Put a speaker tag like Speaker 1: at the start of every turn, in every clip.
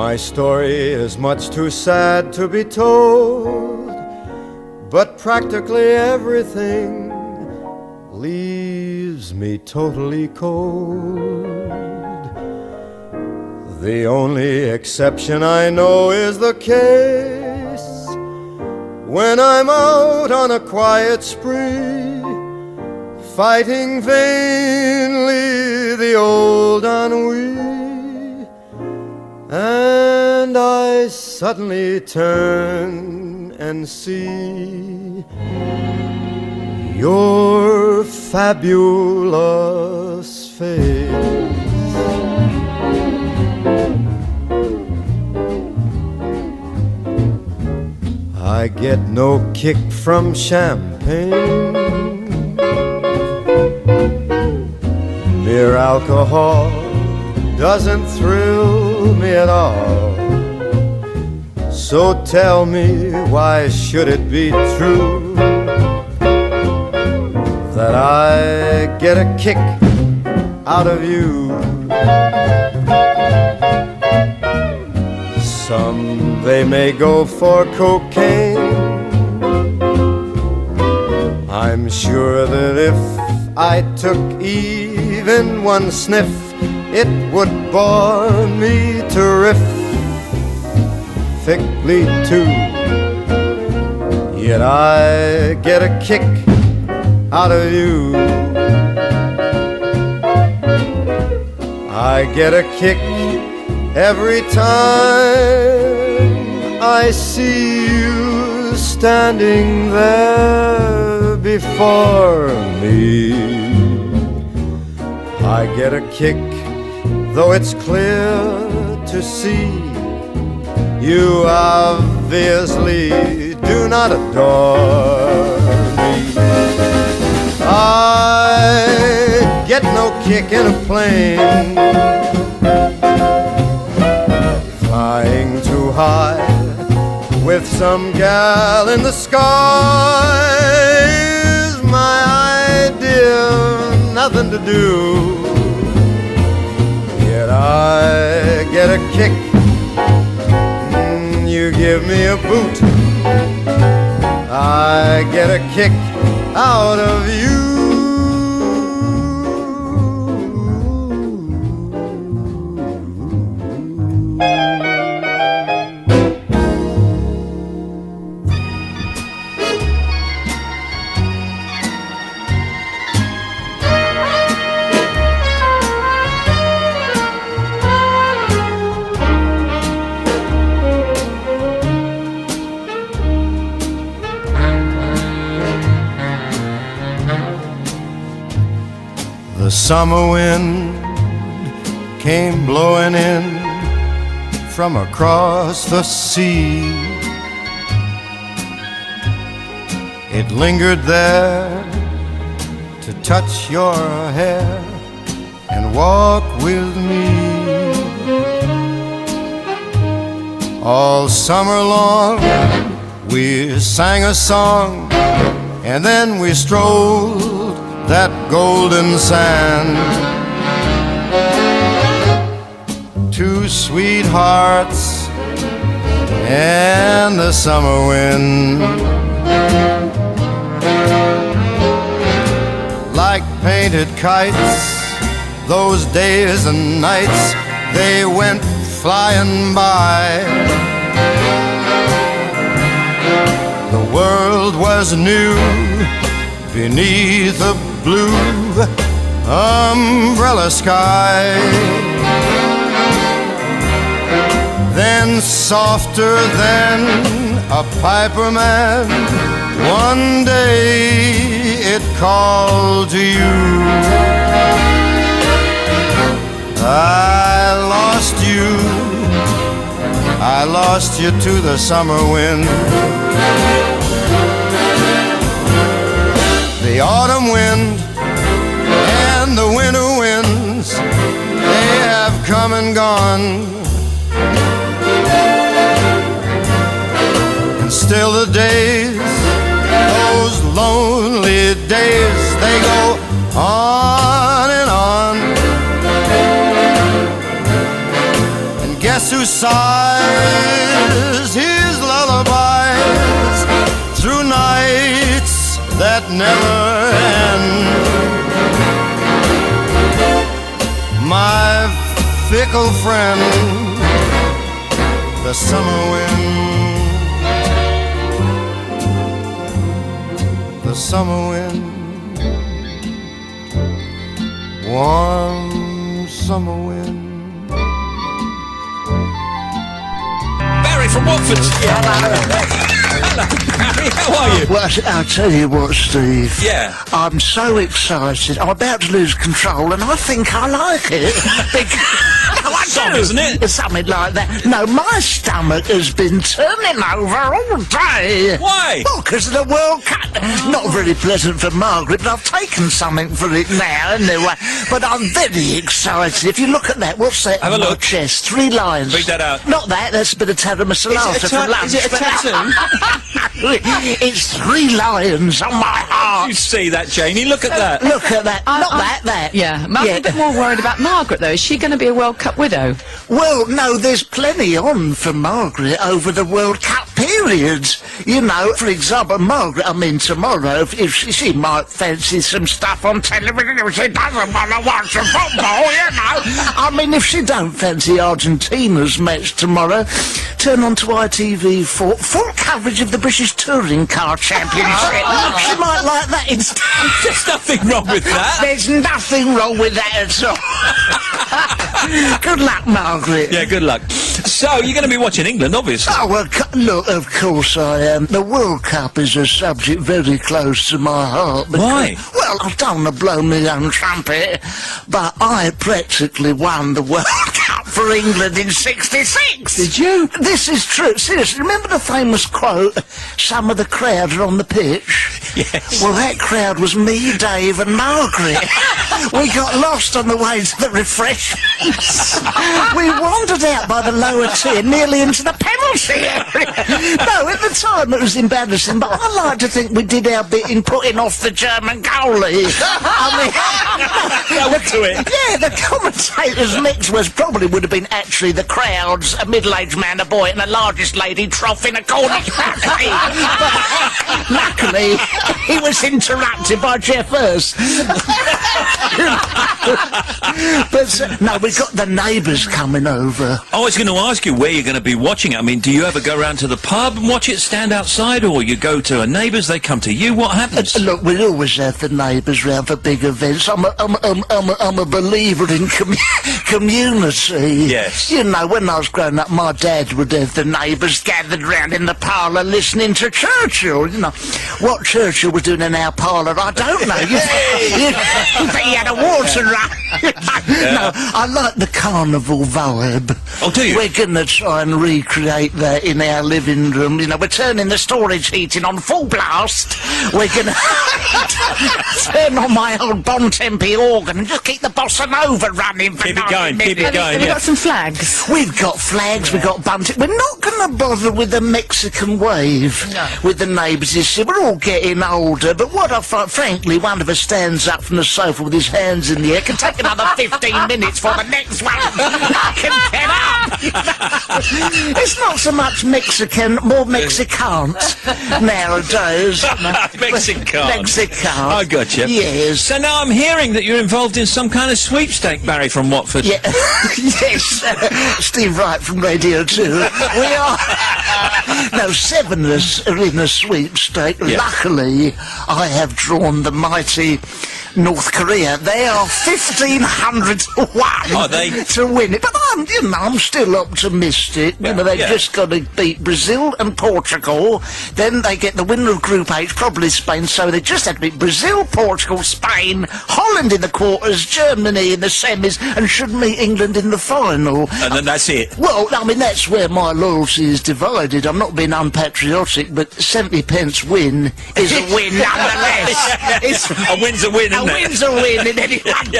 Speaker 1: My story is much too sad to be told, but practically everything leaves me totally cold. The only exception I know is the case when I'm out on a quiet spree, fighting vainly the old ennui, and I suddenly turn and see your fabulous face. I get no kick from champagne, mere alcohol doesn't thrill me at all. So tell me, why should it be true that I get a kick out of you? Some, they may go for cocaine. I'm sure that if I took even one sniff, it would bore me terrifically too. Yet I get a kick out of you. I get a kick every time I see you standing there before me. I get a kick, though it's clear to see you obviously do not adore me. I get no kick in a plane, flying too high with some gal in the sky is my idea, nothing to do. Yet I get a kick, you give me a boot, I get a kick out of you. The summer wind came blowing in from across the sea. It lingered there to touch your hair and walk with me. All summer long we sang a song, and then we strolled that golden sand. Two sweethearts and the summer wind, like painted kites, those days and nights, they went flying by. The world was new beneath a blue umbrella sky. Then softer than a piper man, one day it called to you. I lost you to the summer wind. The autumn wind and the winter winds, they have come and gone. And still the days, those lonely days, they go on and on. And guess who sighs his lullabies through nights that never end. My fickle friend, the summer wind, the summer wind, warm summer wind.
Speaker 2: Barry from Watford. Hello, Barry. How are you?
Speaker 3: Well, I'll tell you what, Steve.
Speaker 2: Yeah.
Speaker 3: I'm so excited. I'm about to lose control, and I think I like it.
Speaker 2: Song, isn't it?
Speaker 3: It's something like that. No, my stomach has been turning over all day.
Speaker 2: Why?
Speaker 3: Well, because of the World Cup. Not very pleasant for Margaret, but I've taken something for it now, anyway. But I'm very excited. If you look at that, what's that?
Speaker 2: Have a
Speaker 3: on my
Speaker 2: look.
Speaker 3: chest? 3 lines.
Speaker 2: Read that out.
Speaker 3: Not that, that's a bit of tiramisu for lunch.
Speaker 2: Is it a tattoo?
Speaker 3: It's 3 lions on my heart.
Speaker 2: You see that, Janie? Look at that.
Speaker 3: Look at that. Not that.
Speaker 4: Yeah, I'm a bit more worried about Margaret, though. Is she going to be a World Cup widow?
Speaker 3: Well, no, there's plenty on for Margaret over the World Cup period. You know, for example, Margaret, tomorrow, if she might fancy some stuff on television, if she doesn't want to watch the football, you know. If she don't fancy Argentina's match tomorrow, turn on to ITV for full coverage of the British Touring Car Championship. She might like that instead.
Speaker 2: There's nothing wrong with that.
Speaker 3: There's nothing wrong with that at all. Good luck, Margaret.
Speaker 2: Yeah, good luck. So, you're going to be watching England, obviously.
Speaker 3: Oh, well, look, of course I am. The World Cup is a subject very close to my heart.
Speaker 2: Why?
Speaker 3: Well, I don't want to blow my own trumpet, but I practically won the World Cup for England in '66.
Speaker 2: Did you?
Speaker 3: This is true. Seriously, remember the famous quote, some of the crowd are on the pitch?
Speaker 2: Yes.
Speaker 3: Well, that crowd was me, Dave and Margaret. We got lost on the way to the refreshments. We wandered out by the lower tier, nearly into the penalty area. No, at the time it was embarrassing, but I like to think we did our bit in putting off the German goalie.
Speaker 2: Up to it.
Speaker 3: Yeah, the commentator's mix would have been actually the crowds, a middle-aged man, a boy, and the largest lady troughing a Cornish rugby. But luckily, he was interrupted by Jeff Hurst. But no, we've got the neighbours coming over.
Speaker 2: I was going to ask you where you're going to be watching it. Do you ever go round to the pub and watch it, stand outside, or you go to a neighbour's, they come to you? What happens?
Speaker 3: Look, we always have the neighbours round for big events. I'm a believer in community.
Speaker 2: Yes.
Speaker 3: You know, when I was growing up, my dad would have the neighbours gathered round in the parlour listening to Churchill. You know, what Churchill was doing in our parlour, I don't know. You think he had a water run? No, I like the carnival vibe.
Speaker 2: Oh, do you?
Speaker 3: We're going to try and recreate that in our living room. You know, we're turning the storage heating on full blast. We're going to turn on my old Bontempi organ and just keep the bossa nova running for
Speaker 2: Keep it
Speaker 3: 90
Speaker 2: going, keep
Speaker 3: minutes.
Speaker 2: it going,
Speaker 4: Have you
Speaker 2: yeah.
Speaker 4: got some flags?
Speaker 3: We've got flags, we've got bunting. We're not going to bother with the Mexican wave with the neighbours this year. We're all getting older, but what I find, frankly, one of us stands up from the sofa with his hands in the air. Can take another 15 minutes for the next one. I can get up. It's not so much Mexican, more Mexicans nowadays. Mexican.
Speaker 2: I got you.
Speaker 3: Yes.
Speaker 2: So now I'm hearing that you're involved in some kind of sweepstake, Barry from Watford.
Speaker 3: Yeah. Yes. Steve Wright from Radio 2. We are. No, 7 of us are in a sweepstake.
Speaker 2: Yeah.
Speaker 3: Luckily, I have drawn the mighty North Korea. They are 1,500 to 1
Speaker 2: Are they?
Speaker 3: to win it. But I'm still optimistic.
Speaker 2: Yeah,
Speaker 3: They've
Speaker 2: yeah.
Speaker 3: just got to beat Brazil and Portugal. Then they get the winner of Group H, probably Spain. So they just have to beat Brazil, Portugal, Spain, Holland in the quarters, Germany in the semis, and should meet England in the final.
Speaker 2: And then that's it.
Speaker 3: Well, that's where my loyalty is divided. I'm not being unpatriotic, but 70 pence win is a win nonetheless.
Speaker 2: A win's a win,
Speaker 3: A
Speaker 2: isn't it?
Speaker 3: win's a win in any one.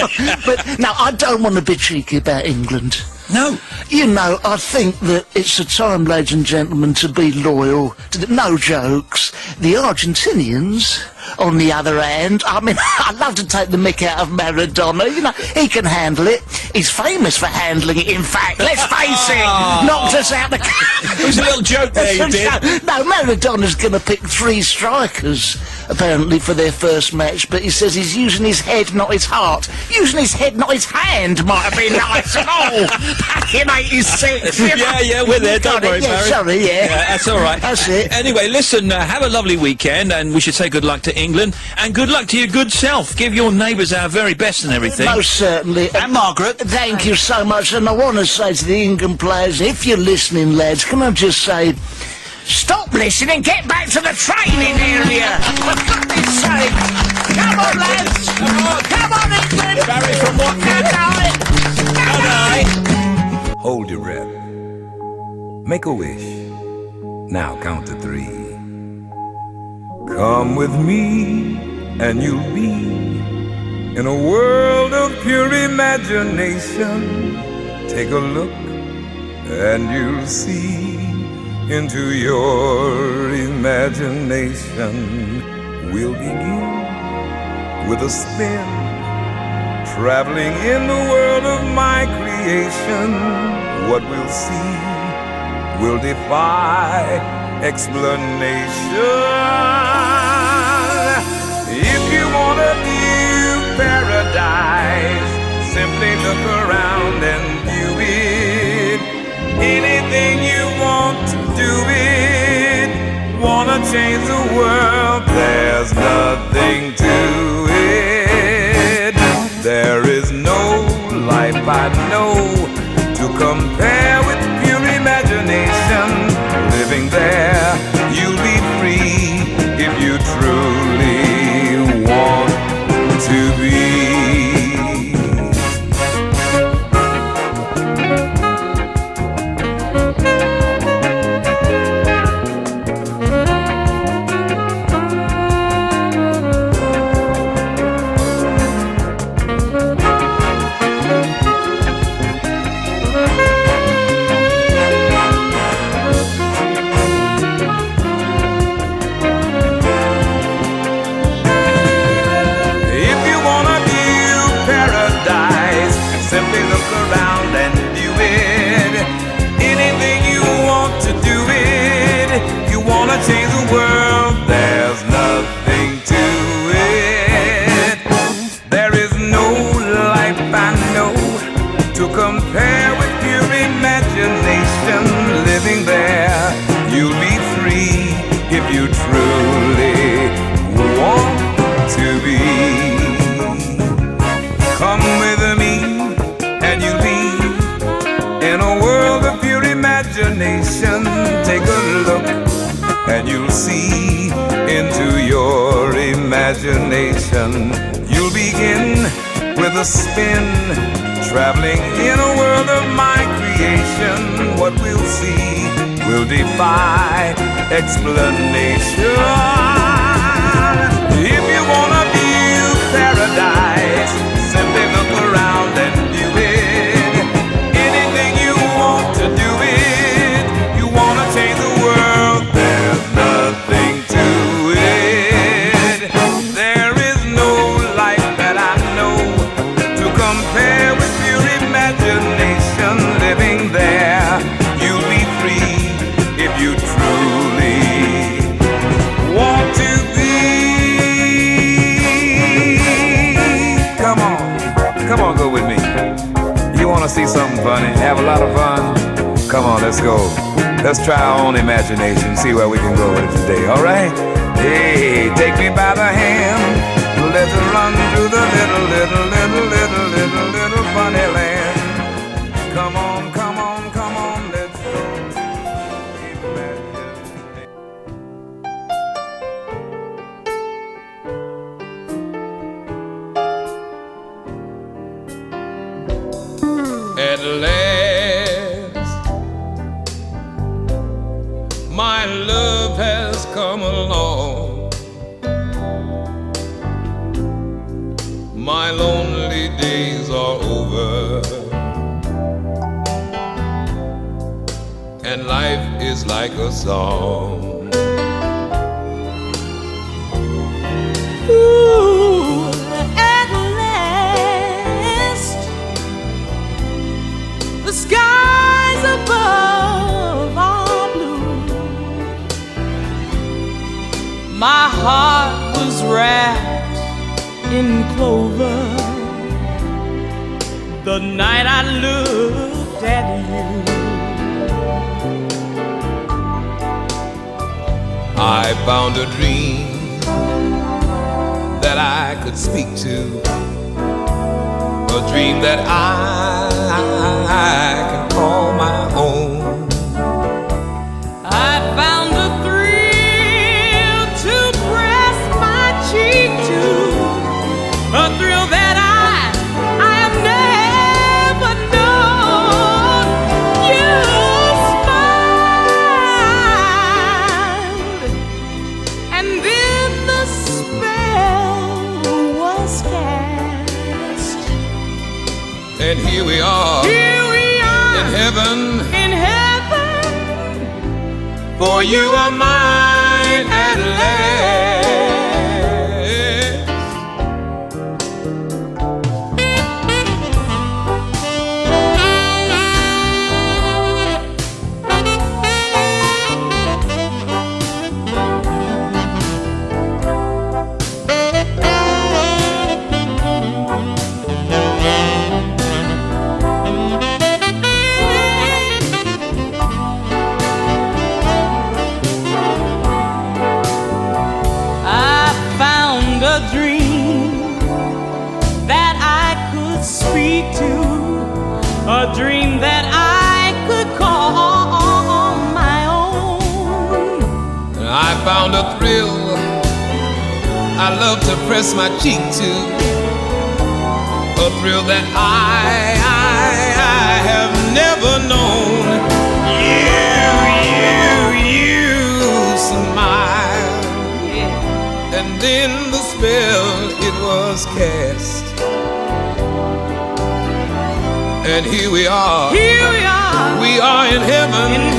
Speaker 3: But no, I don't want to be cheeky about England.
Speaker 2: No.
Speaker 3: You know, I think that it's a time, ladies and gentlemen, to be loyal to no jokes. The Argentinians on the other hand, I mean, I'd love to take the mick out of Maradona. You know, he can handle it. He's famous for handling it, in fact. Let's face it, knocked us out the...
Speaker 2: It was a little joke there you did.
Speaker 3: No, Maradona's going to pick 3 strikers, apparently, for their first match, but he says he's using his head, not his heart. Using his head, not his hand, might have been nice and all. Back in 86.
Speaker 2: Yeah, we're there, don't worry,
Speaker 3: Yeah,
Speaker 2: Barry.
Speaker 3: sorry, yeah.
Speaker 2: That's all right.
Speaker 3: That's it.
Speaker 2: Anyway, listen, have a lovely weekend, and we should say good luck to England, and good luck to your good self. Give your neighbours our very best and everything.
Speaker 3: Most certainly.
Speaker 5: And Margaret.
Speaker 3: Thank you so much, and I want to say to the England players, if you're listening, lads, can I just say, stop listening, get back to the training area. For goodness sake. Come on, lads. Come on, England.
Speaker 2: Barry from Watford.
Speaker 3: Good night.
Speaker 6: Hold your breath. Make a wish. Now count to 3. Come with me and you'll be in a world of pure imagination. Take a look and you'll see into your imagination. We'll begin with a spin, traveling in the world of my creation. What we'll see will defy explanation. If you want a new paradise, simply look around and view it. Anything you want to do it. Wanna change the world, there's nothing to it. There is no life I know to compare with pure imagination. Living there, you'll be free if you truly want to be. Change the world, there's nothing to it. There is no life I know to compare with pure imagination. Living there, you'll be free if you truly want to be. Come with me and you'll be in a world of pure imagination. Take a look and you'll see into your imagination. You'll begin with a spin, traveling in a world of my creation. What we'll see will defy explanation. If you want a view paradise, simply look around and view it. Anything you want to do it. You want to change the world, there's nothing to it. There is no life that I know to compare with pure imagination. Living there, you'll be free if you truly want to be. Come on, go with me. You want to see something funny, have a lot of fun? Come on, let's go. Let's try our own imagination, see where we can go with it today, all right? Hey, take me by the hand. Let's run through the little funny land. Come on, come on, come on, let's go. Imagine.
Speaker 7: At last, my love has come along. My lonely days are over, and life is like a song.
Speaker 5: Ooh, at last, the skies above are blue. My heart was wrapped in clover the night I looked at you.
Speaker 7: I found a dream that I could speak to, a dream that I can call my own.
Speaker 5: I found a thrill to press my cheek to, a thrill that I have never known. You smiled, and then the spell was cast.
Speaker 7: And here we are, in heaven, for you are mine at last.
Speaker 5: A dream that I could call my own.
Speaker 7: I found a thrill I love to press my cheek to, a thrill that I have never known. You smile, and then the spell it was cast. And here we are, we are in heaven,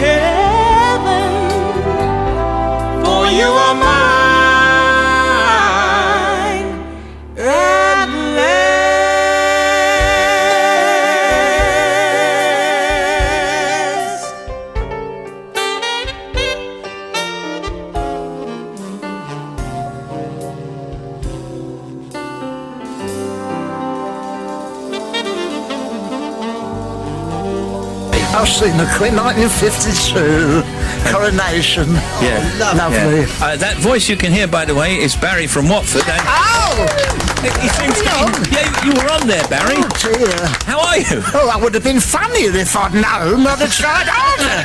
Speaker 7: for you are mine at last.
Speaker 3: I've seen the Queen, 1952, Coronation.
Speaker 2: Yeah.
Speaker 3: Lovely.
Speaker 2: Yeah. That voice you can hear, by the way, is Barry from Watford. And he seems yeah, you were on there, Barry.
Speaker 3: Oh dear.
Speaker 2: How are you?
Speaker 3: Oh, that would have been funnier if I'd known. I'd have tried harder.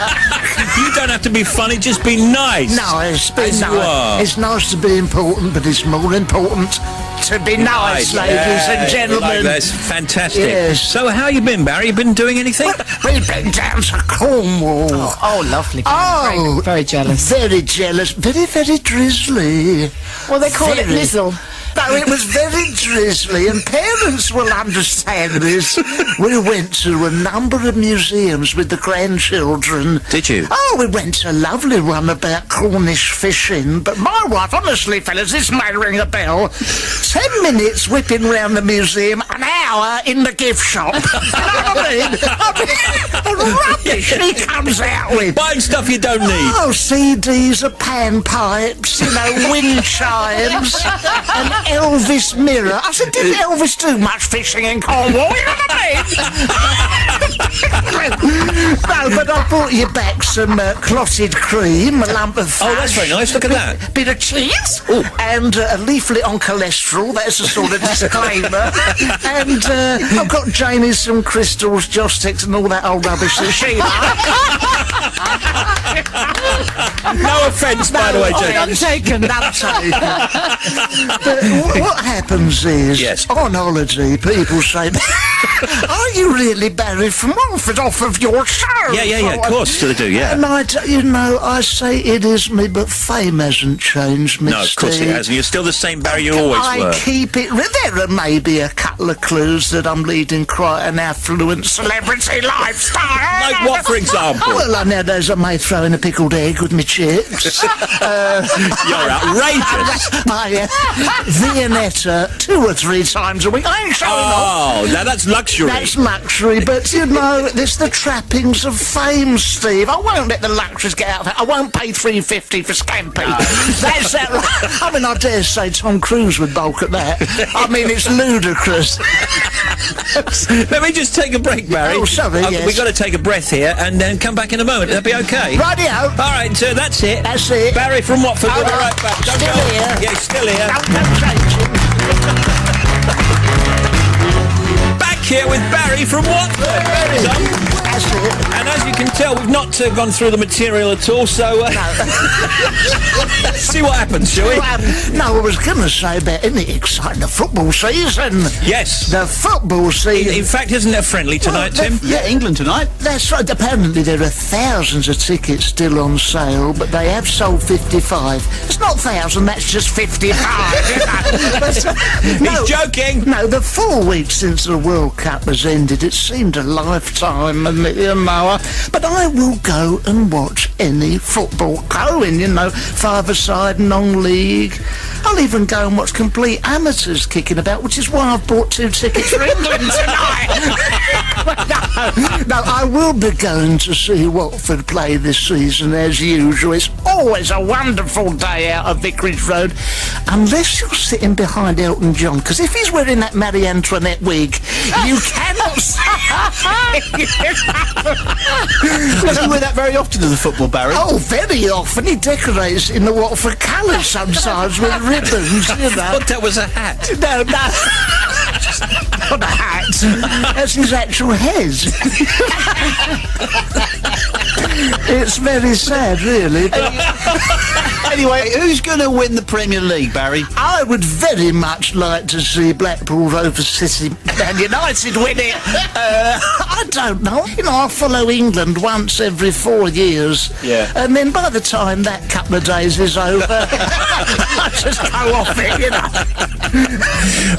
Speaker 2: You don't have to be funny, just be nice.
Speaker 3: No, it's been
Speaker 2: As you
Speaker 3: nice.
Speaker 2: are.
Speaker 3: It's nice to be important, but it's more important to be nice, ladies and gentlemen.
Speaker 2: That's fantastic.
Speaker 3: Yes.
Speaker 2: So how you been, Barry? You been doing anything?
Speaker 3: We've been down to Cornwall.
Speaker 4: Oh, lovely.
Speaker 3: Oh,
Speaker 4: very jealous.
Speaker 3: Very jealous. Very, very drizzly.
Speaker 4: Well, they call it
Speaker 3: Very.
Speaker 4: Lizzle.
Speaker 3: No, it was very drizzly, and parents will understand this. We went to a number of museums with the grandchildren.
Speaker 2: Did you?
Speaker 3: Oh, we went to a lovely one about Cornish fishing, but my wife, honestly, fellas, this may ring a bell. 10 minutes whipping round the museum, an hour in the gift shop. You know what I mean? The rubbish he comes out with.
Speaker 2: Buying stuff you don't need.
Speaker 3: Oh, CDs of panpipes, wind chimes, an Elvis mirror. I said, did Elvis do much fishing in Cornwall? You know what I mean? No, but I brought you back some clotted cream, a lump of fudge.
Speaker 2: Oh, that's very nice. Look at that.
Speaker 3: Bit of cheese, and a leaflet on cholesterol. That's a sort of disclaimer. And I've got Jamie some crystals, joss sticks, and all that old rubbish that she likes.
Speaker 2: No offence, by the way,
Speaker 3: None
Speaker 2: Jane.
Speaker 3: taken. But what happens is,
Speaker 2: Yes.
Speaker 3: on holiday, people say, are you really Barry from Watford off of your show?
Speaker 2: Yeah, of course they do, yeah.
Speaker 3: And I say it is me, but fame hasn't changed, me.
Speaker 2: No, of course it hasn't. You're still the same Barry you always were.
Speaker 3: I keep it. There are maybe a couple of clues that I'm leading quite an affluent celebrity lifestyle.
Speaker 2: Like what, for example?
Speaker 3: Well, I nowadays I may throw in a pickled egg with my chicks.
Speaker 2: You're outrageous.
Speaker 3: Viennetta 2 or 3 times a week. I ain't showing off.
Speaker 2: Oh, now that's luxury.
Speaker 3: That's luxury, but you know, there's the trappings of fame, Steve. I won't let the luxuries get out of it. I won't pay $3.50 for scampi. That's that. I mean, I dare say Tom Cruise would balk at that. I mean, it's ludicrous.
Speaker 2: Let me just take a break, Barry.
Speaker 3: Oh, sorry, yes.
Speaker 2: We've got to take a breath here and then come back in a moment. That'll be okay.
Speaker 3: Rightio.
Speaker 2: All right, so that's it.
Speaker 3: That's it.
Speaker 2: Barry from Watford. We'll be right back. Don't
Speaker 3: Still
Speaker 2: go.
Speaker 3: here.
Speaker 2: Yeah, he's still here.
Speaker 3: Don't change it.
Speaker 2: Back here with Barry from Watford.
Speaker 3: That's it.
Speaker 2: And as you can tell, we've not gone through the material at all, so see what happens, shall we?
Speaker 3: No, I was going to say about, isn't it exciting, the football season?
Speaker 2: Yes.
Speaker 3: The football season.
Speaker 2: In fact, isn't it friendly tonight, Tim?
Speaker 8: Yeah, England tonight.
Speaker 3: That's right. Apparently there are thousands of tickets still on sale, but they have sold 55. It's not 1,000, that's just 55.
Speaker 2: He's joking.
Speaker 3: No, the 4 weeks since the World Cup has ended, it seemed a lifetime, and you know, but I will go and watch any football going, you know, 5-a-side, non-league. I'll even go and watch complete amateurs kicking about, which is why I've bought 2 tickets for England tonight. No, I will be going to see Watford play this season as usual. It's always a wonderful day out of Vicarage Road, unless you're sitting behind Elton John, because if he's wearing that Marie Antoinette wig, you cannot see.
Speaker 8: Does he wear that very often in the football, Barry?
Speaker 3: Oh, very often. He decorates in the Watford colours sometimes with ribbons, you
Speaker 2: I
Speaker 3: know.
Speaker 2: thought that was a hat.
Speaker 3: No. Not a hat. That's his actual head. It's very sad, really.
Speaker 8: Anyway, who's going to win the Premier League, Barry?
Speaker 3: I would very much like to see Blackpool Rovers City and United win it. I don't know. You know, I follow England once every 4 years.
Speaker 2: Yeah.
Speaker 3: And then by the time that couple of days is over, I just go off it, you know.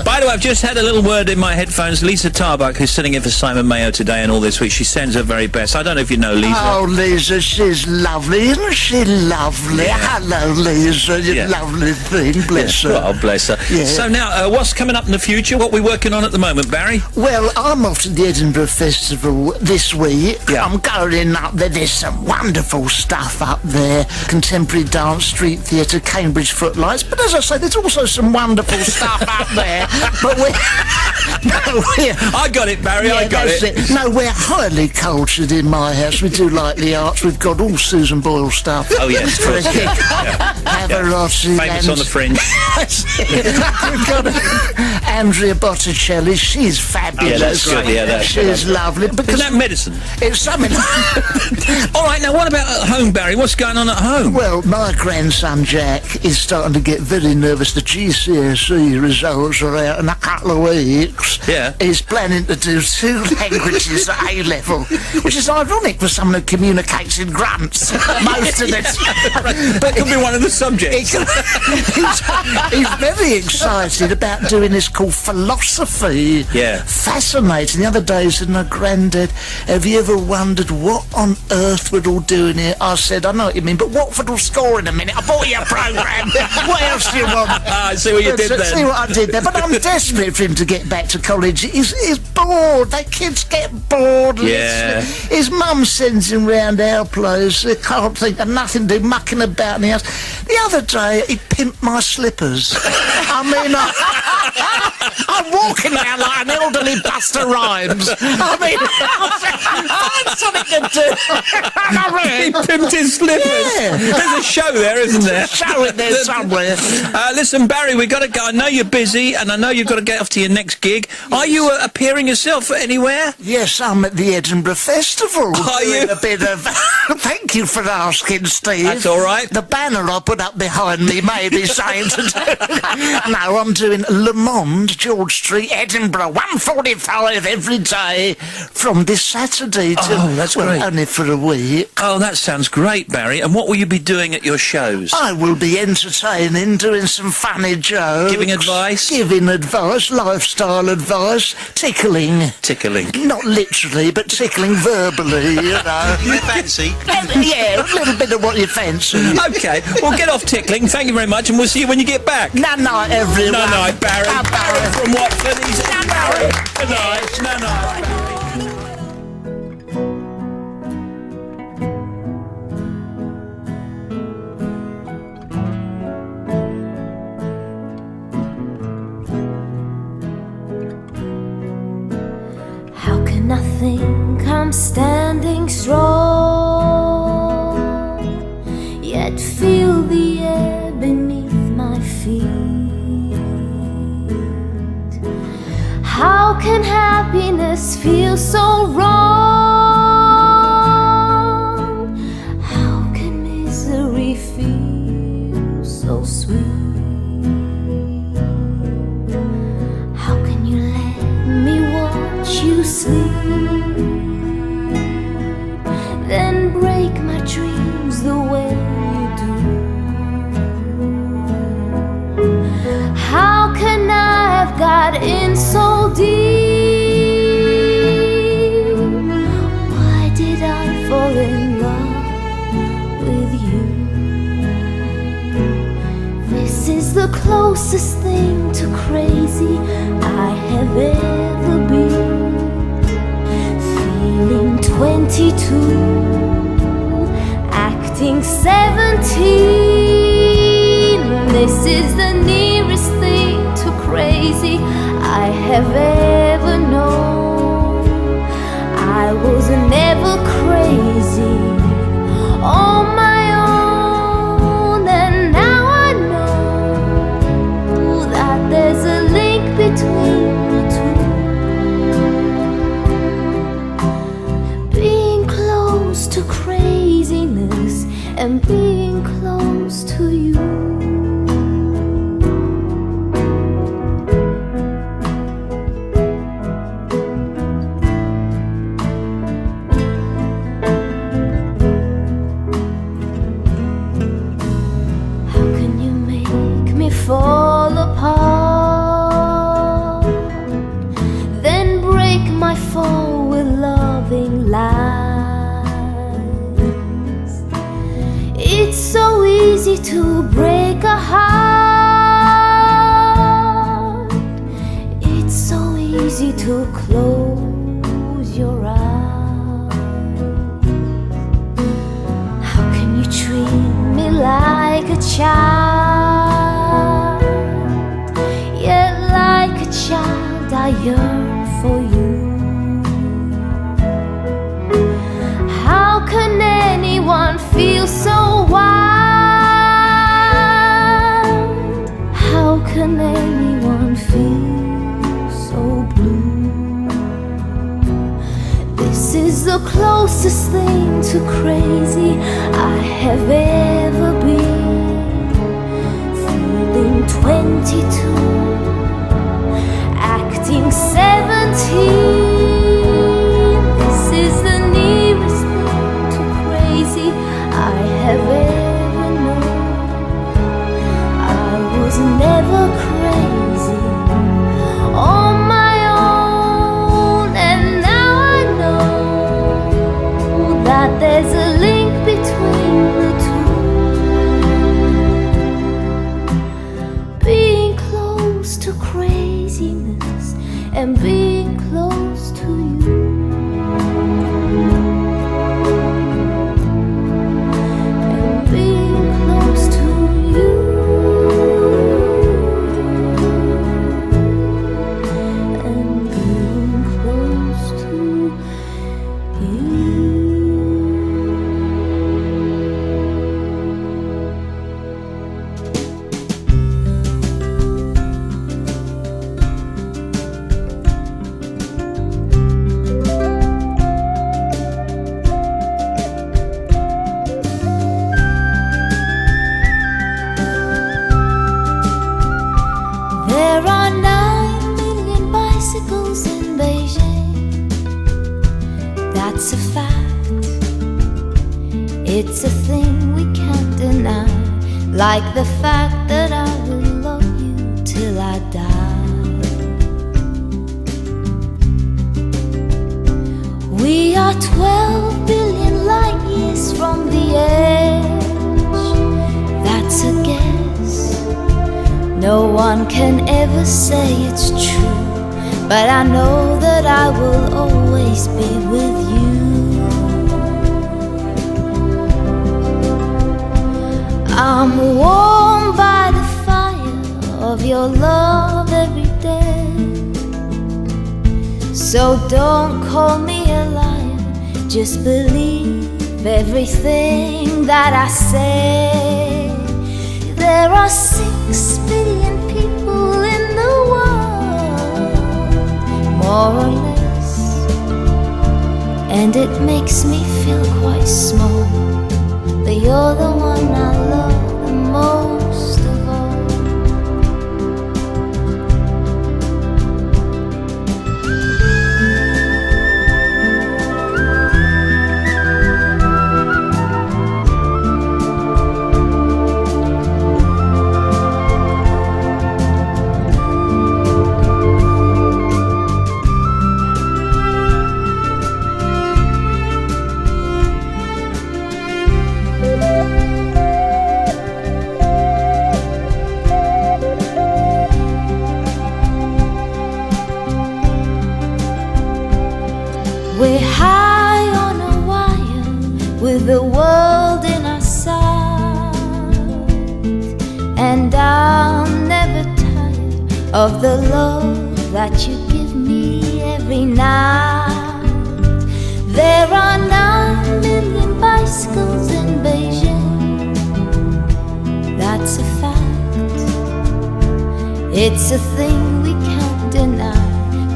Speaker 2: By the way, I've just had a little word in my headphones. Lisa Tarbuck, who's sitting in for Simon Mayo today and all this week, she sends her very best. I don't know if you know Lisa.
Speaker 3: Oh, Lisa, she's lovely. Isn't she lovely?
Speaker 2: Yeah.
Speaker 3: Hello, Lisa, you
Speaker 2: Yeah.
Speaker 3: lovely thing. Bless her.
Speaker 2: Oh, bless her.
Speaker 3: Yeah.
Speaker 2: So now, what's coming up in the future? What are we working on at the moment, Barry?
Speaker 3: Well, I'm off to the Edinburgh Festival this week.
Speaker 2: Yeah.
Speaker 3: I'm going up there. There's some wonderful stuff up there. Contemporary dance, street theatre, Cambridge footlights. But as I say, there's also some wonderful stuff up there. But
Speaker 2: I got it, Barry. I got
Speaker 3: that's
Speaker 2: it.
Speaker 3: No, we're highly cultured in my house. We do like the arts. We've got all Susan Boyle stuff.
Speaker 2: Oh, yes, of
Speaker 3: For a
Speaker 2: course.
Speaker 3: kick. Pavarotti.
Speaker 2: Famous on the fringe.
Speaker 3: We've got Andrea Botticelli. She's fabulous.
Speaker 2: Yeah, that's good. Yeah, that's
Speaker 3: She's
Speaker 2: good.
Speaker 3: lovely.
Speaker 2: Isn't
Speaker 3: Because
Speaker 2: that medicine?
Speaker 3: it's something.
Speaker 2: All right, now what about at home, Barry? What's going on at home?
Speaker 3: Well, my grandson Jack is starting to get very nervous. The GCSE results are out in a couple of weeks.
Speaker 2: Yeah.
Speaker 3: He's planning to do 2 languages at A-level, which is ironic for someone who communicates in grunts most of the time.
Speaker 2: That could be one of the subjects.
Speaker 3: He's very excited about doing this called philosophy.
Speaker 2: Yeah.
Speaker 3: Fascinating. The other day he said, "No, Grandad, have you ever wondered what on earth we're all doing here?" I said, "I know what you mean, but Watford will score in a minute. I bought you a programme. What else do you want?"
Speaker 2: I see what you did there.
Speaker 3: See what I did there. But I'm desperate for him to get back to college. He's bored. They kids get bored.
Speaker 2: Yeah.
Speaker 3: His mum sends him round our place. They can't think of nothing to do, mucking about in the house. The other day, he pimped my slippers. I mean, I'm walking around like an elderly Buster Rhymes. I mean, I had something to do.
Speaker 2: He pimped his slippers.
Speaker 3: Yeah.
Speaker 2: There's a show there, isn't there?
Speaker 3: Show it there somewhere.
Speaker 2: Listen, Barry, we've got to go. I know you're busy, and I know you've got to get off to your next gig. Are you appearing yourself anywhere?
Speaker 3: Yes, I'm at the Edinburgh Festival.
Speaker 2: Are you?
Speaker 3: Doing a bit of... Thank you for asking, Steve.
Speaker 2: That's all right.
Speaker 3: The banner I put up behind me may be saying to do... No, I'm doing Le Monde, George Street, Edinburgh, 1:45 every day from this Saturday to
Speaker 2: that's
Speaker 3: well,
Speaker 2: great.
Speaker 3: only for a week.
Speaker 2: Oh, that sounds great, Barry. And what will you be doing at your shows?
Speaker 3: I will be entertaining, doing some funny jokes.
Speaker 2: Giving advice?
Speaker 3: Giving advice, lifestyle advice, tickling.
Speaker 2: Tickling.
Speaker 3: Not literally, but tickling verbally, you know.
Speaker 8: You fancy?
Speaker 3: Yeah, a little bit of what you fancy.
Speaker 2: Okay, well, get off tickling. Thank you very much, and we'll see you when you get back.
Speaker 3: Night, everyone.
Speaker 2: Night, Barry.
Speaker 3: Barry.
Speaker 2: From Watford. He's Barry. Good night. Night.
Speaker 9: How can I think I'm standing strong, yet feel the air beneath my feet? How can happiness feel so wrong? How can misery feel so sweet? How can you let me watch you sleep, then break my dreams the way you do? How can I have got in so deep? Why did I fall in love with you? This is the closest thing to crazy I have ever been. Feeling 22, acting 17. This is the nearest thing to crazy I have ever known. I was never crazy on my own, and now I know that there's a link between the two. Being close to craziness and being close to you. Fall apart, then break my fall with loving lies. It's so easy to break a heart. It's so easy to close your eyes. How can you treat me like a child? Child, I yearn for you. How can anyone feel so wild? How can anyone feel so blue? This is the closest thing to crazy I have ever been. Feeling 22, acting 17. This is the nearest thing to crazy I have ever known. I was never crazy on my own, and now I know that there's a link between the two. Being close to craziness and being close to you. And being close to you. And being close to you. There are 9 million bicycles in Beijing. That's a fact. It's a thing we can't deny, like the fact that I will love you till I die. We are 12 billion light years from the edge. That's a guess. No one can ever say it's true, but I know that I will always be with you. I'm warmed by the fire of your love every day. So don't call me a liar, just believe everything that I say. There are 6 billion people in the world, more or less, and it makes me feel quite small, but you're the one I love the most of all. We're high on a wire with the world in our sight, and I'll never tire of the love that you give me every night. There are 9 million bicycles in Beijing, that's a fact. It's a thing we can't deny,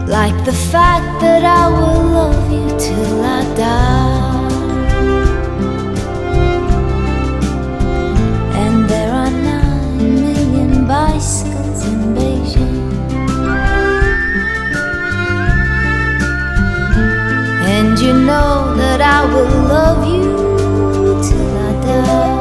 Speaker 9: like the fact that I will love you till I die. And there are 9 million bicycles in Beijing, and you know that I will love you till I die.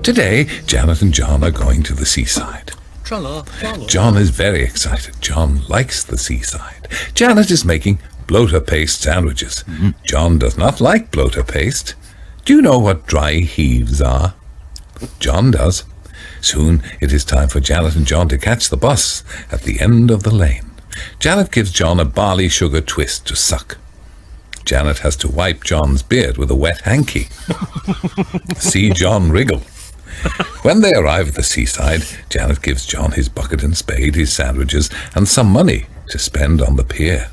Speaker 10: Today, Janet and John are going to the seaside. John is very excited. John likes the seaside. Janet is making bloater paste sandwiches. John does not like bloater paste. Do you know what dry heaves are? John does. Soon it is time for Janet and John to catch the bus at the end of the lane. Janet gives John a barley sugar twist to suck. Janet has to wipe John's beard with a wet hanky. See John wriggle. When they arrive at the seaside, Janet gives John his bucket and spade, his sandwiches, and some money to spend on the pier.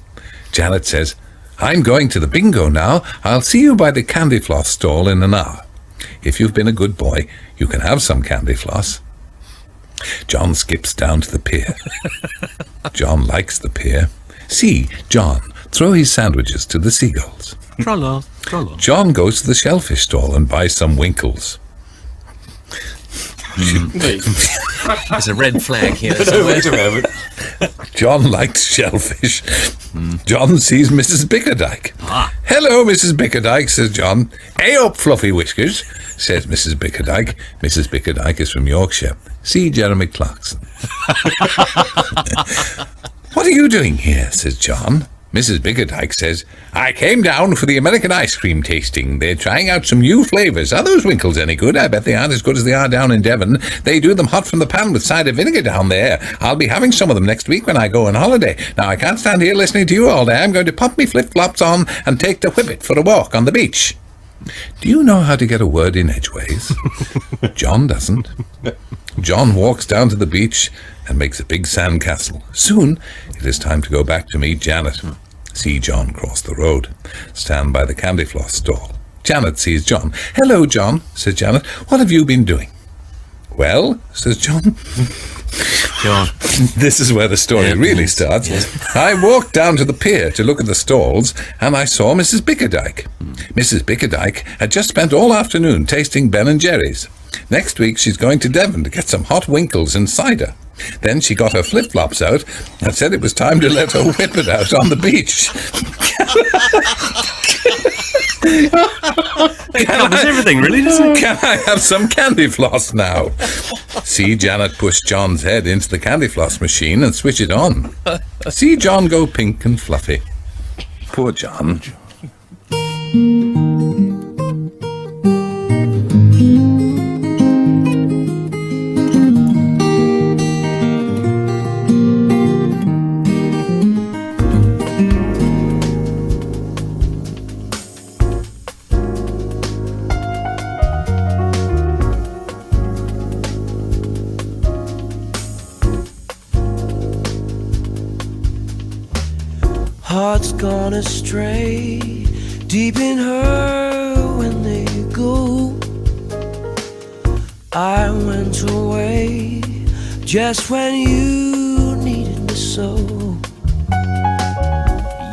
Speaker 10: Janet says, "I'm going to the bingo now. I'll see you by the candy floss stall in an hour. If you've been a good boy, you can have some candy floss." John skips down to the pier. John likes the pier. See John throw his sandwiches to the seagulls. John goes to the shellfish stall and buys some winkles.
Speaker 11: There's a red flag here.
Speaker 10: No, wait a moment. John likes shellfish. John sees Mrs. Bickerdike. "Hello, Mrs. Bickerdike," says John. "Hey up, fluffy whiskers," says Mrs. Bickerdike. Mrs. Bickerdike is from Yorkshire. See Jeremy Clarkson. "What are you doing here?" says John. Mrs. Bickerdike says, "I came down for the American ice cream tasting. They're trying out some new flavours. Are those winkles any good? I bet they aren't as good as they are down in Devon. They do them hot from the pan with cider vinegar down there. I'll be having some of them next week when I go on holiday. Now, I can't stand here listening to you all day. I'm going to pop me flip-flops on and take the whippet for a walk on the beach." Do you know how to get a word in edgeways? John doesn't. John walks down to the beach and makes a big sandcastle. Soon it is time to go back to meet Janet. See John cross the road, stand by the candy floss stall. Janet sees John. "Hello, John," says Janet. "What have you been doing?" "Well," says John.
Speaker 11: John.
Speaker 10: This is where the story really starts. "I walked down to the pier to look at the stalls, and I saw Mrs. Bickerdike. Mrs. Bickerdike had just spent all afternoon tasting Ben and Jerry's. Next week she's going to Devon to get some hot winkles and cider. Then she got her flip-flops out and said it was time to let her whip it out on the beach.
Speaker 11: It covers everything, really, doesn't it?
Speaker 10: Can I have some candy floss now? See Janet push John's head into the candy floss machine and switch it on. See John go pink and fluffy. Poor John.
Speaker 12: Hearts gone astray, deep in her when they go. I went away just when you needed me so.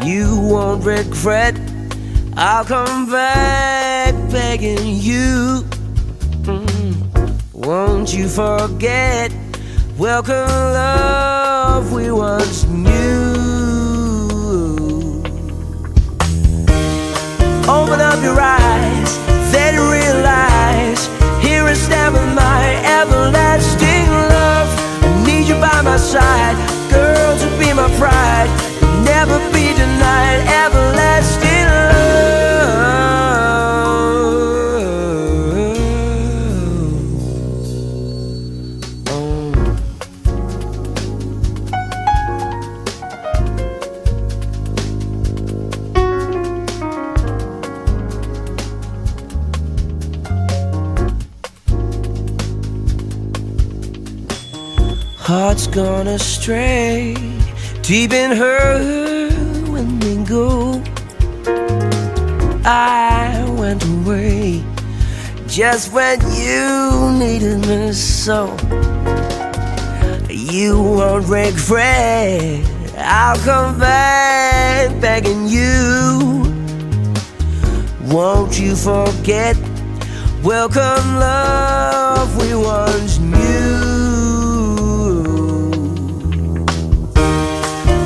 Speaker 12: You won't regret, I'll come back begging you. Won't you forget, welcome love we once knew. Open up your eyes, then realize, here I stand with my everlasting love. I need you by my side, girl, to be my pride, never be denied, everlasting love. Hearts gone astray, deep in her when they go. I went away just when you needed me so. You won't regret, I'll come back begging you. Won't you forget, welcome love we once knew.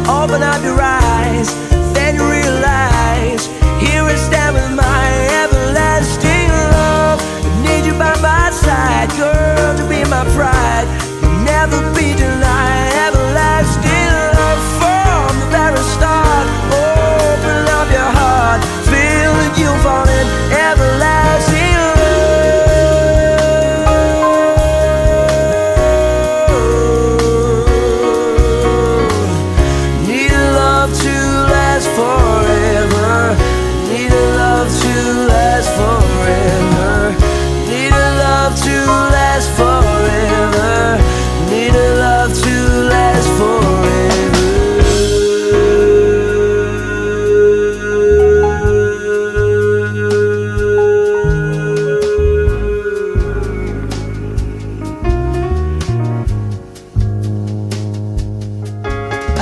Speaker 12: Open up your eyes, then realize, here I stand with my everlasting love. I need you by my side, girl, to be my pride, never be denied, everlasting love from the very start. Open up your heart, feel that you fall in everlasting love. Forever, need a love to last forever. Need a love to last forever. Need a love to last forever. I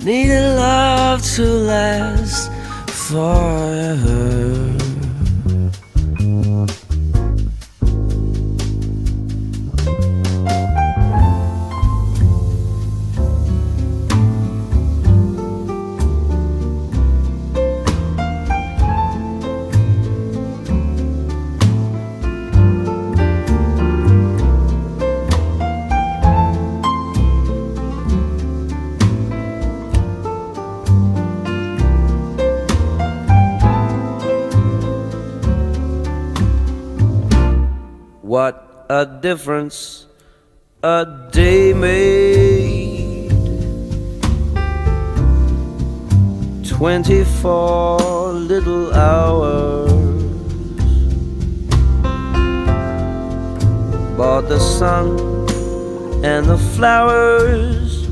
Speaker 12: need a love to last forever. What a difference a day made. 24 little hours bought the sun and the flowers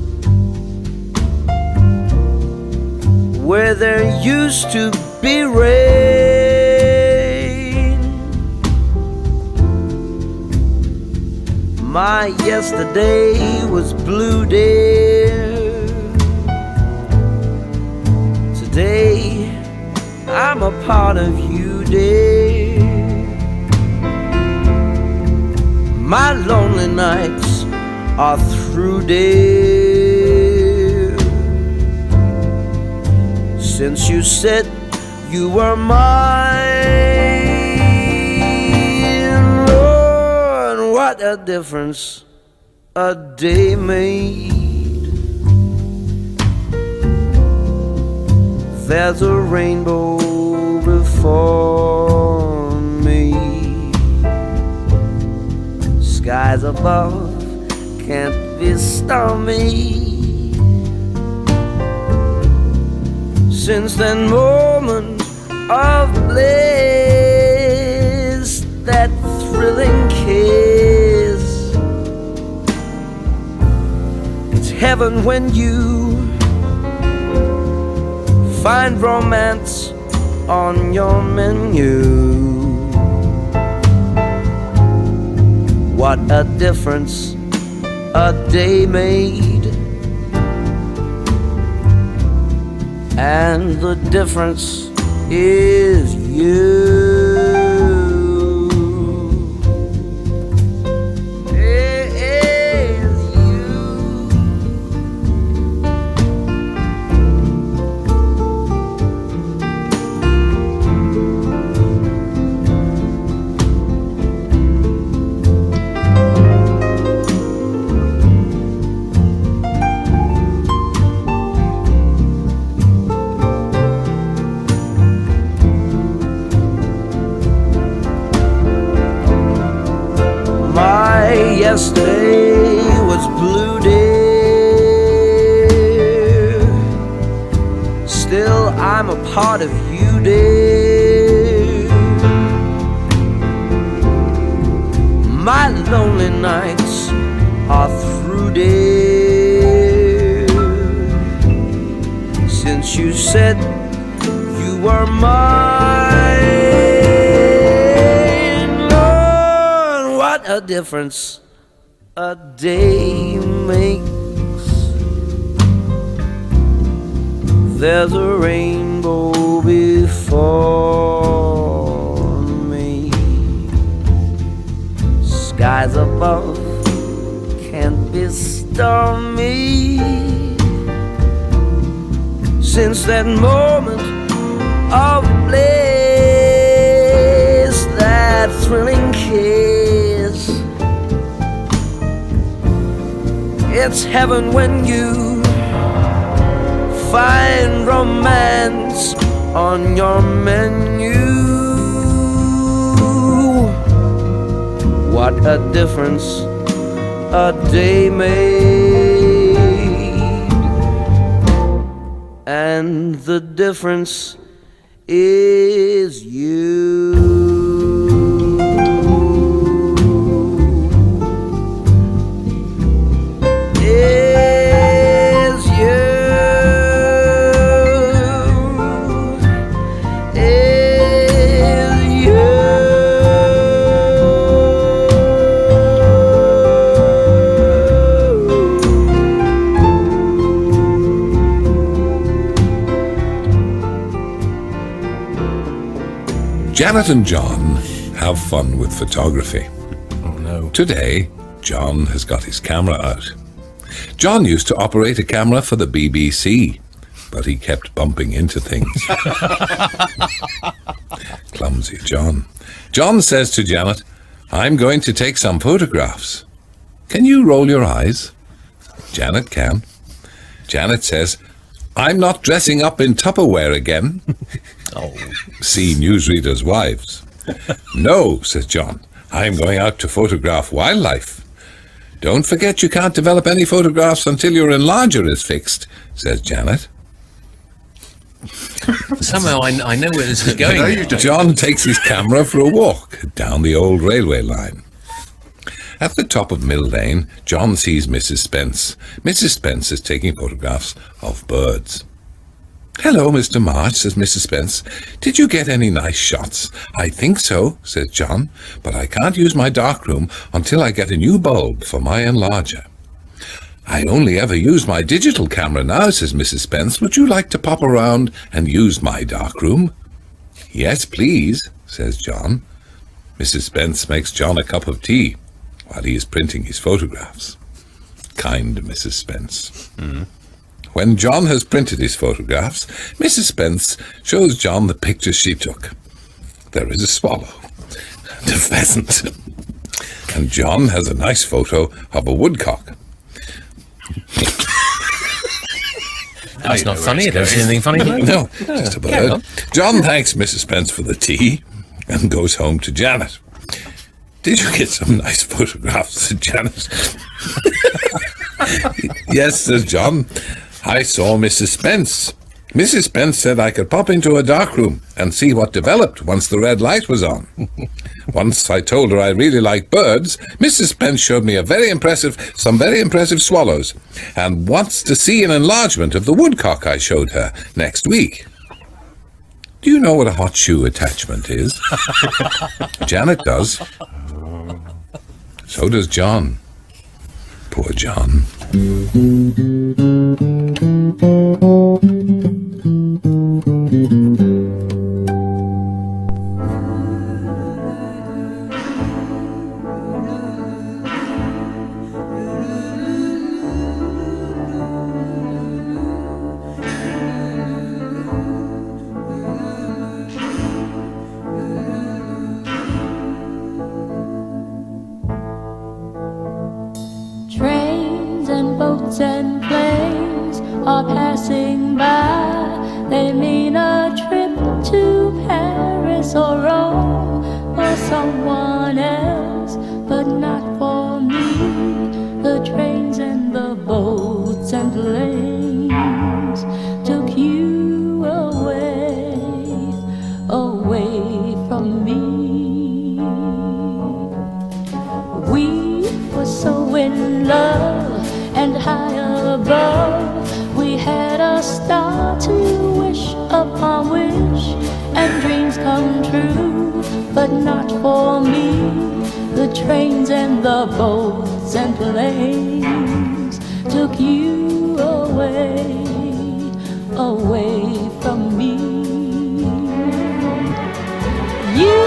Speaker 12: where there used to be rain. My yesterday was blue, dear. Today I'm a part of you, dear. nights are through, dear. Since you said you were mine, Lord, what a difference a day made. There's a rainbow before me. Skies above can't be stormy. Since that moment of bliss, that thrilling kiss, it's heaven when you find romance on your menu. What a difference a day made. And the difference is you. Yesterday was blue, dear. Still, I'm a part of you, dear. My lonely nights are through, dear. Since you said you were mine, Lord, what a difference a day makes. There's a rainbow before me. Skies above can't be stormy. Since that moment of bliss, that thrilling kiss, it's heaven when you find romance on your menu. What a difference a day made. And the difference is you.
Speaker 10: Janet and John have fun with photography.
Speaker 11: Oh no.
Speaker 10: Today, John has got his camera out. John used to operate a camera for the BBC, but he kept bumping into things. Clumsy John. John says to Janet, "I'm going to take some photographs. Can you roll your eyes?" Janet can. Janet says, "I'm not dressing up in Tupperware again."
Speaker 11: Oh.
Speaker 10: See newsreaders' wives. "No," says John, "I'm going out to photograph wildlife." "Don't forget you can't develop any photographs until your enlarger is fixed," says Janet.
Speaker 11: Somehow I know where this is going.
Speaker 10: John takes his camera for a walk down the old railway line. At the top of Mill Lane, John sees Mrs. Spence. Mrs. Spence is taking photographs of birds. "Hello, Mr. March," says Mrs. Spence. "Did you get any nice shots?" "I think so," says John, "but I can't use my darkroom until I get a new bulb for my enlarger." "I only ever use my digital camera now," says Mrs. Spence. "Would you like to pop around and use my darkroom?" "Yes, please," says John. Mrs. Spence makes John a cup of tea. while he is printing his photographs. Kind Mrs. Spence. When John has printed his photographs, Mrs. Spence shows John the pictures she took. There is a swallow and a pheasant, and John has a nice photo of a woodcock.
Speaker 11: That's not funny. I don't see anything funny about it.
Speaker 10: No, just a bird. John thanks Mrs. Spence for the tea and goes home to Janet. Did you get some nice photographs, said Janet? Yes, says John. I saw Mrs. Spence. Mrs. Spence said I could pop into a dark room and see what developed once the red light was on. Once I told her I really like birds, Mrs. Spence showed me some very impressive swallows, and wants to see an enlargement of the woodcock I showed her next week. Do you know what a hot shoe attachment is? Janet does. So does John. Poor John.
Speaker 9: Trains and boats and planes are passing by. They mean a trip to Paris or Rome for someone else, but not for me. The trains and the boats and planes took you away, away from me. We were so in love and high above, we had a star to wish upon wish, and dreams come true, but not for me. The trains and the boats and planes took you away, away from me. You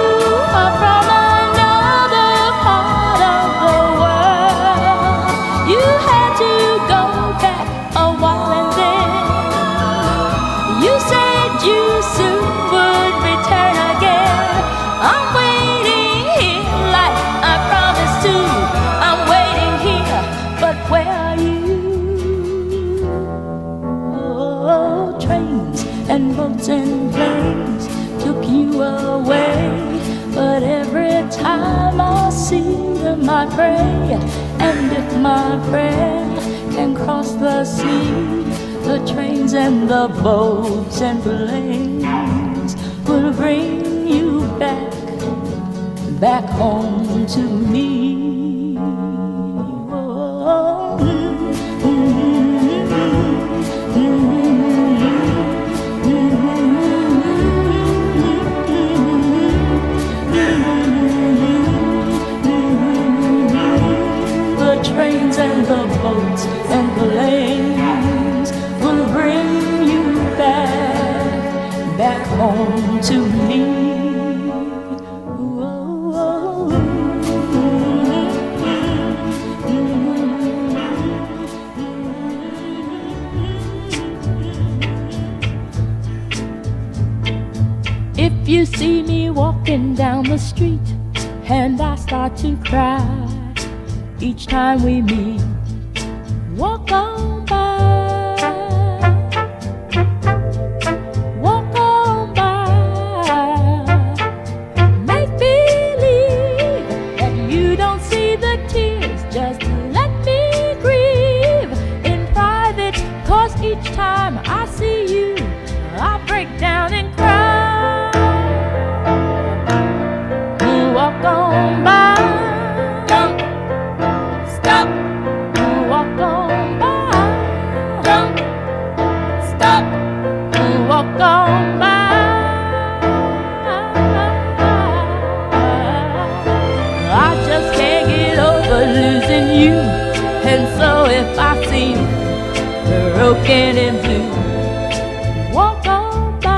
Speaker 9: are from another part of the world. You had to go back a while and then you said you soon would return again. I'm waiting here like I promised to. I'm waiting here, but where are you? Oh, trains and boats and planes took you away, but every time I see them I pray, and if my prayer can cross the sea, the trains and the boats and planes will bring you back, back home to me. Oh, the trains and the boats and planes will bring you back, back home to me. If you see me walking down the street and I start to cry each time we meet, walk on by, walk on by. Make believe that you don't see the tears, just let me grieve in private, 'cause each time I see you I break down and cry. Walk on by, don't stop. Walk on by, don't stop. Walk on by. I just can't get over losing you, and so if I seem broken and blue, walk on by.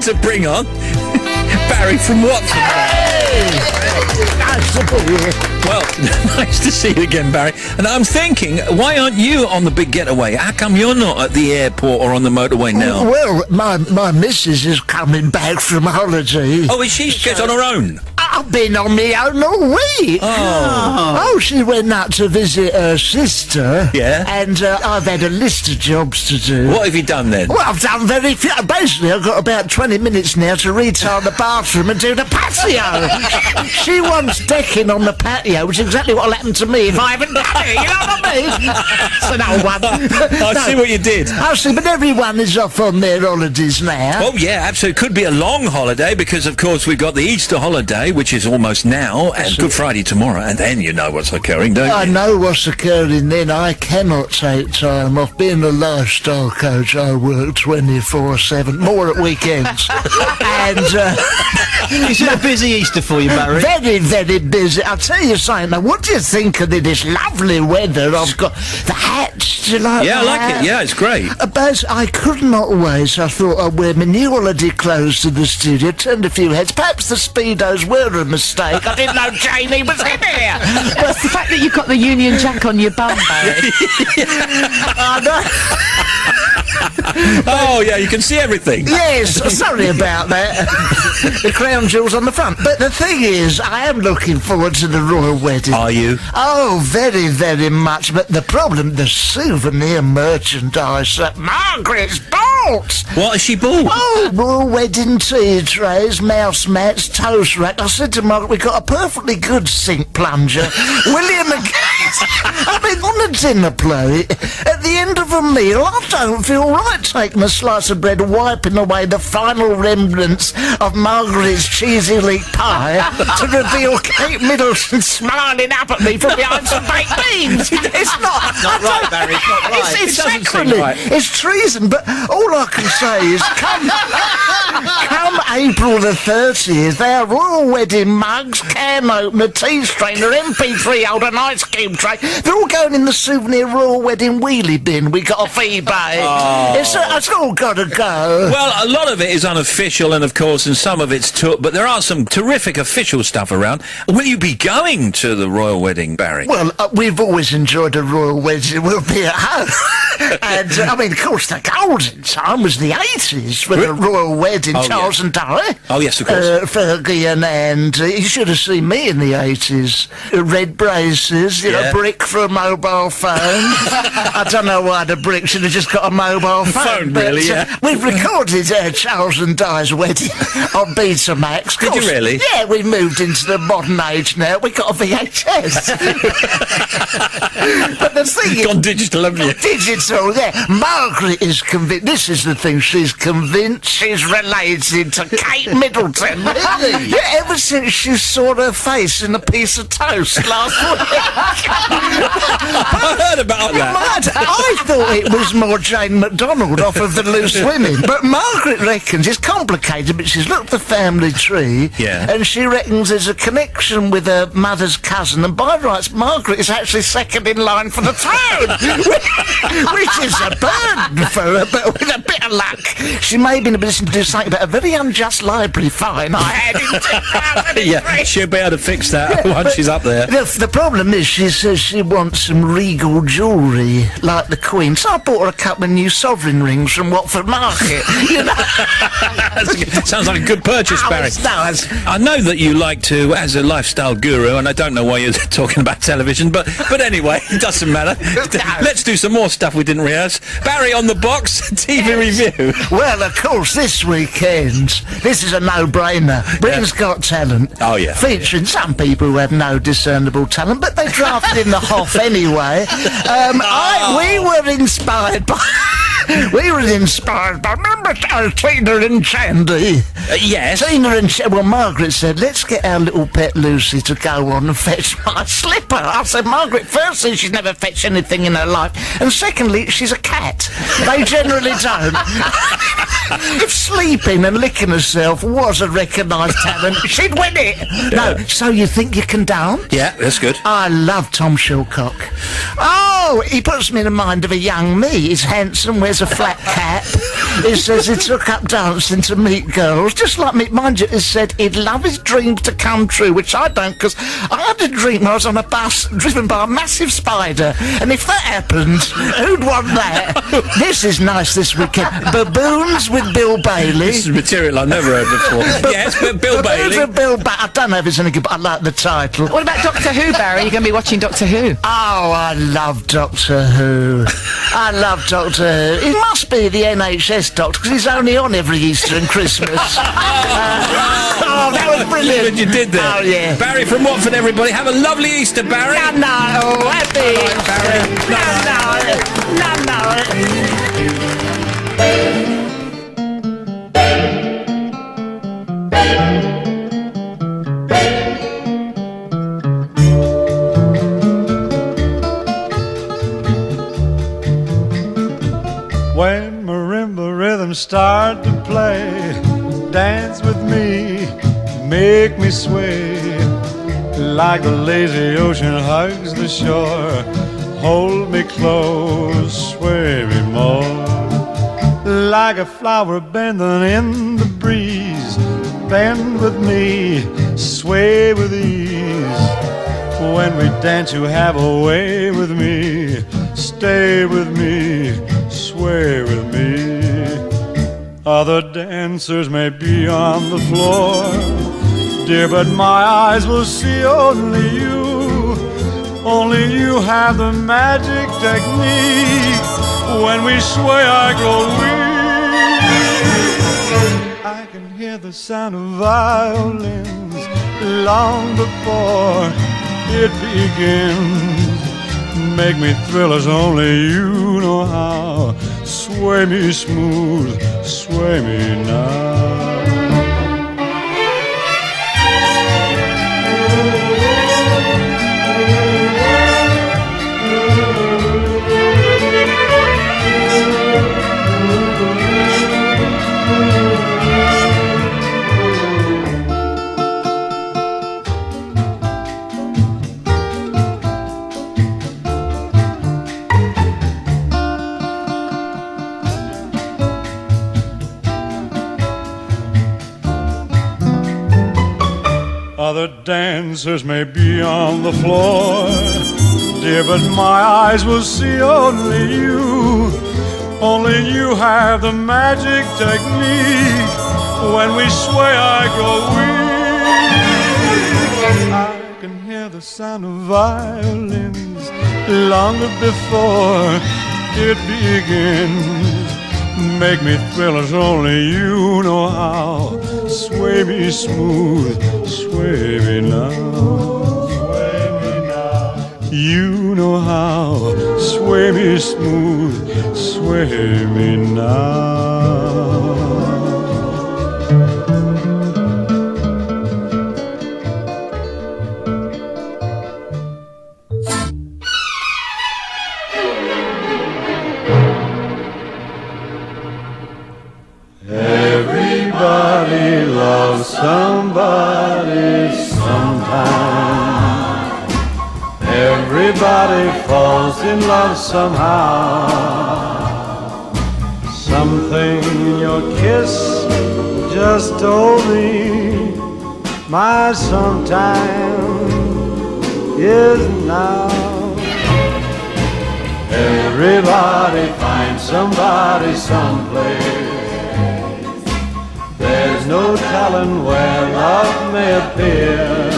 Speaker 2: to bring on Barry from Watford.
Speaker 3: Nice to be here.
Speaker 2: Well, nice to see you again, Barry. And I'm thinking, why aren't you on the big getaway? How come you're not at the airport or on the motorway now?
Speaker 3: Well, my missus is coming back from holiday.
Speaker 2: Oh, is she? She's on her own?
Speaker 3: I've been on my own all week. Oh, she went out to visit her sister.
Speaker 2: Yeah?
Speaker 3: And I've had a list of jobs to do.
Speaker 2: What have you done then?
Speaker 3: Well, I've done very few. Basically, I've got about 20 minutes now to retile the bathroom and do the patio. She wants decking on the patio, which is exactly what will happen to me if I haven't done it. You know what I mean? It's an old one.
Speaker 2: I see what you did.
Speaker 3: I see, but everyone is off on their holidays now.
Speaker 2: Oh, yeah, absolutely. Could be a long holiday because, of course, we've got the Easter holiday, which is almost now, and Good Friday tomorrow, and then you know what's occurring, don't you?
Speaker 3: I know what's occurring then. I cannot take time off. Being a lifestyle coach, I work 24/7, more at weekends. And
Speaker 11: is it a busy Easter for you, Barry?
Speaker 3: Very, very busy. I'll tell you something. Now, what do you think of this lovely weather? I've got the hats. Do you like
Speaker 2: Yeah, I
Speaker 3: the
Speaker 2: like
Speaker 3: hat?
Speaker 2: it. Yeah, it's great.
Speaker 3: But I could not wait, so I thought I'd wear my new holiday clothes to the studio, turned a few heads. Perhaps the Speedos were a mistake. I didn't know Jamie was in here.
Speaker 4: Well, it's the fact that you've got the Union Jack on your bum, Barry.
Speaker 3: I know.
Speaker 2: Oh, yeah, you can see everything.
Speaker 3: Yes, sorry about that. The crown jewels on the front. But the thing is, I am looking forward to the royal wedding.
Speaker 2: Are you?
Speaker 3: Oh, very, very much. But the problem, the souvenir merchandise that Margaret's bought.
Speaker 2: What has she bought?
Speaker 3: Oh, royal wedding tea trays, mouse mats, toast rack. I said to Margaret, we got a perfectly good sink plunger. William and Kate. I mean, on a dinner plate, at the end of a meal, I don't feel right taking a slice of bread and wiping away the final remnants of Margaret's cheesy leek pie to reveal Kate Middleton smiling up at me from behind some baked beans. It's not
Speaker 11: right, Barry. It's not right.
Speaker 3: It's
Speaker 11: It doesn't seem
Speaker 3: sacrilege.
Speaker 11: right.
Speaker 3: It's treason. But all I can say is, come April the 30th, our royal wedding mugs, can opener, tea strainer, MP3 holder, and ice cube tray, they're all going in the souvenir royal wedding wheelie bin we got off eBay.
Speaker 2: Oh.
Speaker 3: It's all got to go.
Speaker 2: Well, a lot of it is unofficial, and of course, and some of it's but there are some terrific official stuff around. Will you be going to the royal wedding, Barry?
Speaker 3: Well, we've always enjoyed a royal wedding. We'll be at home. And, I mean, of course, the golden time was the 80s with the royal wedding, Charles and Di.
Speaker 2: Oh, yes, of course.
Speaker 3: Fergie and you should have seen me in the 80s. Red braces, you know, brick for a mobile phone. I don't know why the brick should have just got a mobile phone. But,
Speaker 2: really, yeah.
Speaker 3: We've recorded Charles and Di's wedding on Betamax.
Speaker 2: Did you really?
Speaker 3: Yeah, we moved into the modern age now. We got a VHS. But the thing is...
Speaker 2: Gone digital, haven't you?
Speaker 3: Digital, yeah. Margaret is convinced. This is the thing. She's convinced she's related to Kate Middleton.
Speaker 2: Really?
Speaker 3: Yeah, ever since she saw her face in a piece of toast last week.
Speaker 2: I heard about that.
Speaker 3: I thought it was more Jane McDonald off of The Loose Women. But Margaret reckons it's complicated, but she's looked at the family tree, and she reckons there's a connection with her mother's cousin, and by rights, Margaret is actually second in line for the throne, which is a burden for her, but with a bit of luck, she may be in a position to do something about a very unjust library fine I had in 2003.
Speaker 2: Yeah, she'll be able to fix that once she's up there.
Speaker 3: The problem is, she says she wants some regal jewellery, like the Queen. So I bought her a couple of new sovereign rings from Watford Market. You know?
Speaker 2: Sounds like a good purchase, Barry.
Speaker 3: Nice.
Speaker 2: I know that you like to, as a lifestyle guru, and I don't know why you're talking about television, but anyway, it doesn't matter. Let's do some more stuff we didn't rehearse. Barry on the box, TV review.
Speaker 3: Well, of course, this weekend, this is a no-brainer. Britain's Got Talent.
Speaker 2: Oh, yeah.
Speaker 3: Featuring some people who have no discernible talent, but they drafted in the Hoff anyway. We were inspired by... remember Tina and Chandy?
Speaker 2: Yes.
Speaker 3: Tina and Chandy. Well, Margaret said, let's get our little pet Lucy to go on and fetch my slipper. I said, Margaret, firstly, she's never fetched anything in her life, and secondly, she's a cat. They generally don't. If sleeping and licking herself was a recognised talent, she'd win it. No, so you think you can dance?
Speaker 2: Yeah, that's good.
Speaker 3: I love Tom Shillcock. Oh, he puts me in the mind of a young me. He's handsome, wears a flat cap, He says he took up dancing to meet girls, just like me. Mind you, he said he'd love his dreams to come true, which I don't, because I had a dream I was on a bus driven by a massive spider, and if that happened, who'd want that? This is nice this weekend. Baboons with Bill Bailey.
Speaker 2: This is material I've never heard before. Yes, but Bill Bailey.
Speaker 3: I don't know if it's any good, but I like the title.
Speaker 4: What about Doctor Who, Barry? You're going to be watching Doctor Who.
Speaker 3: Oh, I love Doctor Who. I love Doctor Who. It must be the NHS Doctor, because he's only on every Easter and Christmas. That was brilliant.
Speaker 2: What you did there.
Speaker 3: Oh, yeah.
Speaker 2: Barry from Watford, everybody. Have a lovely Easter, Barry.
Speaker 3: No, happy. No.
Speaker 1: When marimba rhythms start to play, dance with me, make me sway. Like the lazy ocean hugs the shore, hold me close, sway me more. Like a flower bending in the breeze, bend with me, sway with ease. When we dance you have a way with me, stay with me, sway with me. Other dancers may be on the floor, dear, but my eyes will see only you. Only you have the magic technique. When we sway I grow weak. I can hear the sound of violins long before it begins. Make me thrill as only you know how. Sway me smooth, sway me now. Other dancers may be on the floor, dear, but my eyes will see only you. Only you have the magic technique. When we sway I grow weak. I can hear the sound of violins long before it begins. Make me thrill as only you know how. Sway me smooth, sway me now. Sway me now. You know how. Sway me smooth, sway me now. Everybody loves somebody sometime. Everybody falls in love somehow. Something in your kiss just told me my sometime is now. Everybody finds somebody someplace. There's no telling where love may appear.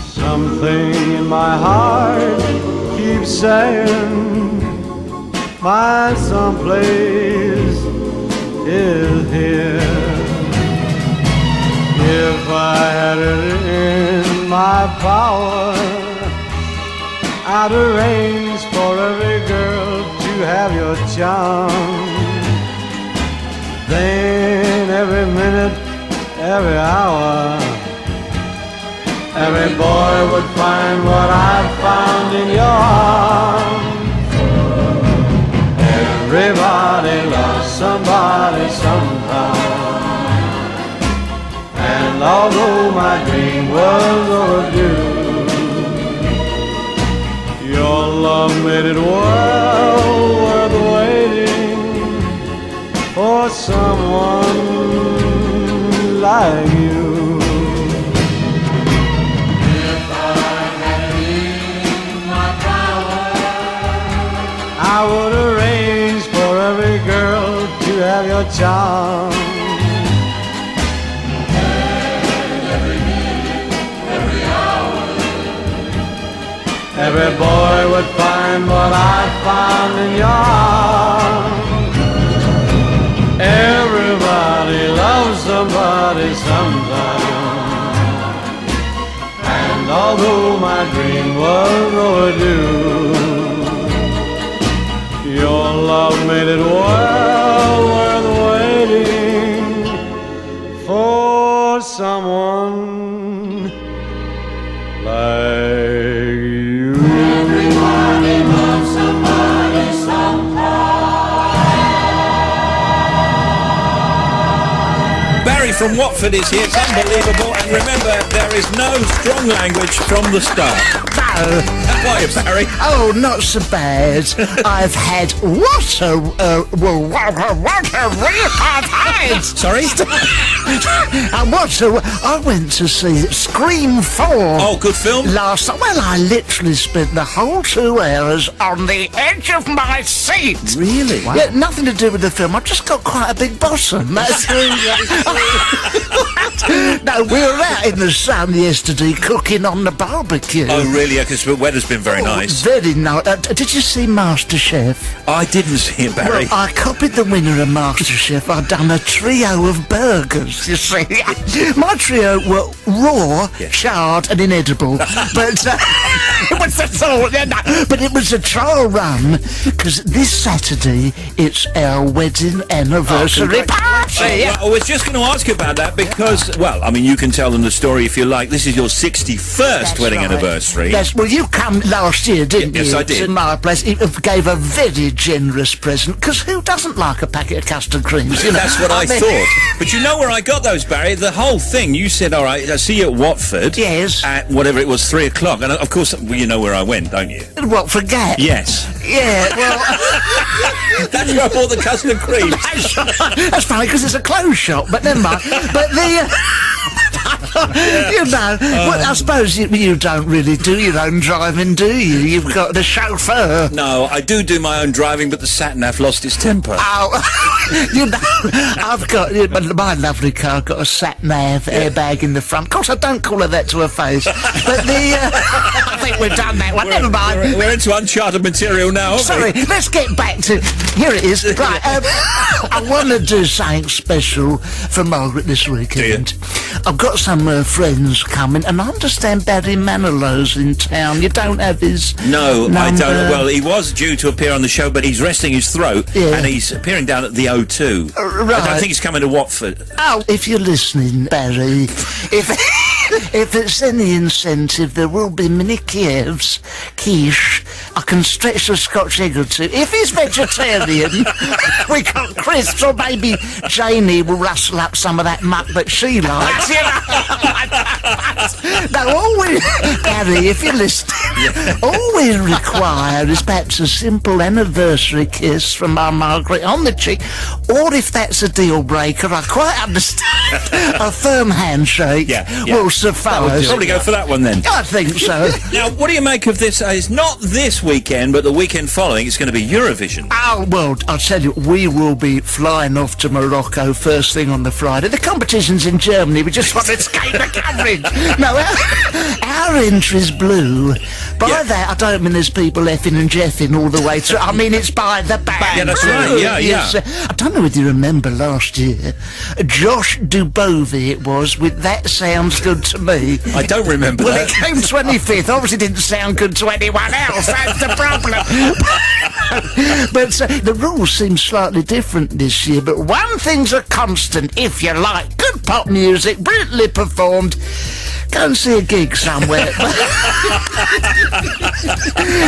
Speaker 1: Something in my heart keeps saying my someplace is here. If I had it in my power, I'd arrange for every girl to have your charm. Then every minute, every hour, every boy would find what I found in your arms. Everybody loves somebody sometime. And although my dream was overdue, your love made it well worth waiting. your charm. Every boy would find what I found in your arms. Everybody loves somebody sometime. And although my dream was overdue, your love made it well worth waiting for someone like you. Everybody loves somebody sometime.
Speaker 2: Barry from Watford is here. It's unbelievable. And remember, there is no strong language from the start.
Speaker 3: No.
Speaker 2: How are you, Barry?
Speaker 3: Oh, not so bad. I've had what a week I've had.
Speaker 2: Sorry?
Speaker 3: I went to see Scream 4.
Speaker 2: Oh, good film.
Speaker 3: Last night. Well, I literally spent the whole 2 hours on the edge of my seat.
Speaker 2: Really?
Speaker 3: Wow. Yeah, nothing to do with the film. I've just got quite a big bottom. That's No, we were out in the sun yesterday cooking on the barbecue.
Speaker 2: Oh, really? Because the weather's been very nice.
Speaker 3: Very nice. Did you see MasterChef?
Speaker 2: I didn't see it, Barry.
Speaker 3: Well, I copied the winner of MasterChef. I'd done a trio of burgers, you see. My trio were raw, charred and inedible. But it was but it was a trial run, because this Saturday it's our wedding anniversary party.
Speaker 2: Well, I was just going to ask you about that because, well, I mean, you can tell them the story if you like. This is your 61st wedding anniversary.
Speaker 3: Yes, well, you come last year, didn't you?
Speaker 2: Yes, I did.
Speaker 3: To my place. It gave a very generous present, because who doesn't like a packet of custard creams, you know?
Speaker 2: That's what I thought. But you know where I got those, Barry? The whole thing, you said, all right, I'll see you at Watford.
Speaker 3: Yes.
Speaker 2: At whatever it was, 3 o'clock. And, of course, well, you know where I went, don't you?
Speaker 3: Watford Gap?
Speaker 2: Yes.
Speaker 3: Yeah, well...
Speaker 2: That's where I bought the custard creams.
Speaker 3: That's funny, because it's a clothes shop, but never mind. But the... You know, well, I suppose you don't really do your own driving, do you? You've got the chauffeur.
Speaker 2: No, I do my own driving, but the sat-nav lost its temper.
Speaker 3: Oh, you know, I've got my lovely car. Got a sat-nav airbag in the front. Of course, I don't call her that to her face. But I think we've done that one. Never mind.
Speaker 2: We're into uncharted material now, aren't
Speaker 3: Sorry,
Speaker 2: we?
Speaker 3: let's get back to... Here it is. Right, I want to do something special for Margaret this weekend. I've got some friends coming, and I understand Barry Manilow's in town. You don't have his
Speaker 2: No,
Speaker 3: number.
Speaker 2: I don't. Well, he was due to appear on the show, but he's resting his throat, and he's appearing down at the O2.
Speaker 3: Right.
Speaker 2: I don't think he's coming to Watford.
Speaker 3: Oh, if you're listening, Barry, if it's any incentive, there will be mini Kievs, quiche. I can stretch a Scotch egg or two. If he's vegetarian, we got crisps, or maybe Janie will rustle up some of that muck that she likes. You know? No, all we, Barry, if you're listening, all we require is perhaps a simple anniversary kiss from our Margaret on the cheek, or if that's a deal breaker, I quite understand, a firm handshake will suffice.
Speaker 2: Probably go for that one then.
Speaker 3: I think so.
Speaker 2: Now, what do you make of this? It's not this weekend, but the weekend following, it's going to be Eurovision.
Speaker 3: Oh, well, I'll tell you, we will be flying off to Morocco first thing on the Friday. The competition's in Germany. We just want to escape the coverage. No, our entry's blue. By that, I don't mean there's people effing and jeffing all the way through. I mean, it's by the band.
Speaker 2: Yeah, that's right. Yeah,
Speaker 3: yes, I don't know whether you remember last year, Josh Dubovy it was, with That Sounds Good to Me.
Speaker 2: I don't remember
Speaker 3: Well,
Speaker 2: that.
Speaker 3: it came 25th. Obviously didn't sound good to anyone else. That's the problem. But the rules seem slightly different this year. But one thing's a constant, if you like. Good pop music, brilliantly performed. Go and see a gig somewhere.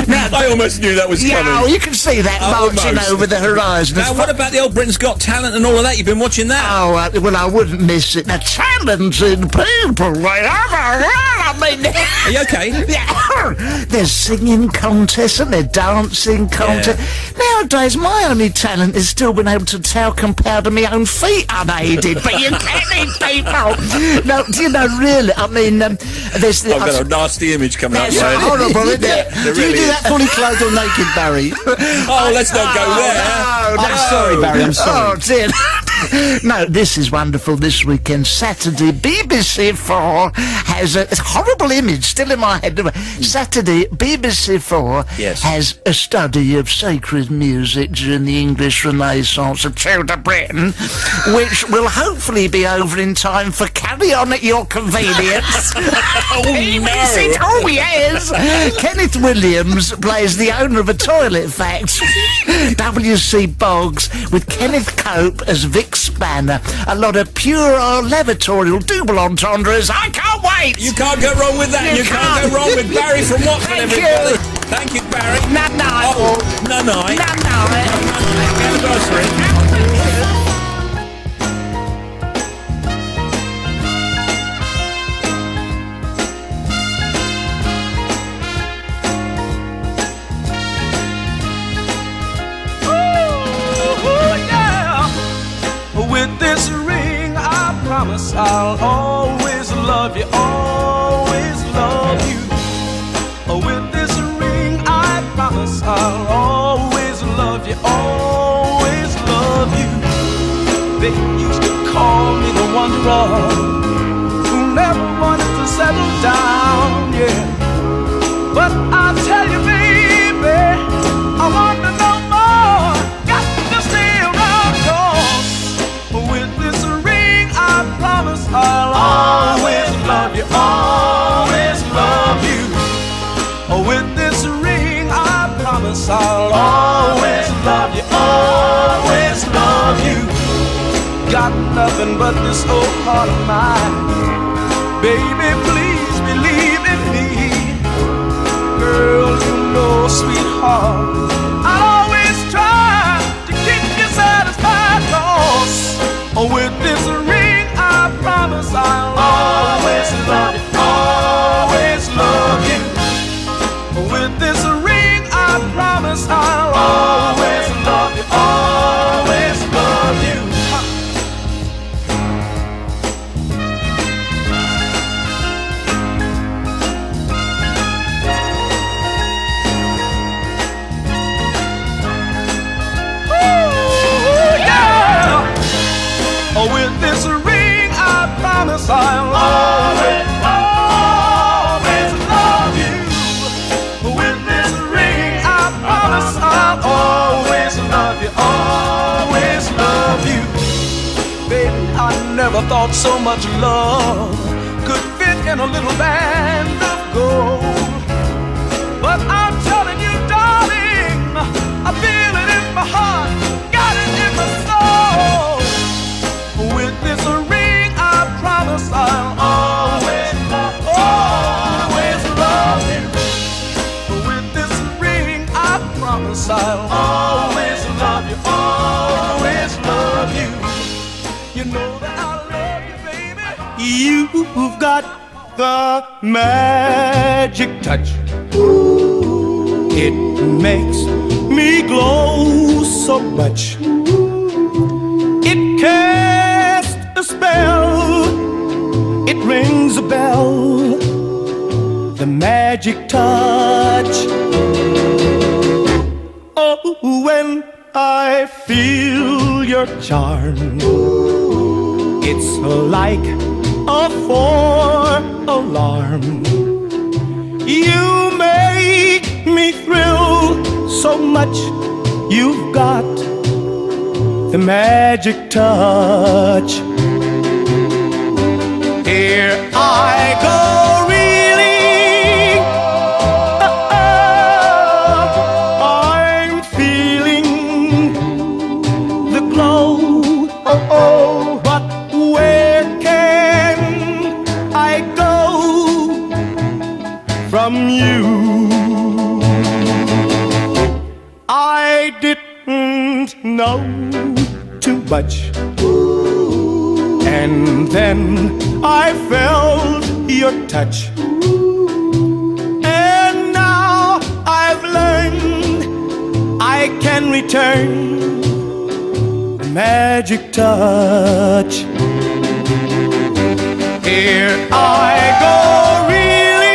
Speaker 3: Now,
Speaker 2: I almost knew that was coming.
Speaker 3: Yeah, you can see that marching over the horizon.
Speaker 2: Now, what about the old Britain's Got Talent and all of that? You've been watching that?
Speaker 3: Oh, well, I wouldn't miss it. The talented people, I mean...
Speaker 2: Are you okay?
Speaker 3: Yeah. There's singing contests and there's dancing contests. Nowadays, my only talent is still being able to towel compare to my own feet unaided. But you can't people. No, you know, really, I mean, there's the...
Speaker 2: I've got a nasty image coming up.
Speaker 3: That's horrible, isn't it?
Speaker 8: Do you do that fully clothed or naked, Barry?
Speaker 2: Oh, let's not go there.
Speaker 3: No,
Speaker 8: I'm sorry, Barry, I'm sorry.
Speaker 3: Oh, dear. No, this is wonderful this weekend. Saturday, BBC 4 has a horrible image still in my head. Saturday, BBC 4
Speaker 2: Yes.
Speaker 3: has a study of sacred music during the English Renaissance of Tudor Britain, which will hopefully be over in time for Carry On at Your Convenience. Oh, yes. Kenneth Williams plays the owner of a toilet factory. W.C. Boggs with Kenneth Cope as Vic Spanner. A lot of pure levatorial double entendres. I can't wait.
Speaker 2: You can't go wrong with that. You can't go wrong with Barry from Watford,
Speaker 3: Thank
Speaker 2: everybody.
Speaker 3: you.
Speaker 2: Thank you, Barry.
Speaker 3: No.
Speaker 2: Oh, no. Get the grocery.
Speaker 6: With this ring, I promise I'll always love you, always love you. With this ring, I promise I'll always love you, always love you. They used to call me the wanderer who never wanted to settle down, yeah. But I'll tell you, baby, I want to know more. Got to stay around, 'cause with this ring, I promise I'll always love you, always love you. With this ring, I promise I'll always love you, always love you. Got nothing but this old heart of mine. Baby, please believe in me. Girl, you know, sweetheart, I'll always try to keep you satisfied, 'cause with this ring, I promise I'll always love you, always love you. With this ring, I promise I'll always love you, always love you. With this ring, I promise I'll always, always love you. With this ring, I promise I'll always love you, always love you. Baby, I never thought so much love could fit in a little band of gold. But I'm telling you, darling, I feel it in my heart, got it in my soul. With this ring, I promise I'll always love you. With this ring, I promise I'll always love you, always love you. You know that I love you, baby. You've got the magic touch. It makes me glow so much. It casts a spell, it rings a bell, the magic touch. Oh, when I feel your charm, it's like a four-alarm. You make me thrill so much, you've got the magic touch. Here I go, reeling. I'm feeling the glow. But where can I go from you? I didn't know too much, and then I felt your touch, and now I've learned I can return the magic touch. Here I go, reeling.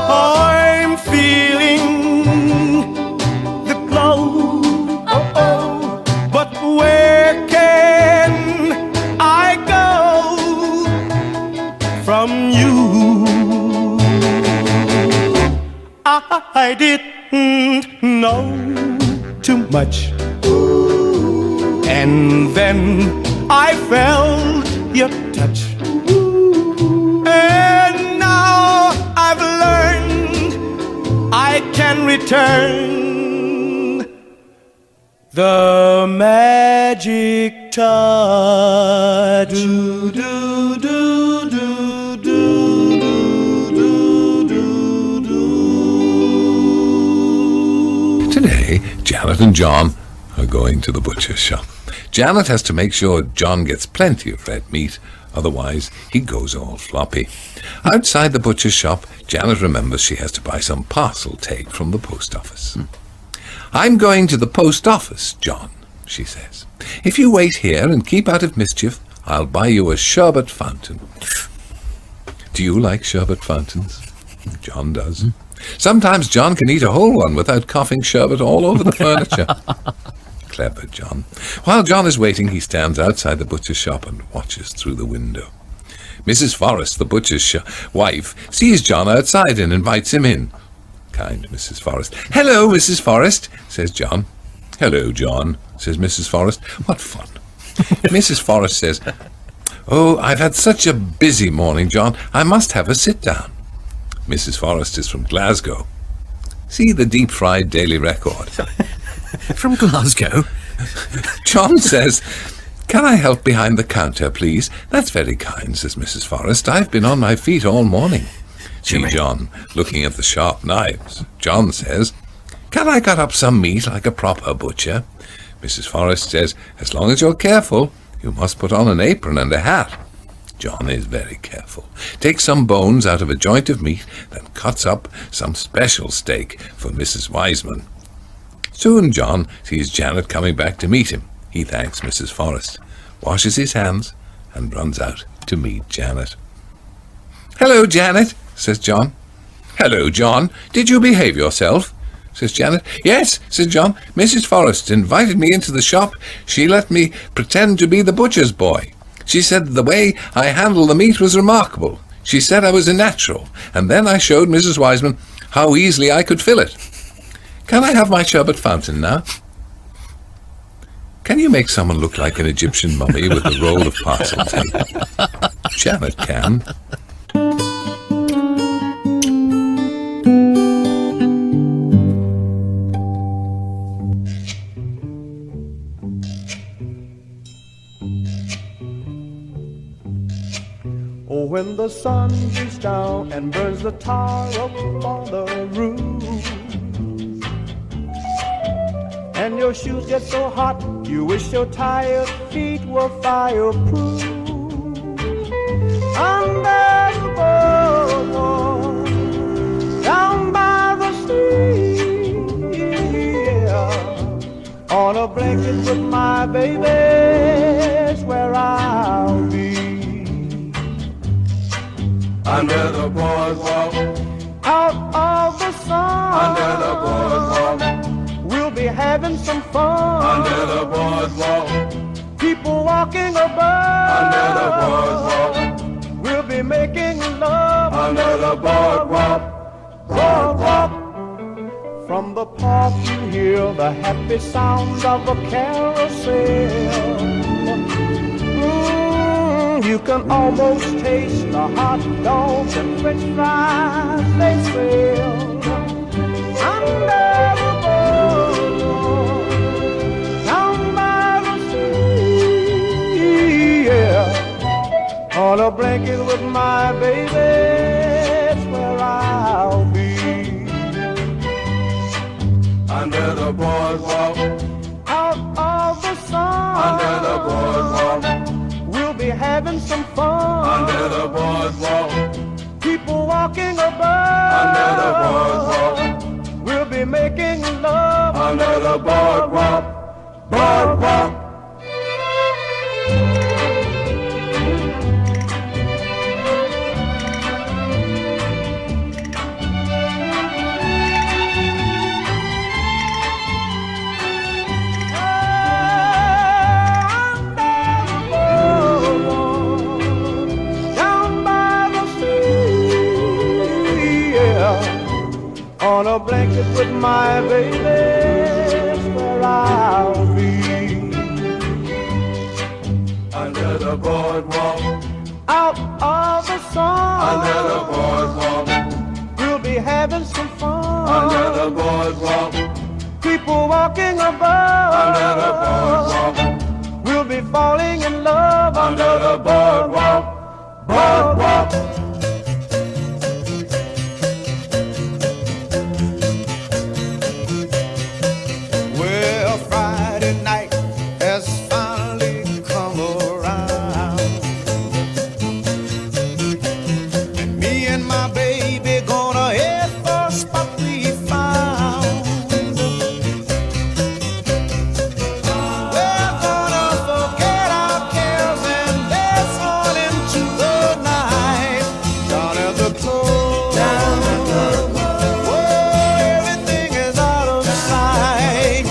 Speaker 6: I'm feeling the glow.
Speaker 1: you. I didn't know too much, and then I felt your touch, and now I've learned I can return the magic touch. Do, do, do, do, do, do, do, do.
Speaker 10: Today, Janet and John are going to the butcher's shop. Janet has to make sure John gets plenty of red meat, otherwise he goes all floppy. Outside the butcher's shop, Janet remembers she has to buy some parcel tape from the post office. I'm going to the post office, John, she says. If you wait here and keep out of mischief, I'll buy you a sherbet fountain. Do you like sherbet fountains? John does. Sometimes John can eat a whole one without coughing sherbet all over the furniture. Clever John. While John is waiting, he stands outside the butcher's shop and watches through the window. Mrs. Forrest, the butcher's wife, sees John outside and invites him in. Kind Mrs. Forrest. Hello, Mrs. Forrest, says John. Hello, John, says Mrs. Forrest. What fun. Mrs. Forrest says, Oh, I've had such a busy morning, John. I must have a sit-down. Mrs. Forrest is from Glasgow. See the deep-fried Daily Record.
Speaker 11: From Glasgow?
Speaker 10: John says, Can I help behind the counter, please? That's very kind, says Mrs. Forrest. I've been on my feet all morning. See John looking at the sharp knives. John says, Can I cut up some meat like a proper butcher? Mrs. Forrest says, As long as you're careful, you must put on an apron and a hat. John is very careful. Takes some bones out of a joint of meat, then cuts up some special steak for Mrs. Wiseman. Soon John sees Janet coming back to meet him. He thanks Mrs. Forrest, washes his hands, and runs out to meet Janet. Hello, Janet, says John. Hello, John. Did you behave yourself? Says Janet. Yes, says John. Mrs. Forrest invited me into the shop. She let me pretend to be the butcher's boy. She said the way I handled the meat was remarkable. She said I was a natural, and then I showed Mrs. Wiseman how easily I could fill it. Can I have my sherbet fountain now? Can you make someone look like an Egyptian mummy with a roll of parcel tape? Janet can.
Speaker 1: Oh, when the sun beats down and burns the tar up on the roof, and your shoes get so hot, you wish your tired feet were fireproof. Under the boardwalk, down by the sea, yeah, on a blanket with my baby's where I'll be.
Speaker 6: Under the boardwalk,
Speaker 1: out of the sun,
Speaker 6: under the boardwalk,
Speaker 1: we'll be having some fun.
Speaker 6: under the boardwalk,
Speaker 1: People walking above,
Speaker 6: under the boardwalk,
Speaker 1: we'll be making love.
Speaker 6: under the boardwalk,
Speaker 1: Boardwalk. From the park you hear the happy sounds of a carousel. You can almost taste the hot dogs and french fries they sell. Under the boardwalk, down by the sea, yeah, on a blanket with my baby, it's where I'll be.
Speaker 6: under the boardwalk,
Speaker 1: Out of the sun,
Speaker 6: under the boardwalk,
Speaker 1: we'll be having some fun.
Speaker 6: under the boardwalk,
Speaker 1: People walking above,
Speaker 6: under the boardwalk,
Speaker 1: we'll be making love.
Speaker 6: under the boardwalk, boardwalk.
Speaker 1: Down by the sea, a blanket with my baby, that's where I'll be. Under the boardwalk, out of the sun. Under the boardwalk, we'll be having some fun. Under the boardwalk, people walking above. Under the boardwalk, we'll be falling in love. Under the boardwalk, boardwalk. Well, Friday night has finally come around, and me and my baby gonna head for a spot we found. We're gonna forget our cares and dance on into the night. Down at the club, down at the club. Whoa, everything is out of sight.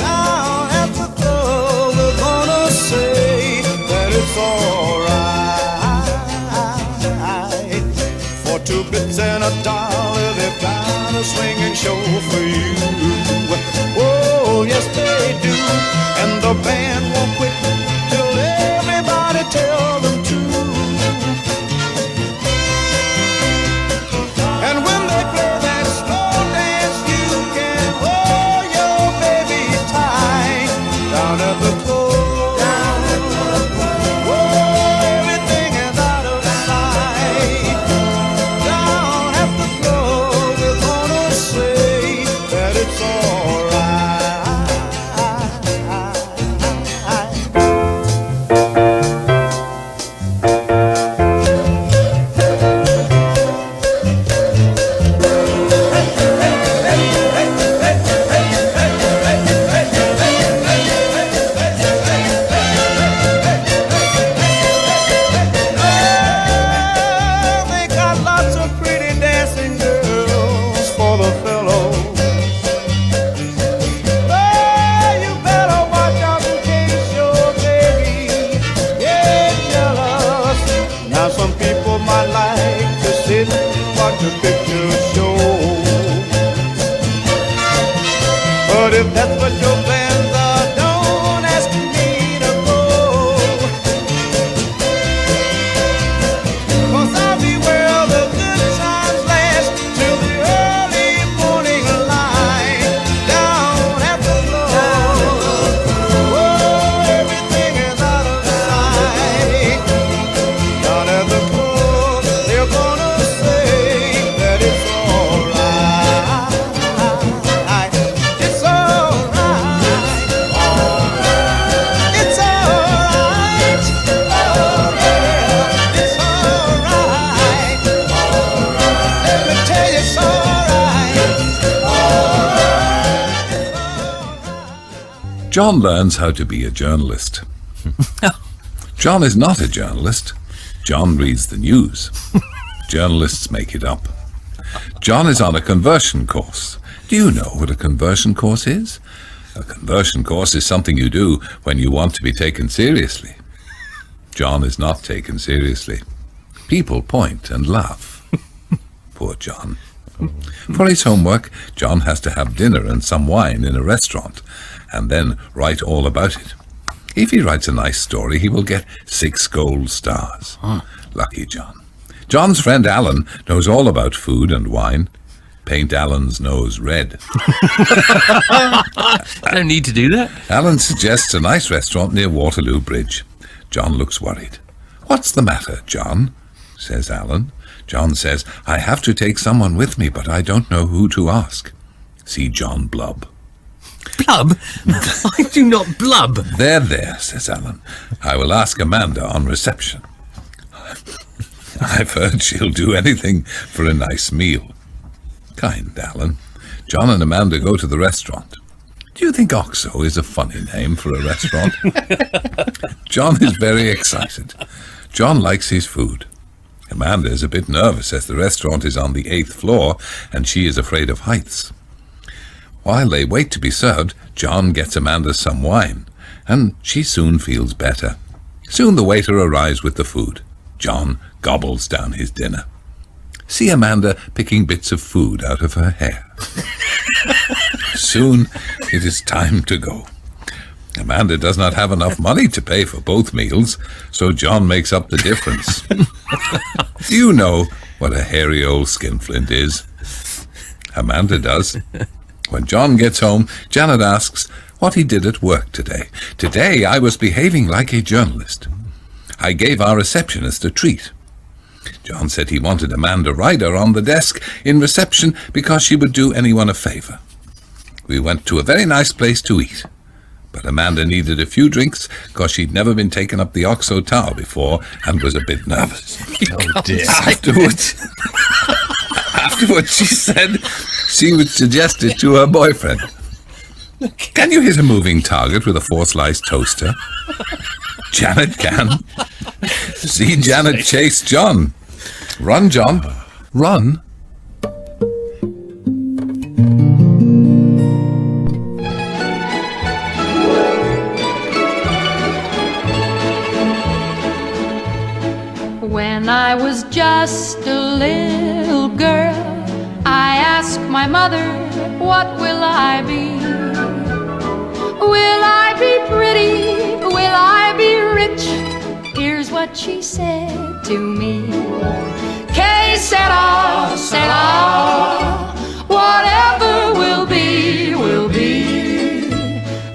Speaker 1: Down at the club, we're gonna say that it's alright. For 2 bits and $1, they've got a swinging show for you. Oh, yes they do. And the band won't quit till everybody tells them to. And when they play that slow dance, you can hold your baby tight. Down at the club, down at the club. Whoa, everything is out of sight. Down at the club, we're gonna say that it's alright. They got lots of pretty dancing girls for the fellows. Oh, you better watch out in case your baby gets jealous. Now some people might like to sit and watch a picture show, but if that's what your plans are, don't ask me to go. 'Cause I'll be where the good times last till the early morning light. Down at the club, oh, everything is out of sight. Down at the club, they're gonna say that it's alright. It's alright. It's alright. It's alright. Let me tell you, it's alright.
Speaker 10: John learns how to be a journalist. John is not a journalist. John reads the news. Journalists make it up. John is on a conversion course. Do you know what a conversion course is? A conversion course is something you do when you want to be taken seriously. John is not taken seriously. People point and laugh. Poor John. For his homework, John has to have dinner and some wine in a restaurant, and then write all about it. If he writes a nice story, he will get 6 gold stars. Lucky John. John's friend Alan knows all about food and wine. Paint Alan's nose red.
Speaker 11: No need to do that.
Speaker 10: Alan suggests a nice restaurant near Waterloo Bridge. John looks worried. "What's the matter, John?" says Alan. John says, "I have to take someone with me, but I don't know who to ask." See John blub.
Speaker 11: Blub? I do not blub.
Speaker 10: There, says Alan. "I will ask Amanda on reception. I've heard she'll do anything for a nice meal." Kind Alan. John and Amanda go to the restaurant. Do you think Oxo is a funny name for a restaurant? John is very excited. John likes his food. Amanda is a bit nervous as the restaurant is on the 8th floor and she is afraid of heights. While they wait to be served, John gets Amanda some wine, and she soon feels better. Soon the waiter arrives with the food. John gobbles down his dinner. See Amanda picking bits of food out of her hair. Soon it is time to go. Amanda does not have enough money to pay for both meals, so John makes up the difference. Do you know what a hairy old skinflint is? Amanda does. When John gets home, Janet asks what he did at work today. Today I was behaving like a journalist. I gave our receptionist a treat. John said he wanted Amanda Ryder on the desk in reception because she would do anyone a favour. We went to a very nice place to eat. But Amanda needed a few drinks because she'd never been taken up the Oxo Tower before and was a bit nervous.
Speaker 11: Oh dear.
Speaker 10: Afterwards, she said she would suggest it to her boyfriend. Can you hit a moving target with a 4-slice toaster? Janet can. See Janet chase John. Run, John. Run.
Speaker 5: When I was just a little girl, I asked my mother, what will I be? Will I be pretty? Will I be rich? Here's what she said to me. Que sera, sera, whatever will be, will be.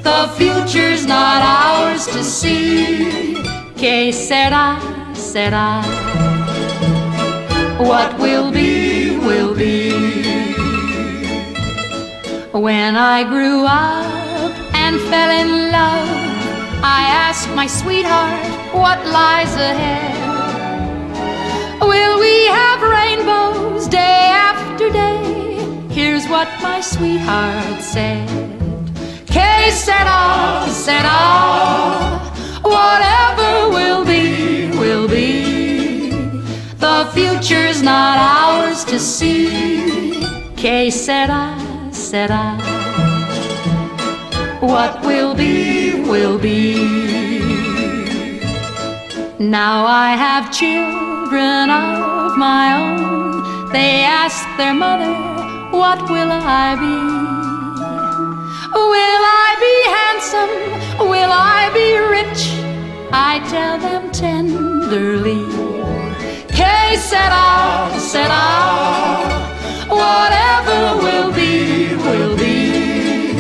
Speaker 5: The future's not ours to see. Que sera, sera, what will be, will be. When I grew up and fell in love, I asked my sweetheart what lies ahead. Will we have rainbows day after day? Here's what my sweetheart said. Que sera, sera, whatever will be, will be. The future's not ours to see. Que sera, sera, what will be, will be. Now I have children of my own. They ask their mother, what will I be? Will I be handsome? Will I be rich? I tell them tenderly. Que sera, sera, whatever will be, will be.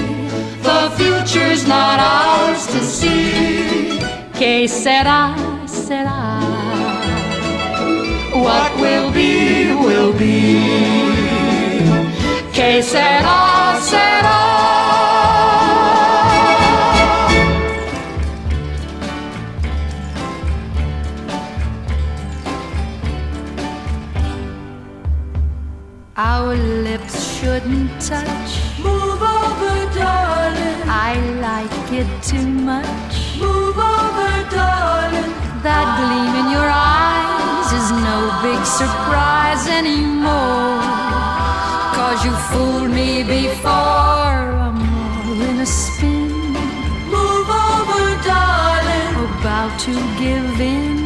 Speaker 5: The future's not ours to see. Que sera, sera, what will be, will be. Que sera, sera. Our lips shouldn't touch. Move over, darling. I like it too much. Move over, darling. That gleam in your eyes is no big surprise anymore. 'Cause you fooled me before. I'm all in a spin. Move over, darling. About to give in.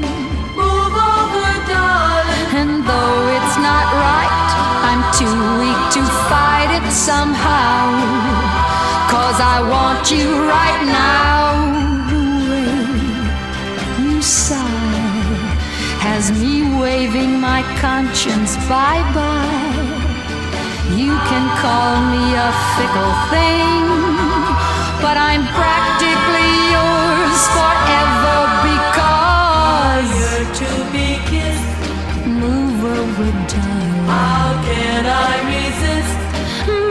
Speaker 5: Move over, darling. And though it's not right, I'm too weak to fight it somehow. 'Cause I want you right now. The way you sigh has me waving my conscience bye-bye. You can call me a fickle thing, but I'm practically yours forever because you're to be kissed. Move over, darling. How can I resist?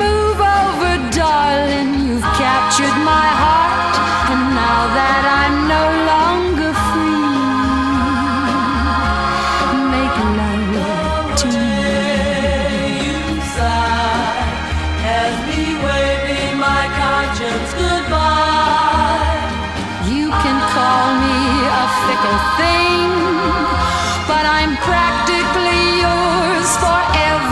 Speaker 5: Move over, darling. You've captured my heart, and now that I'm no longer free, make love to me. You sigh has me waving my conscience goodbye. You can call me a fickle thing, but I'm practically yours forever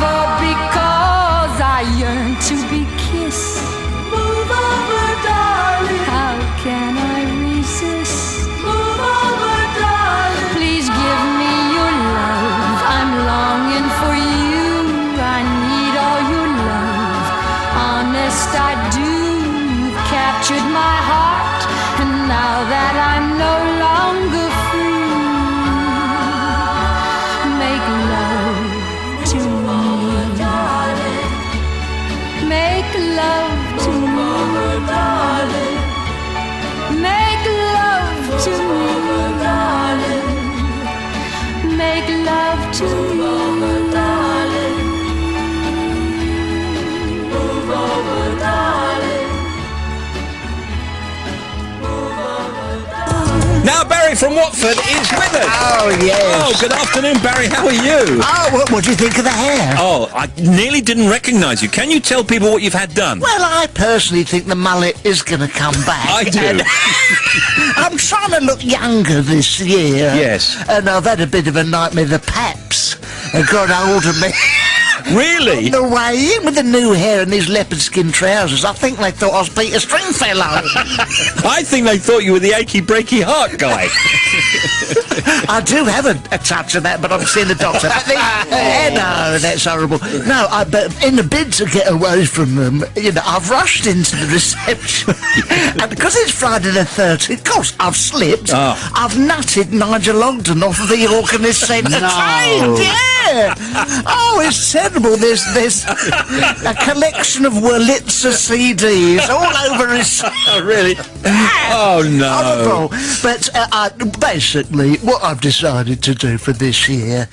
Speaker 5: I do. You've captured my heart, and now that I'm no longer free, make love to me, darling. Make love to me, darling. Make love to me, darling. Make love to me, darling. Move over, darling. Move over, darling.
Speaker 2: Now Barry from Watford is with us.
Speaker 3: Oh, yes.
Speaker 2: Oh, good afternoon, Barry. How are you?
Speaker 3: Oh, what do you think of the hair?
Speaker 2: Oh, I nearly didn't recognise you. Can you tell people what you've had done?
Speaker 3: Well, I personally think the mullet is going to come back.
Speaker 2: I do.
Speaker 3: And I'm trying to look younger this year.
Speaker 2: Yes.
Speaker 3: And I've had a bit of a nightmare. The paps have got hold of me.
Speaker 2: Really?
Speaker 3: On the way in with the new hair and these leopard skin trousers. I think they thought I was Peter Stringfellow.
Speaker 2: I think they thought you were the achy breaky heart guy.
Speaker 3: I do have a touch of that, but I'm seeing the doctor. No, that's horrible. No, but in the bid to get away from them, you know, I've rushed into the reception. And because it's Friday the 13th, of course, I've slipped.
Speaker 2: Oh.
Speaker 3: I've nutted Nigel Ogden off the Organist Centre train. Yeah. Oh, it's terrible. There's a collection of Wurlitzer CDs all over his...
Speaker 2: Oh, really? Oh, no.
Speaker 3: Horrible. But basically, what I've decided to do for this year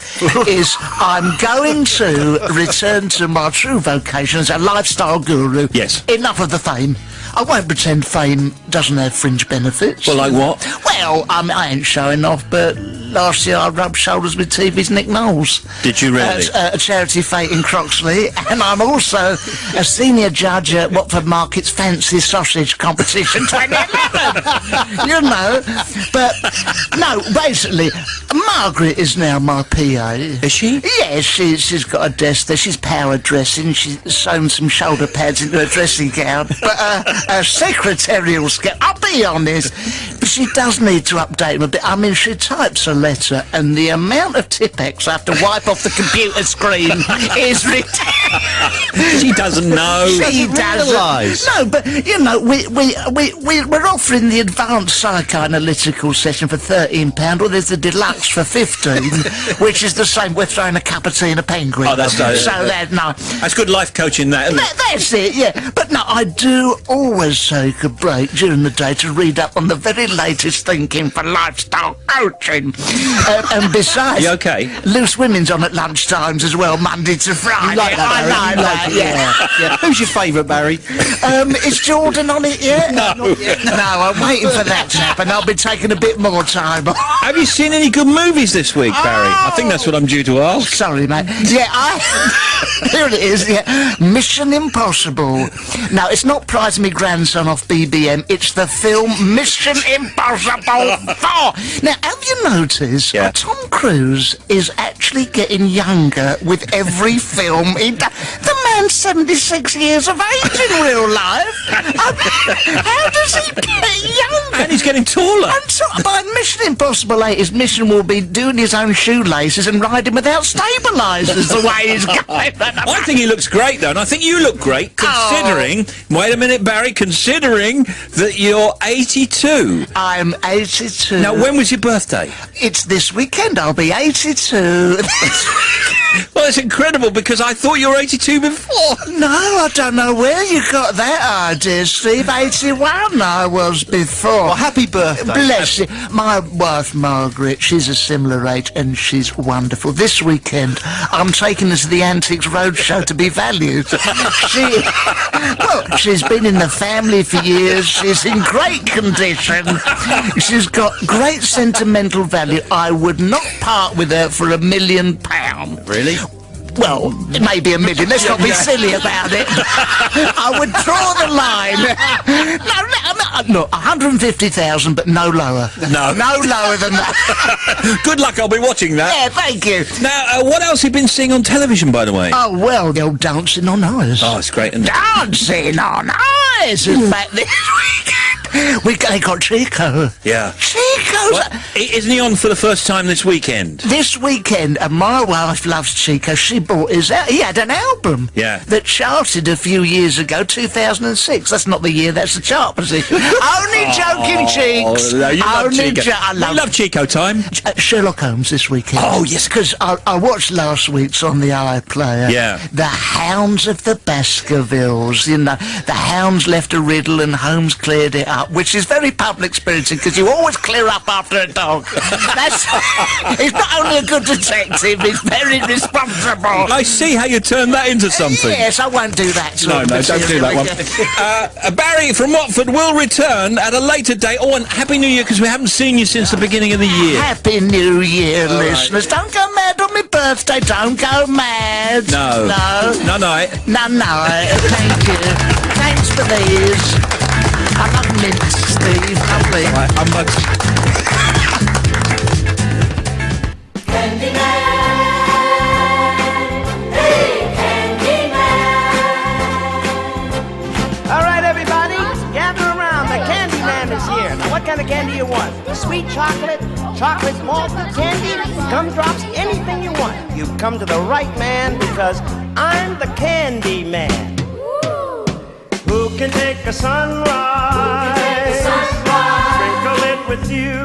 Speaker 3: is I'm going to return to my true vocation as a lifestyle guru.
Speaker 2: Yes.
Speaker 3: Enough of the fame. I won't pretend fame doesn't have fringe benefits.
Speaker 2: Well, like what?
Speaker 3: Well, I ain't showing off, but last year I rubbed shoulders with TV's Nick Knowles.
Speaker 2: Did you really?
Speaker 3: At a charity fete in Croxley, and I'm also a senior judge at Watford Market's Fancy Sausage Competition 2011. You know, but no, basically, Margaret is now my PA.
Speaker 2: Is she?
Speaker 3: Yes, she's got a desk there. She's power dressing. She's sewn some shoulder pads into her dressing gown. But her secretarial skill, I'll be honest, she does need to update them a bit. I mean, she types a letter, and the amount of Tipex I have to wipe off the computer screen is ridiculous.
Speaker 2: She doesn't know.
Speaker 3: She doesn't realise. No, but you know, we're offering the advanced psychoanalytical session for £13, or there's the deluxe for 15, which is the same. We're throwing a cup of tea and a penguin.
Speaker 2: Oh, that's nice.
Speaker 3: So that no.
Speaker 2: That's good life coaching, that, isn't it?
Speaker 3: That's it, yeah. But no, I do always take a break during the day to read up on the very latest thinking for lifestyle coaching. And besides,
Speaker 2: you okay?
Speaker 3: Loose Women's on at lunchtimes as well, Monday to Friday.
Speaker 8: You like that, Barry?
Speaker 3: I like that,
Speaker 8: yeah. Who's your favourite, Barry?
Speaker 3: Is Jordan on it yet?
Speaker 2: No.
Speaker 3: No, I'm waiting for that to happen. I'll be taking a bit more time.
Speaker 2: Have you seen any good movies this week, Barry? I think that's what I'm due to ask.
Speaker 3: Sorry, mate. Yeah, here it is, yeah. Mission Impossible. Now, it's not prizing me grandson off BBM, it's the film Mission Impossible 4. Now, have you noticed Tom Cruise is actually getting younger with every film he does? The man's 76 years of age in real life. How does he get younger?
Speaker 2: And he's getting taller.
Speaker 3: And so, by Mission Impossible 8, his mission will be doing his own shoelaces and riding without stabilisers the way he's going.
Speaker 2: I think he looks great, though, and I think you look great, considering... Wait a minute, Barry, considering that you're 82.
Speaker 3: I'm 82.
Speaker 2: Now, when was your birthday?
Speaker 3: It's this weekend. I'll be 82.
Speaker 2: Well, it's incredible, because I thought you were 82 before.
Speaker 3: No, I don't know where you got that idea, Steve. 81 I was before.
Speaker 8: Well, happy birthday.
Speaker 3: Bless you. My wife, Margaret, she's a similar age, and she's wonderful. This weekend, I'm taking her to the Antiques Roadshow to be valued. She's been in the family for years. She's in great condition. She's got great sentimental value. I would not part with her for £1 million.
Speaker 2: Really?
Speaker 3: Well, maybe $1 million. Let's not be silly about it. I would draw the line. No, 150,000, but no lower.
Speaker 2: No
Speaker 3: lower than that.
Speaker 2: Good luck. I'll be watching that.
Speaker 3: Yeah, thank you.
Speaker 2: Now, what else have you been seeing on television, by the way?
Speaker 3: Oh, well, the old Dancing on Ice.
Speaker 2: Oh, it's great, isn't it?
Speaker 3: Dancing on Ice. In fact, this weekend They got Chico.
Speaker 2: Yeah.
Speaker 3: Chico's...
Speaker 2: Well, isn't he on for the first time this weekend?
Speaker 3: This weekend, and my wife loves Chico. She bought his out. He had an album that charted a few years ago, 2006. That's not the year, that's the chart position. Only joking, Cheeks.
Speaker 2: No, you love
Speaker 3: Only
Speaker 2: Chico.
Speaker 3: I
Speaker 2: love Chico time.
Speaker 3: Sherlock Holmes this weekend.
Speaker 2: Oh, yes.
Speaker 3: Because I watched last week's on the iPlayer.
Speaker 2: Yeah.
Speaker 3: The Hounds of the Baskervilles. You know, the hounds left a riddle and Holmes cleared it up, which is very public spirited because you always clear up after a dog. He's not only a good detective, he's very responsible.
Speaker 2: I see how you turn that into something.
Speaker 3: Yes, I won't do that.
Speaker 2: No, don't do that one. Barry from Watford will return at a later date. Oh, and Happy New Year, because we haven't seen you since the beginning of the year.
Speaker 3: Happy New Year, listeners. Don't go mad on my birthday. Don't go mad.
Speaker 2: No.
Speaker 3: No.
Speaker 2: No, no.
Speaker 3: No, no. Thank you. Thanks for these. I love mint, Steve. Lovely.
Speaker 2: Right, I'm much...
Speaker 12: All right, everybody, gather around. The Candy Man is here. Now, what kind of candy you want? Sweet chocolate, chocolate malted candy, gumdrops, anything you want. You've come to the right man because I'm the Candy Man. Who can take a sunrise? Sprinkle it with you.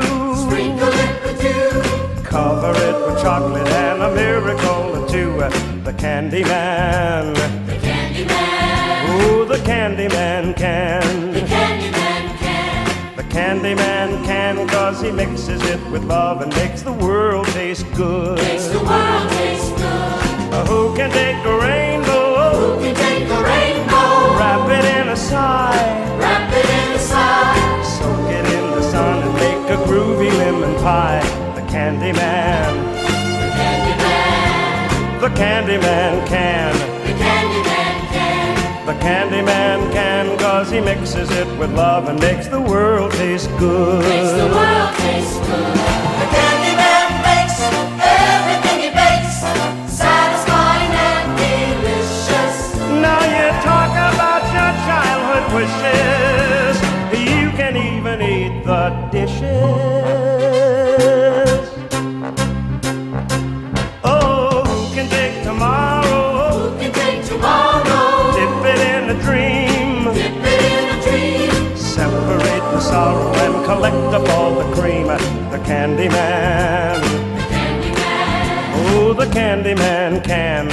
Speaker 12: Cover it with chocolate and a miracle or two. The Candy Man. Ooh, the Candy Man can. The Candy Man can, 'cause he mixes it with love and makes the world taste good. Who can take a rainbow? Wrap it in a sigh. Soak it in the sun and make a groovy lemon pie. The Candy Man. The Candy Man can. The Candy Man can, 'cause he mixes it with love and makes the world taste good.
Speaker 5: The Candy Man makes everything he bakes satisfying and delicious.
Speaker 12: Now you talk about your childhood wishes. You can even eat the dishes. Oh, who can take tomorrow? Dip it in a dream. Separate the sorrow and collect up all the cream. The Candy Man. Oh, the Candy Man can.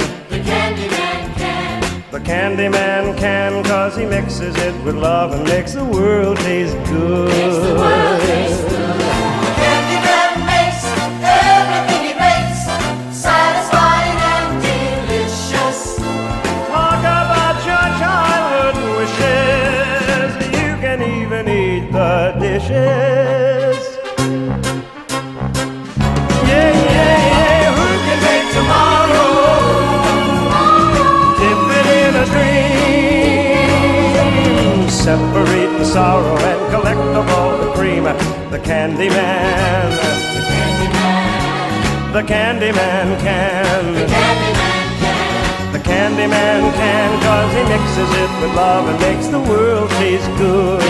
Speaker 12: The Candy Man can, 'cause he mixes it with love and makes the world taste good.
Speaker 5: The Candy Man makes everything he makes satisfying and delicious.
Speaker 12: Talk about your childhood wishes. You can even eat the dishes. Yeah, yeah, yeah. Who can make tomorrow? Dip it in a dream. Separate the sorrow and collect up all the cream. The Candy Man. The Candy Man can. The Candy Man can, 'cause he mixes it with love and makes the world taste good.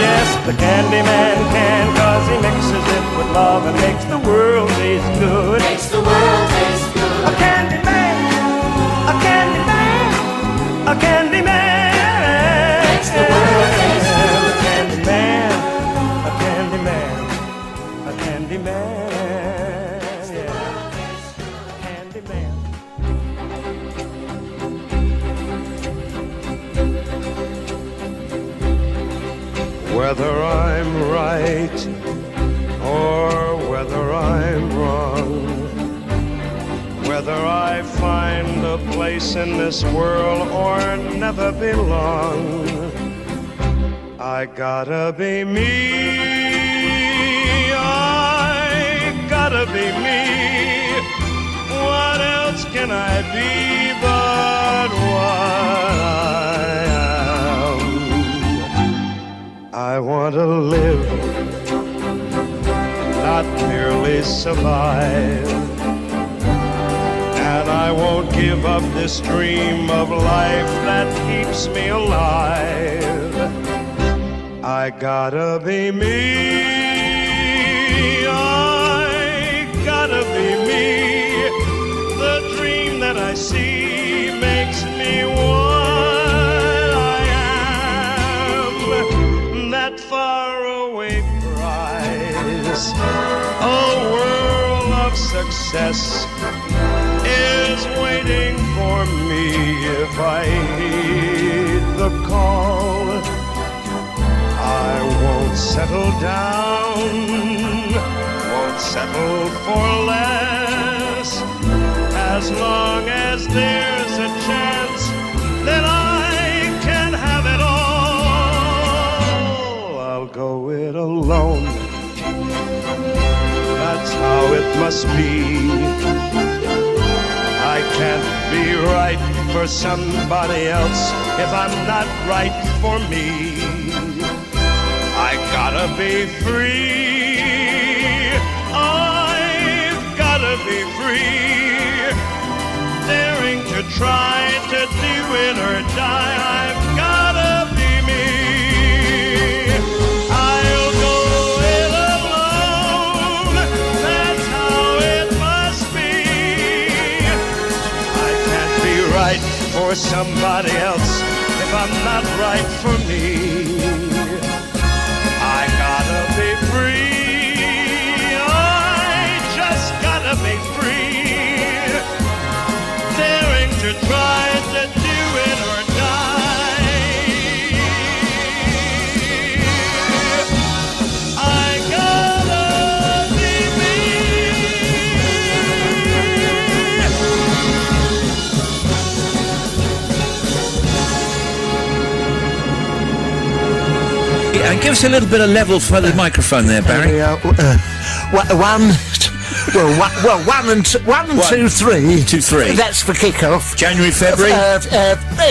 Speaker 12: Yes, the Candy Man can, 'cause he mixes it with love and makes the world taste good. A Candy Man, a Candy Man, a Candy Man. Makes the world taste good. A Candy Man, a Candy Man, a Candy Man. Yeah, Candy Man. Whether I'm right or whether I'm wrong, whether I find a place in this world or never belong, I gotta be me, I gotta be me. What else can I be but what I am? I want to live, not merely survive. And I won't give up this dream of life that keeps me alive.
Speaker 1: I gotta be me. I gotta be me. The dream that I see makes me what I am. That faraway prize, a world of success, is waiting for me if I heed the call. I won't settle down, won't settle for less, as long as there's a chance that I can have it all. I'll go it alone, that's how it must be. I can't be right for somebody else if I'm not right for me. I gotta be free. I've gotta be free. Daring to try to do it or die. I've gotta be me. I'll go it alone. That's how it must be. I can't be right for somebody else if I'm not right for me. I gotta be free. I just gotta be free. Daring to try to do it or die. I gotta be
Speaker 2: And give us a little bit of level for the microphone there, Barry.
Speaker 3: One and two, three.
Speaker 2: 2, 3.
Speaker 3: That's for kick-off.
Speaker 2: January, February?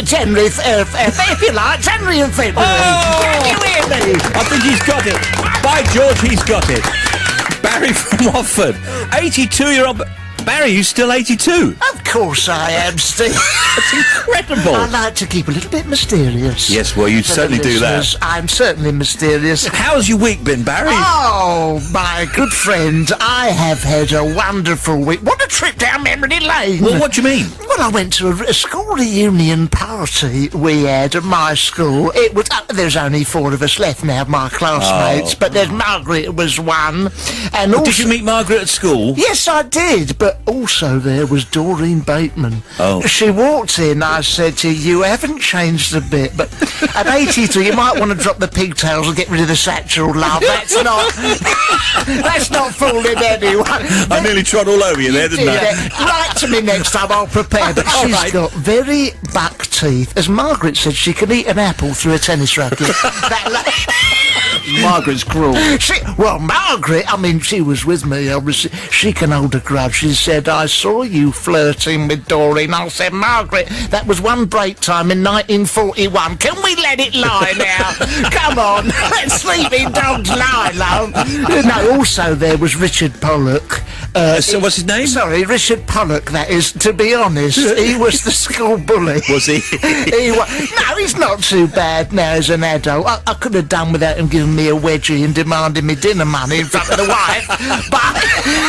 Speaker 3: January, if you like, January and February.
Speaker 2: Oh!
Speaker 3: Can you hear me?
Speaker 2: I think he's got it. By George, he's got it. Barry from Watford. 82-year-old... Barry, you still 82?
Speaker 3: Of course I am, Steve.
Speaker 2: That's incredible.
Speaker 3: I like to keep a little bit mysterious.
Speaker 2: Yes, well, you certainly do that.
Speaker 3: I'm certainly mysterious.
Speaker 2: How's your week been, Barry?
Speaker 3: Oh, my good friend, I have had a wonderful week. What a trip down memory lane.
Speaker 2: Well, what do you mean?
Speaker 3: Well, I went to a school reunion party we had at my school. It was there's only 4 of us left now, my classmates, but there's Margaret was one. And also,
Speaker 2: did you meet Margaret at school?
Speaker 3: Yes, I did, but also there was Doreen Bateman.
Speaker 2: Oh.
Speaker 3: She walked in, I said to her, you haven't changed a bit, but at 83 you might want to drop the pigtails and get rid of the satchel, love. That's not fooling anyone.
Speaker 2: I nearly trod all over you there, didn't I?
Speaker 3: Write to me next time, I'll prepare. But she's got very buck teeth. As Margaret said, she can eat an apple through a tennis racket.
Speaker 2: Margaret's cruel.
Speaker 3: Margaret, I mean, she was with me, obviously. She can hold a grudge. She said, I saw you flirting with Doreen. I said, Margaret, that was one break time in 1941. Can we let it lie now? Come on, let sleeping dogs lie, love. No, also there was Richard Pollock.
Speaker 2: So what's his name?
Speaker 3: Sorry, Richard Pollock, that is. To be honest, he was the school bully.
Speaker 2: Was he?
Speaker 3: No, he's not too bad now as an adult. I could have done without him giving me a wedgie and demanding me dinner money in front of the wife. But,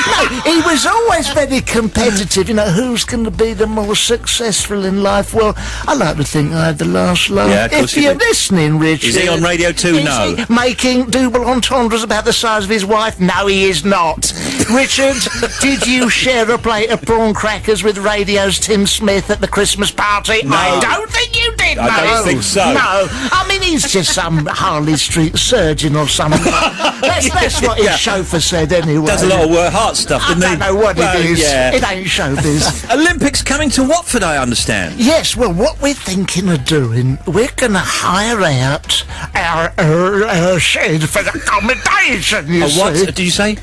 Speaker 3: no, he was always very competitive. You know, who's going to be the more successful in life? Well, I like to think I had the last laugh.
Speaker 2: Yeah, of course
Speaker 3: if you're listening, Richard.
Speaker 2: Is he on Radio 2? No.
Speaker 3: He making double entendres about the size of his wife? No, he is not. Richard, did you share a plate of prawn crackers with Radio's Tim Smith at the Christmas party?
Speaker 2: No.
Speaker 3: I don't think you did,
Speaker 2: I don't think so.
Speaker 3: No. I mean, he's just some Harley Street surgeon or something. That's what his chauffeur said anyway.
Speaker 2: Does a lot of heart stuff, doesn't he?
Speaker 3: I don't know what it is.
Speaker 2: Yeah.
Speaker 3: It ain't showbiz.
Speaker 2: Olympics coming to Watford, I understand.
Speaker 3: Yes, well, what we're thinking of doing, we're going to hire out our shed for accommodation, you see.
Speaker 2: What did you say?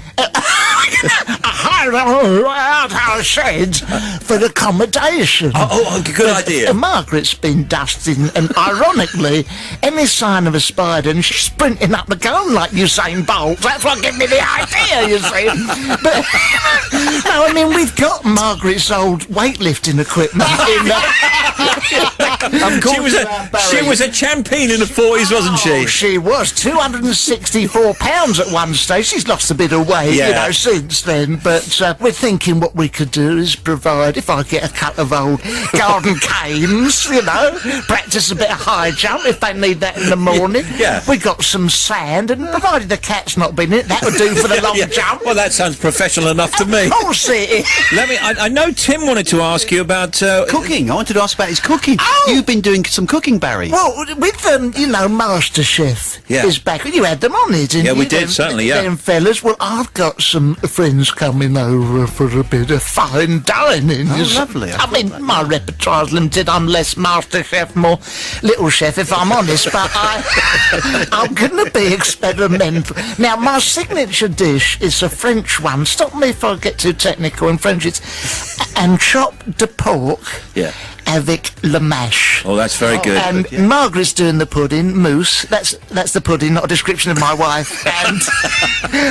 Speaker 3: out our sheds for accommodation.
Speaker 2: Good idea.
Speaker 3: Margaret's been dusting, and ironically, any sign of a spider, and she's sprinting up the garden like Usain Bolt. That's what gave me the idea, you see. But no, I mean, we've got Margaret's old weightlifting equipment in
Speaker 2: She was a champion in the 40s, wasn't she?
Speaker 3: She was 264 pounds at one stage. She's lost a bit of weight, since then. But we're thinking what we could do is provide, if I get a couple of old garden canes, practice a bit of high jump if they need that in the morning. We got some sand, and provided the cat's not been in it, that would do for the long jump.
Speaker 2: Well, that sounds professional enough to me.
Speaker 3: Of course it is.
Speaker 2: I know Tim wanted to ask you about
Speaker 8: cooking. I wanted to ask about his cooking. You've been doing some cooking, Barry.
Speaker 3: Well, with MasterChef is back. You had them on it, didn't you?
Speaker 2: Yeah, we did, certainly,
Speaker 3: Them fellas. Well, I've got some friends coming over for a bit of fine dining.
Speaker 8: Lovely.
Speaker 3: I mean, my repertoire's limited. I'm less MasterChef, more Little Chef, if I'm honest. But I'm going to be experimental. Now, my signature dish is a French one. Stop me if I get too technical in French. It's chopped de pork. Avec le mâche.
Speaker 2: Oh, that's very good.
Speaker 3: And Margaret's doing the pudding, mousse. That's the pudding, not a description of my wife. And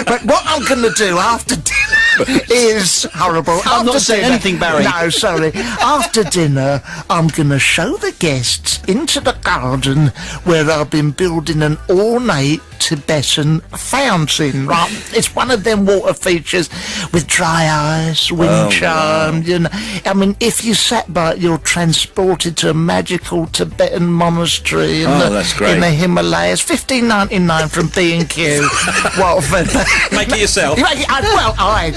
Speaker 3: but what I'm going to do after dinner is horrible.
Speaker 8: I'm not saying anything, Barry.
Speaker 3: No, sorry. After dinner, I'm going to show the guests into the garden where I've been building an ornate Tibetan fountain. Right, it's one of them water features with dry ice, wind charm. I mean, if you sat by it, you're transported to a magical Tibetan monastery in the Himalayas. $15.99 from B&Q, Watford.
Speaker 2: Make it yourself.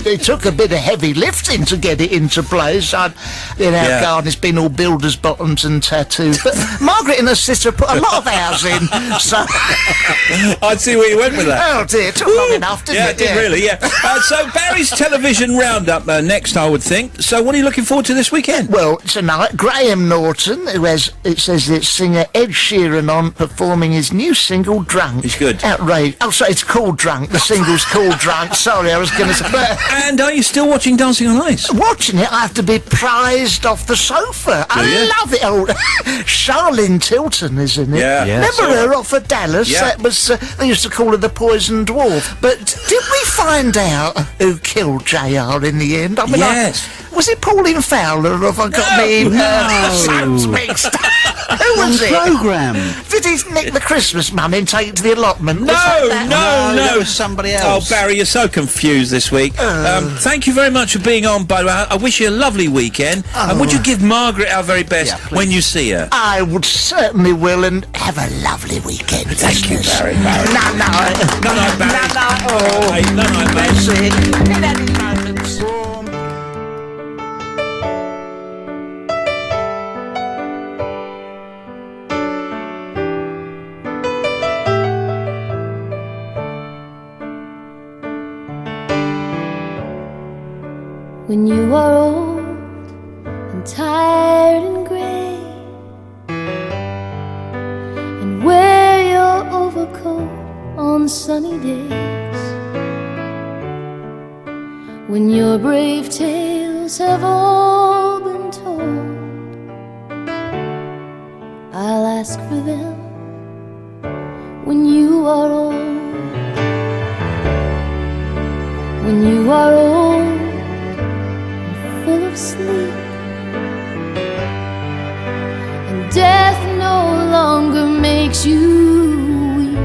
Speaker 3: It took a bit of heavy lifting to get it into place. Our garden has been all builders' bottoms and tattoos, but Margaret and her sister put a lot of ours in. So
Speaker 2: I'd see where you went with that.
Speaker 3: Oh dear, it took long enough, didn't it?
Speaker 2: Yeah, it did really. Yeah. So Barry's television roundup next, I would think. So what are you looking forward to this weekend?
Speaker 3: Well, tonight, Graham Norton, who has, it says it's singer Ed Sheeran on, performing his new single, Drunk.
Speaker 2: He's good.
Speaker 3: Outrage. Oh, sorry, it's called Drunk. The single's called Drunk. Sorry, I was going to say.
Speaker 2: And are you still watching Dancing on Ice?
Speaker 3: Watching it, I have to be prized off the sofa. I love it. Oh, Charlene Tilton is in it.
Speaker 2: Yeah.
Speaker 3: Remember her off of Dallas?
Speaker 2: Yeah.
Speaker 3: That was, they used to call her the Poison Dwarf. But did we find out who killed JR in the end? I mean,
Speaker 2: yes.
Speaker 3: Was it Pauline Fowler, or have I got me sounds mixed up? Who was it?
Speaker 8: Programme.
Speaker 3: Did he nick the Christmas money and take it to the allotment?
Speaker 2: No,
Speaker 8: it was somebody else.
Speaker 2: Oh, Barry, you're so confused this week. Thank you very much for being on, by the way. I wish you a lovely weekend. And would you give Margaret our very best when you see her?
Speaker 3: I would certainly will, and have a lovely weekend.
Speaker 2: Thank you, Barry.
Speaker 3: No,
Speaker 2: Barry.
Speaker 3: Oh,
Speaker 2: hey, no,
Speaker 3: that's it. In any moments.
Speaker 9: When you are old and tired and grey, and wear your overcoat on sunny days, when your brave tales have all been told, I'll ask for them when you are old. When you are old, full of sleep, and death no longer makes you weep.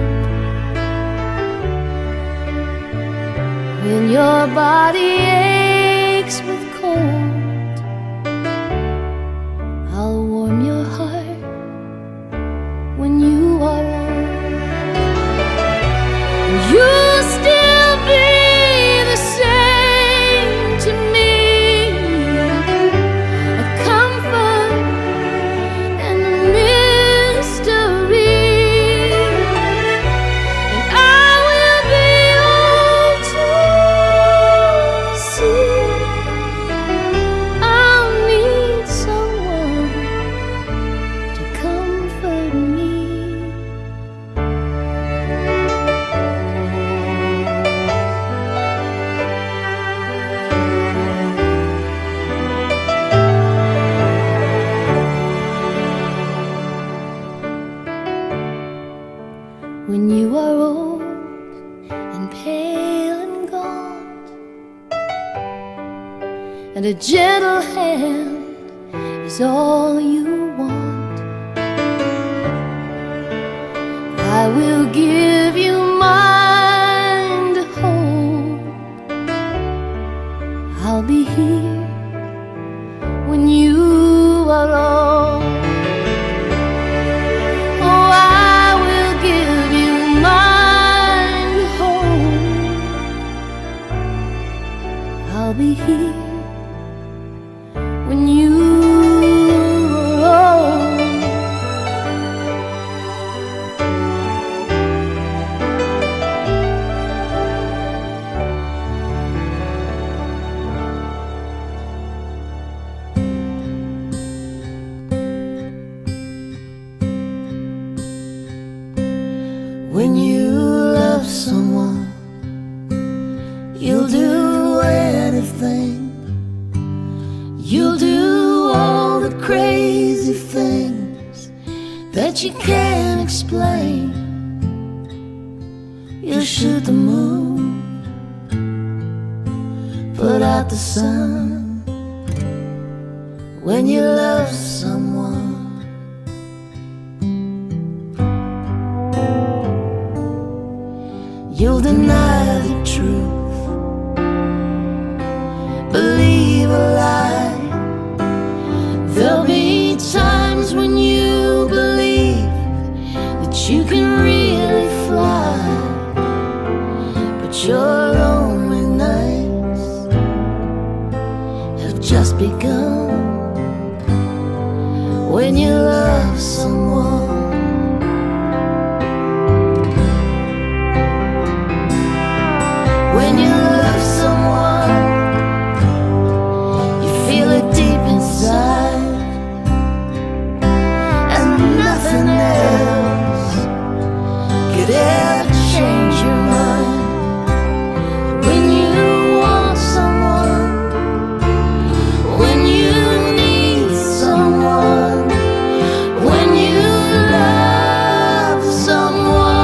Speaker 9: When your body aches with cold, I'll warm your heart when you are old. And you'll still be the same to me. a gentle hand is all you want. I will give you mine to hold. I'll be here when you are old. Oh, I will give you mine to hold. I'll be here when you are old. When you love someone, you'll do anything. You'll do all the crazy things that you can't explain. You'll shoot the moon, put out the sun. When you love someone, you'll deny the truth, believe a lie. There'll be times when you believe that you can really fly, but your lonely nights have just begun. When you love someone, when you love someone, you feel it deep inside, and nothing else could ever change your mind. When you want someone, when you need someone, when you love someone.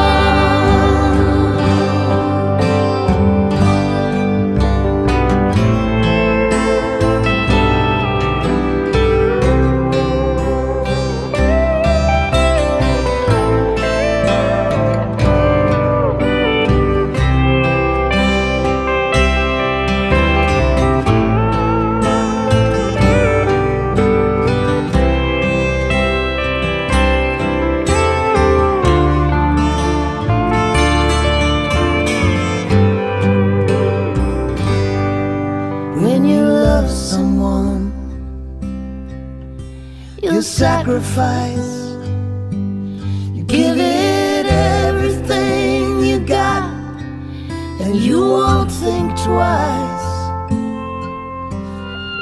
Speaker 9: When you love someone, you'll sacrifice. You give it everything you got, and you won't think twice.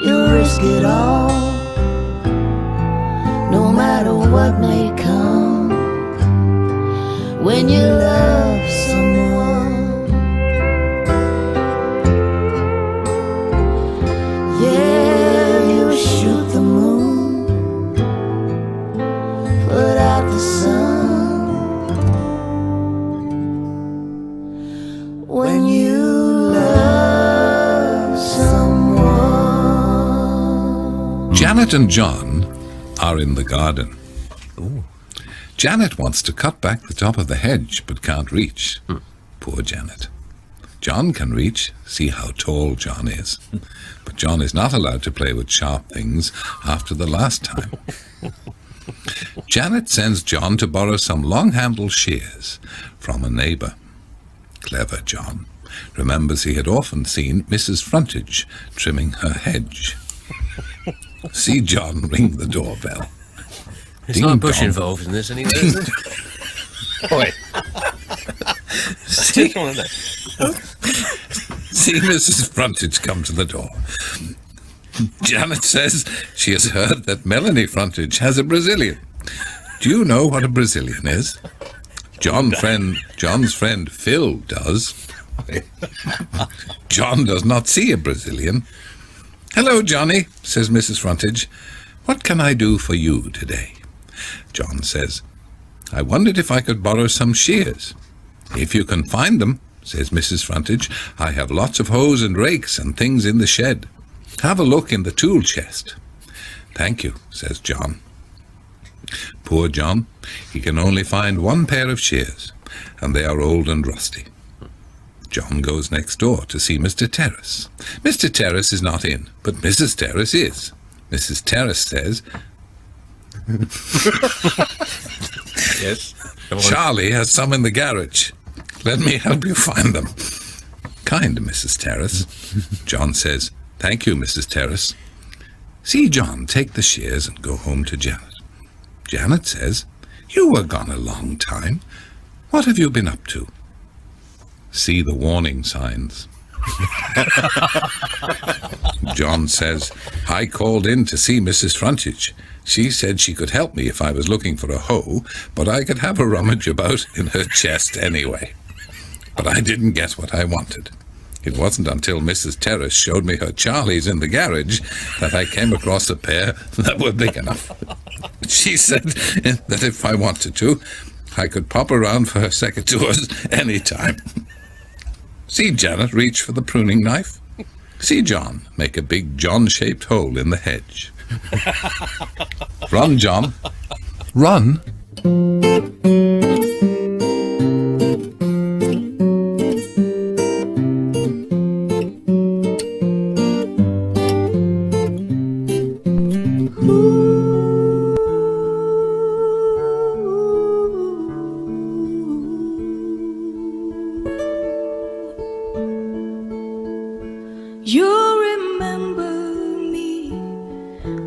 Speaker 9: You'll risk it all, no matter what may come. When you love someone, yeah, you shoot the moon, put out the sun. When you love someone.
Speaker 10: Janet and John are in the garden. Janet wants to cut back the top of the hedge, but can't reach. Poor Janet. John can reach. See how tall John is. But John is not allowed to play with sharp things after the last time. Janet sends John to borrow some long-handled shears from a neighbour. Clever John. Remembers he had often seen Mrs. Frontage trimming her hedge. See John ring the doorbell.
Speaker 11: There's not a bush involved in this anyway, is there?
Speaker 10: Oi. See Mrs. Frontage come to the door. Janet says she has heard that Melanie Frontage has a Brazilian. Do you know what a Brazilian is? John's friend Phil does. John does not see a Brazilian. Hello, Johnny, says Mrs. Frontage. What can I do for you today? John says, I wondered if I could borrow some shears. If you can find them, says Mrs. Frontage, I have lots of hoes and rakes and things in the shed. Have a look in the tool chest. Thank you, says John. Poor John, he can only find one pair of shears, and they are old and rusty. John goes next door to see Mr. Terrace. Mr. Terrace is not in, but Mrs. Terrace is. Mrs. Terrace says,
Speaker 11: Yes.
Speaker 10: Charlie has some in the garage. Let me help you find them. Kind Mrs. Terrace. John says, Thank you, Mrs. Terrace. See John take the shears and go home to Janet. Janet says, You were gone a long time. What have you been up to? See the warning signs. John says, I called in to see Mrs. Frontage. She said she could help me if I was looking for a hoe, but I could have a rummage about in her chest anyway. But I didn't get what I wanted. It wasn't until Mrs. Terrace showed me her Charlies in the garage that I came across a pair that were big enough. She said that if I wanted to, I could pop around for her secateurs any time. See Janet reach for the pruning knife? See John make a big John-shaped hole in the hedge. Run, John. Run.
Speaker 5: You remember me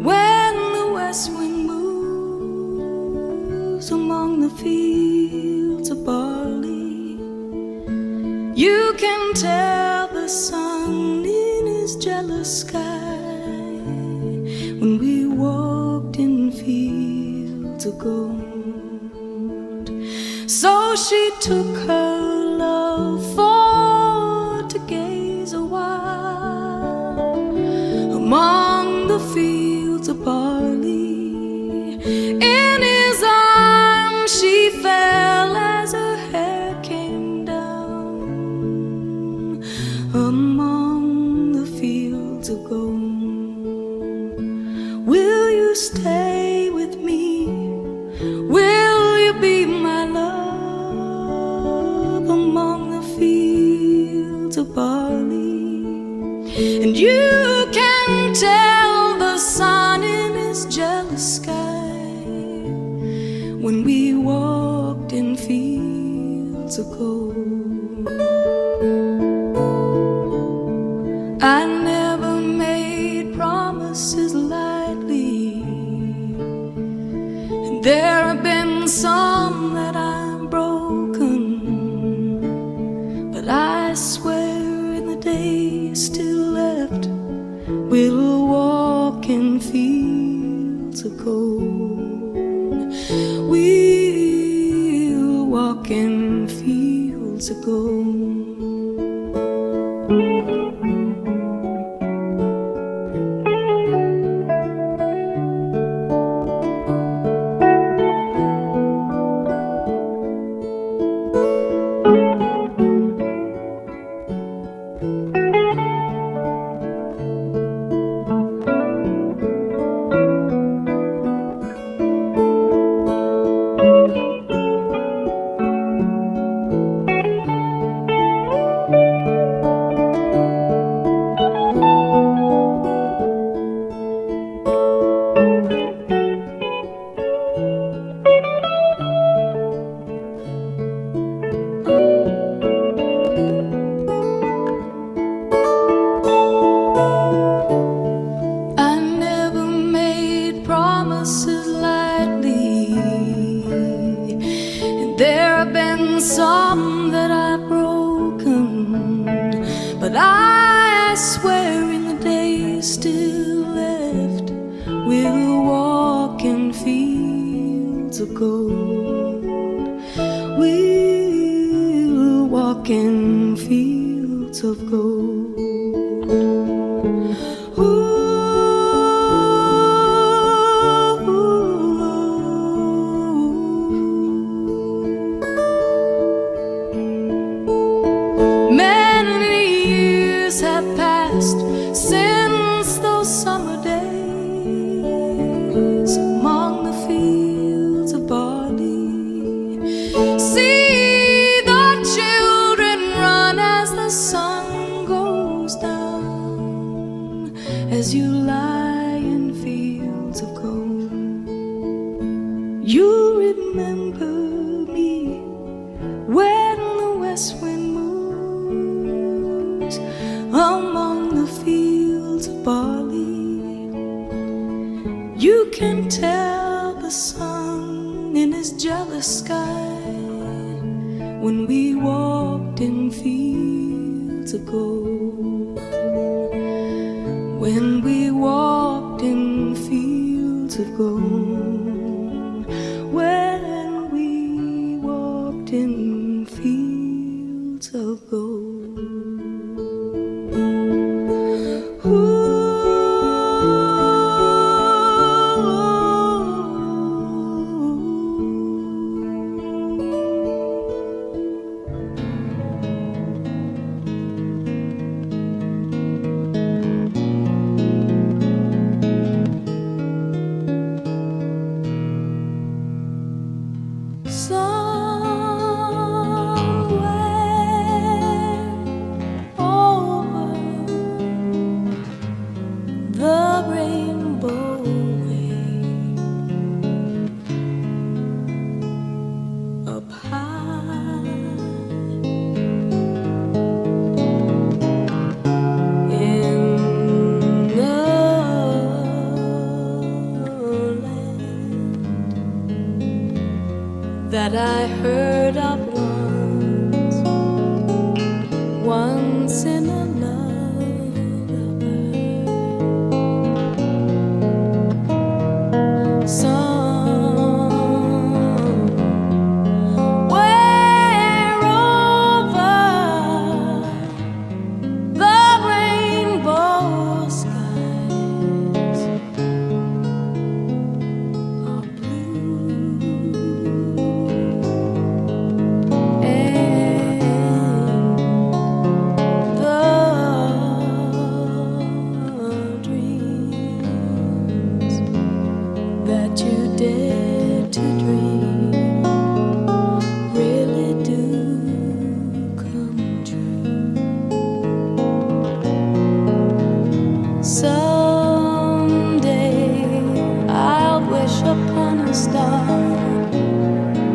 Speaker 5: when the west wind moves among the fields of barley. You can tell the sun in his jealous sky when we walked in fields of gold. So she took her love for to gaze a while among the fields of barley. In his arms she fell as her hair came down among the fields of gold. Will you stay with me? Will you be my love among the fields of barley? And you can tell the sun in his jealous sky when we walked in fields of gold. I never made promises lightly, and there have been some that I've broken, but I swear in the days still left we'll walk in fields of gold. We'll walk in fields of gold. Some that I've broken, but I swear in the days still left we'll walk in fields of gold. We'll walk in fields of gold. Many years have passed since You remember me when the west wind moves among the fields of barley. You can tell the sun in his jealous sky when we walked in fields of gold. When we walked in fields of gold. When we walked in fields of gold. That I heard of once in a lullaby. Somewhere over the rainbow skies are that you dare to dream really do come true. Someday I'll wish upon a star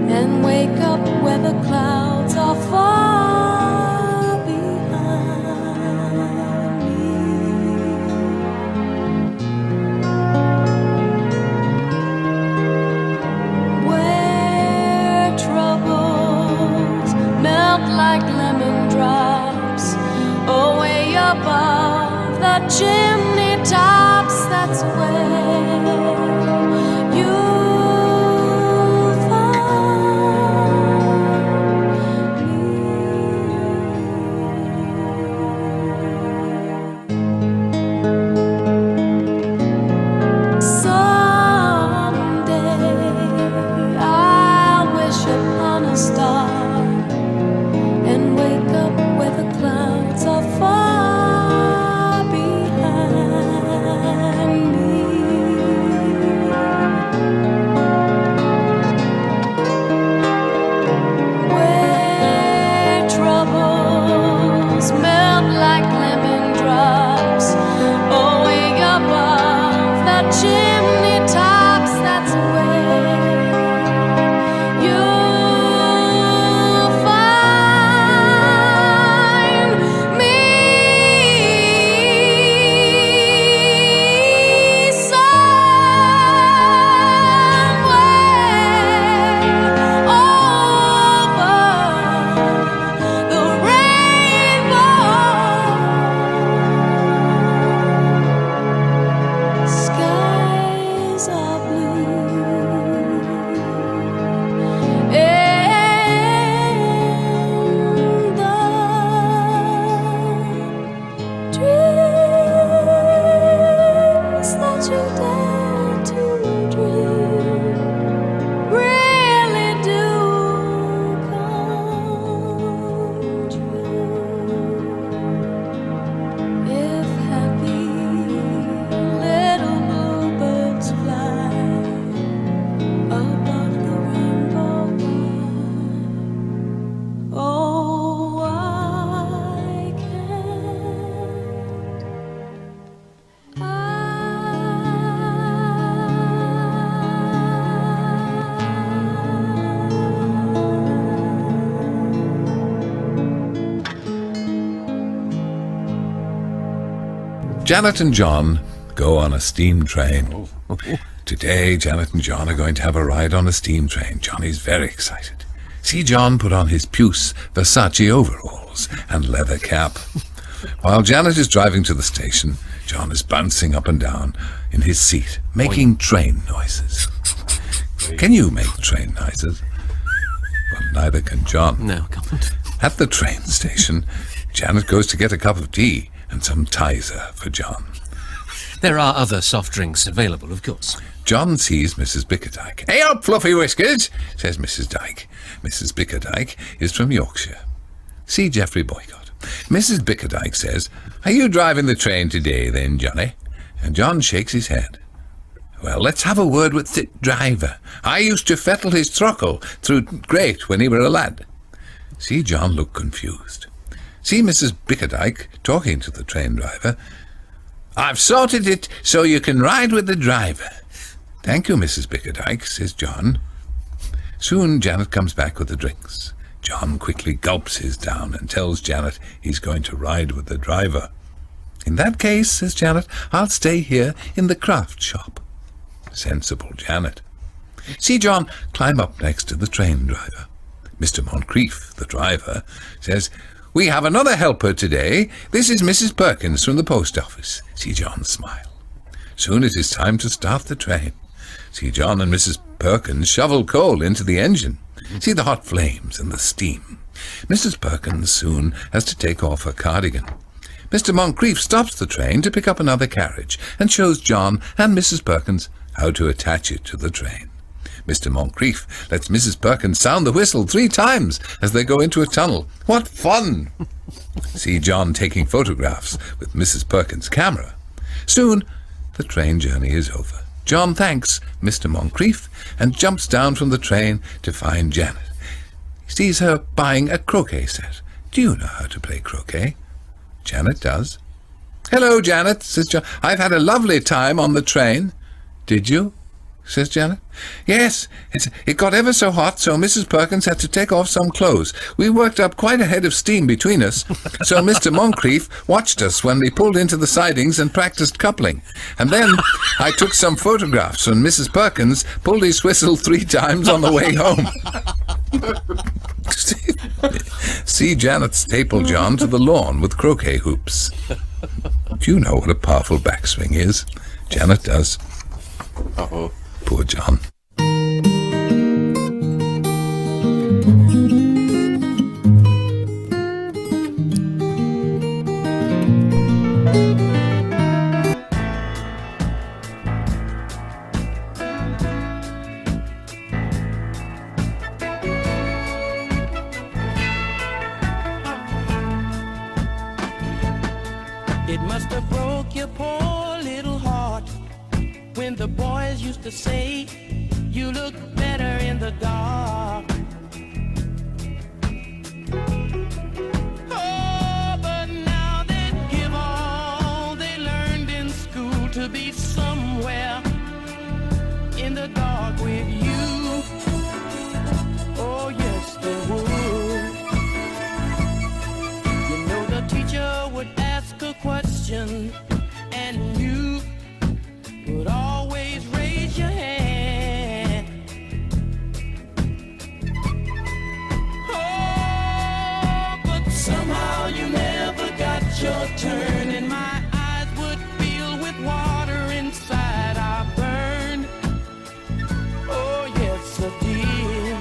Speaker 5: and wake up where the clouds are far behind me. Like lemon drops away above the chimney tops. That's where you'll find me. Someday I'll wish upon a star and wake up where the clouds are far behind.
Speaker 10: Janet and John go on a steam train. Today, Janet and John are going to have a ride on a steam train. Johnny's very excited. See John put on his puce Versace overalls and leather cap. While Janet is driving to the station, John is bouncing up and down in his seat, making train noises. Can you make train noises? Well, neither can John.
Speaker 11: No, I can't.
Speaker 10: At the train station, Janet goes to get a cup of tea and some Tizer for John.
Speaker 11: There are other soft drinks available, of course.
Speaker 10: John sees Mrs. Bickerdike. "Hey up, Fluffy Whiskers," says Mrs. Dyke. Mrs. Bickerdike is from Yorkshire. See Geoffrey Boycott. Mrs. Bickerdike says, "Are you driving the train today then, Johnny?" And John shakes his head. "Well, let's have a word with the driver. I used to fettle his throttle through Great when he were a lad." See John look confused. See Mrs. Bickerdike talking to the train driver. "I've sorted it so you can ride with the driver." "Thank you, Mrs. Bickerdike," says John. Soon Janet comes back with the drinks. John quickly gulps his down and tells Janet he's going to ride with the driver. "In that case," says Janet, "I'll stay here in the craft shop." Sensible Janet. See John climb up next to the train driver. Mr. Moncrief, the driver, says, "We have another helper today. This is Mrs. Perkins from the post office." See John smile. Soon it is time to start the train. See John and Mrs. Perkins shovel coal into the engine. See the hot flames and the steam. Mrs. Perkins soon has to take off her cardigan. Mr. Moncrief stops the train to pick up another carriage and shows John and Mrs. Perkins how to attach it to the train. Mr. Moncrief lets Mrs. Perkins sound the whistle 3 times as they go into a tunnel. What fun! See John taking photographs with Mrs. Perkins' camera. Soon the train journey is over. John thanks Mr. Moncrief and jumps down from the train to find Janet. He sees her buying a croquet set. "Do you know how to play croquet?" Janet does. "Hello, Janet," says John. "I've had a lovely time on the train." "Did you?" says Janet. "Yes, it got ever so hot, so Mrs. Perkins had to take off some clothes. We worked up quite a head of steam between us, so Mr. Moncrief watched us when we pulled into the sidings and practiced coupling. And then I took some photographs when Mrs. Perkins pulled his whistle 3 times on the way home." See Janet staple John to the lawn with croquet hoops. Do you know what a powerful backswing is? Janet does. Uh-oh. Poor John.
Speaker 12: It must have broke your poor little heart when the boys used to say you look better in the dark. Oh, but now they give all they learned in school to be somewhere in the dark with you. Oh, yes, they would. You know the teacher would ask a question and you would always raise your hand. Oh, but somehow you never got your turn, and my eyes would fill with water inside. I burned. Oh, yes, I did.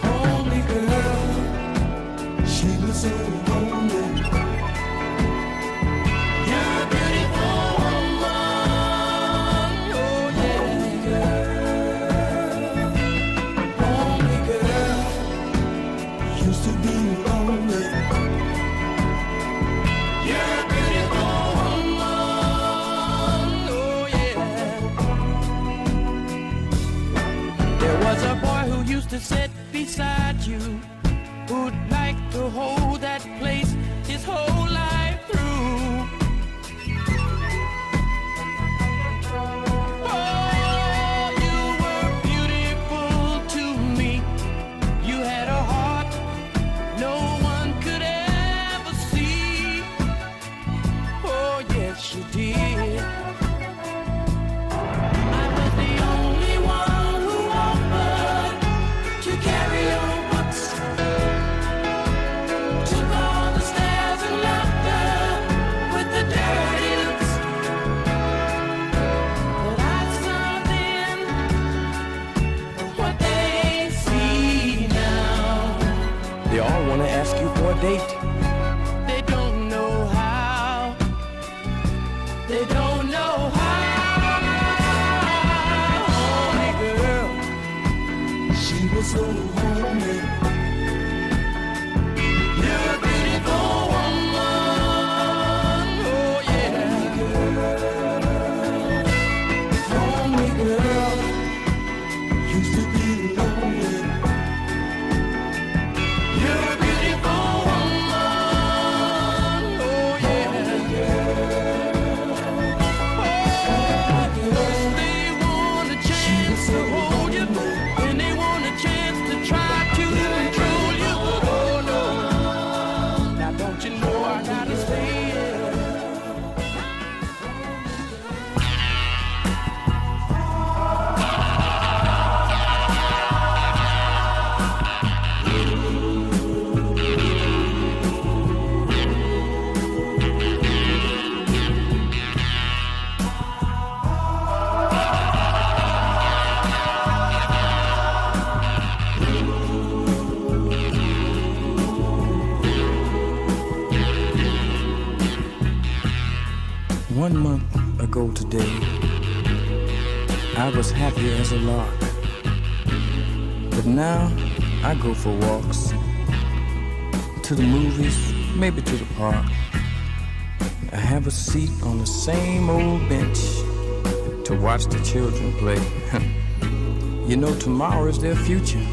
Speaker 12: Only girl, she was so lonely. To sit beside you, who'd like to hold that place his whole life through. Oh, you were beautiful to me. You had a heart no one could ever see. date. They don't know how. They don't know how. Homey girl, she was so homey. You're a beautiful woman. Oh yeah. Homey girl, used to be lonely. You're a beautiful woman. Oh yeah. They want a chance to hold you, and they want a chance to try to control you. Oh no. Now don't you know I gotta stay here? One month ago today, I was happy as a lark. But now I go for walks, to the movies, maybe to the park. I have a seat on the same old bench to watch the children play. You know, tomorrow is their future.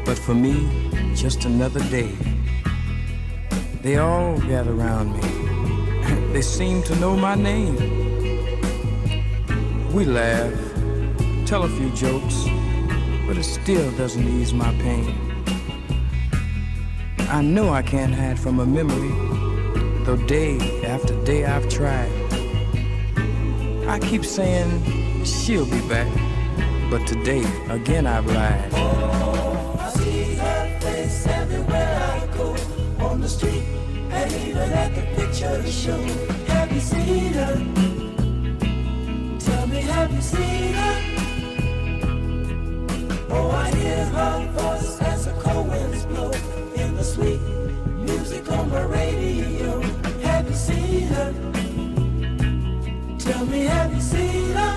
Speaker 12: But for me, just another day. They all gather around me. They seem to know my name. We laugh, tell a few jokes, but it still doesn't ease my pain. I know I can't hide from a memory, though day after day I've tried. I keep saying she'll be back, but today again I've lied. Oh, I see her face everywhere I go, on the street and even at the picture show. Have you seen her? Tell me, have you seen her? Oh, I hear her voice as the cold winds blow in the sweet music on the radio. Have you seen her? Tell me, have you seen her?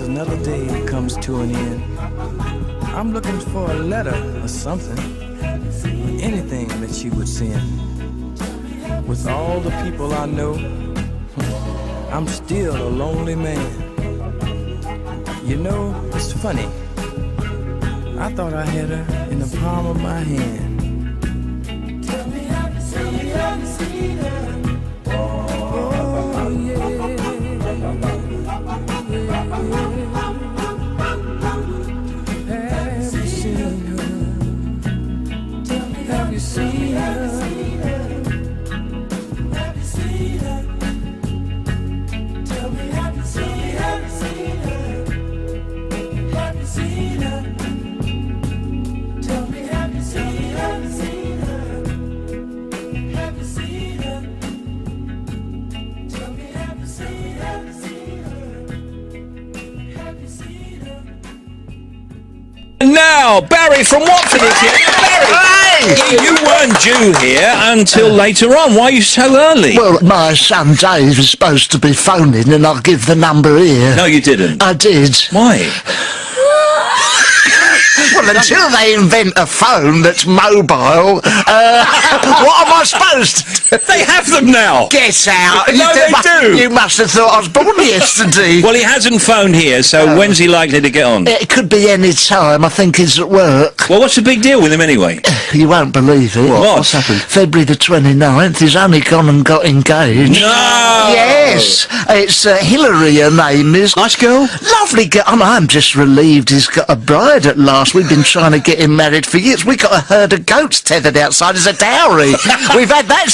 Speaker 12: Another day comes to an end. I'm looking for a letter or something, anything that she would send. With all the people I know, I'm still a lonely man. You know, it's funny. I thought I had her in the palm of my hand. Tell me, have you seen her? Oh, yeah. Have you seen her? Tell me, have you seen her? Have you seen her? Tell me, have you seen her? Have you seen her? Tell me, have you seen her? Have you seen her? Tell me, have you seen her? Have you seen her?
Speaker 2: And now, Barry from Watford is here. Barry, you weren't due here until later on. Why are you so early?
Speaker 3: Well, my son Dave was supposed to be phoning, and I'll give the number here.
Speaker 2: No, you didn't.
Speaker 3: I did.
Speaker 2: Why?
Speaker 3: Well, until they invent a phone that's mobile, what am I supposed to do?
Speaker 2: They have them now.
Speaker 3: Get out.
Speaker 2: No, they do.
Speaker 3: You must have thought I was born yesterday.
Speaker 2: Well, he hasn't phoned here, so when's he likely to get on?
Speaker 3: It could be any time. I think he's at work.
Speaker 2: Well, what's the big deal with him anyway?
Speaker 3: You won't believe it.
Speaker 2: What's
Speaker 3: happened? February the 29th, he's only gone and got engaged.
Speaker 2: No!
Speaker 3: Yes. It's Hillary, her name is.
Speaker 8: Nice girl?
Speaker 3: Lovely girl. I'm just relieved he's got a bride at last. We've been trying to get him married for years. We got a herd of goats tethered outside as a dowry. We've had that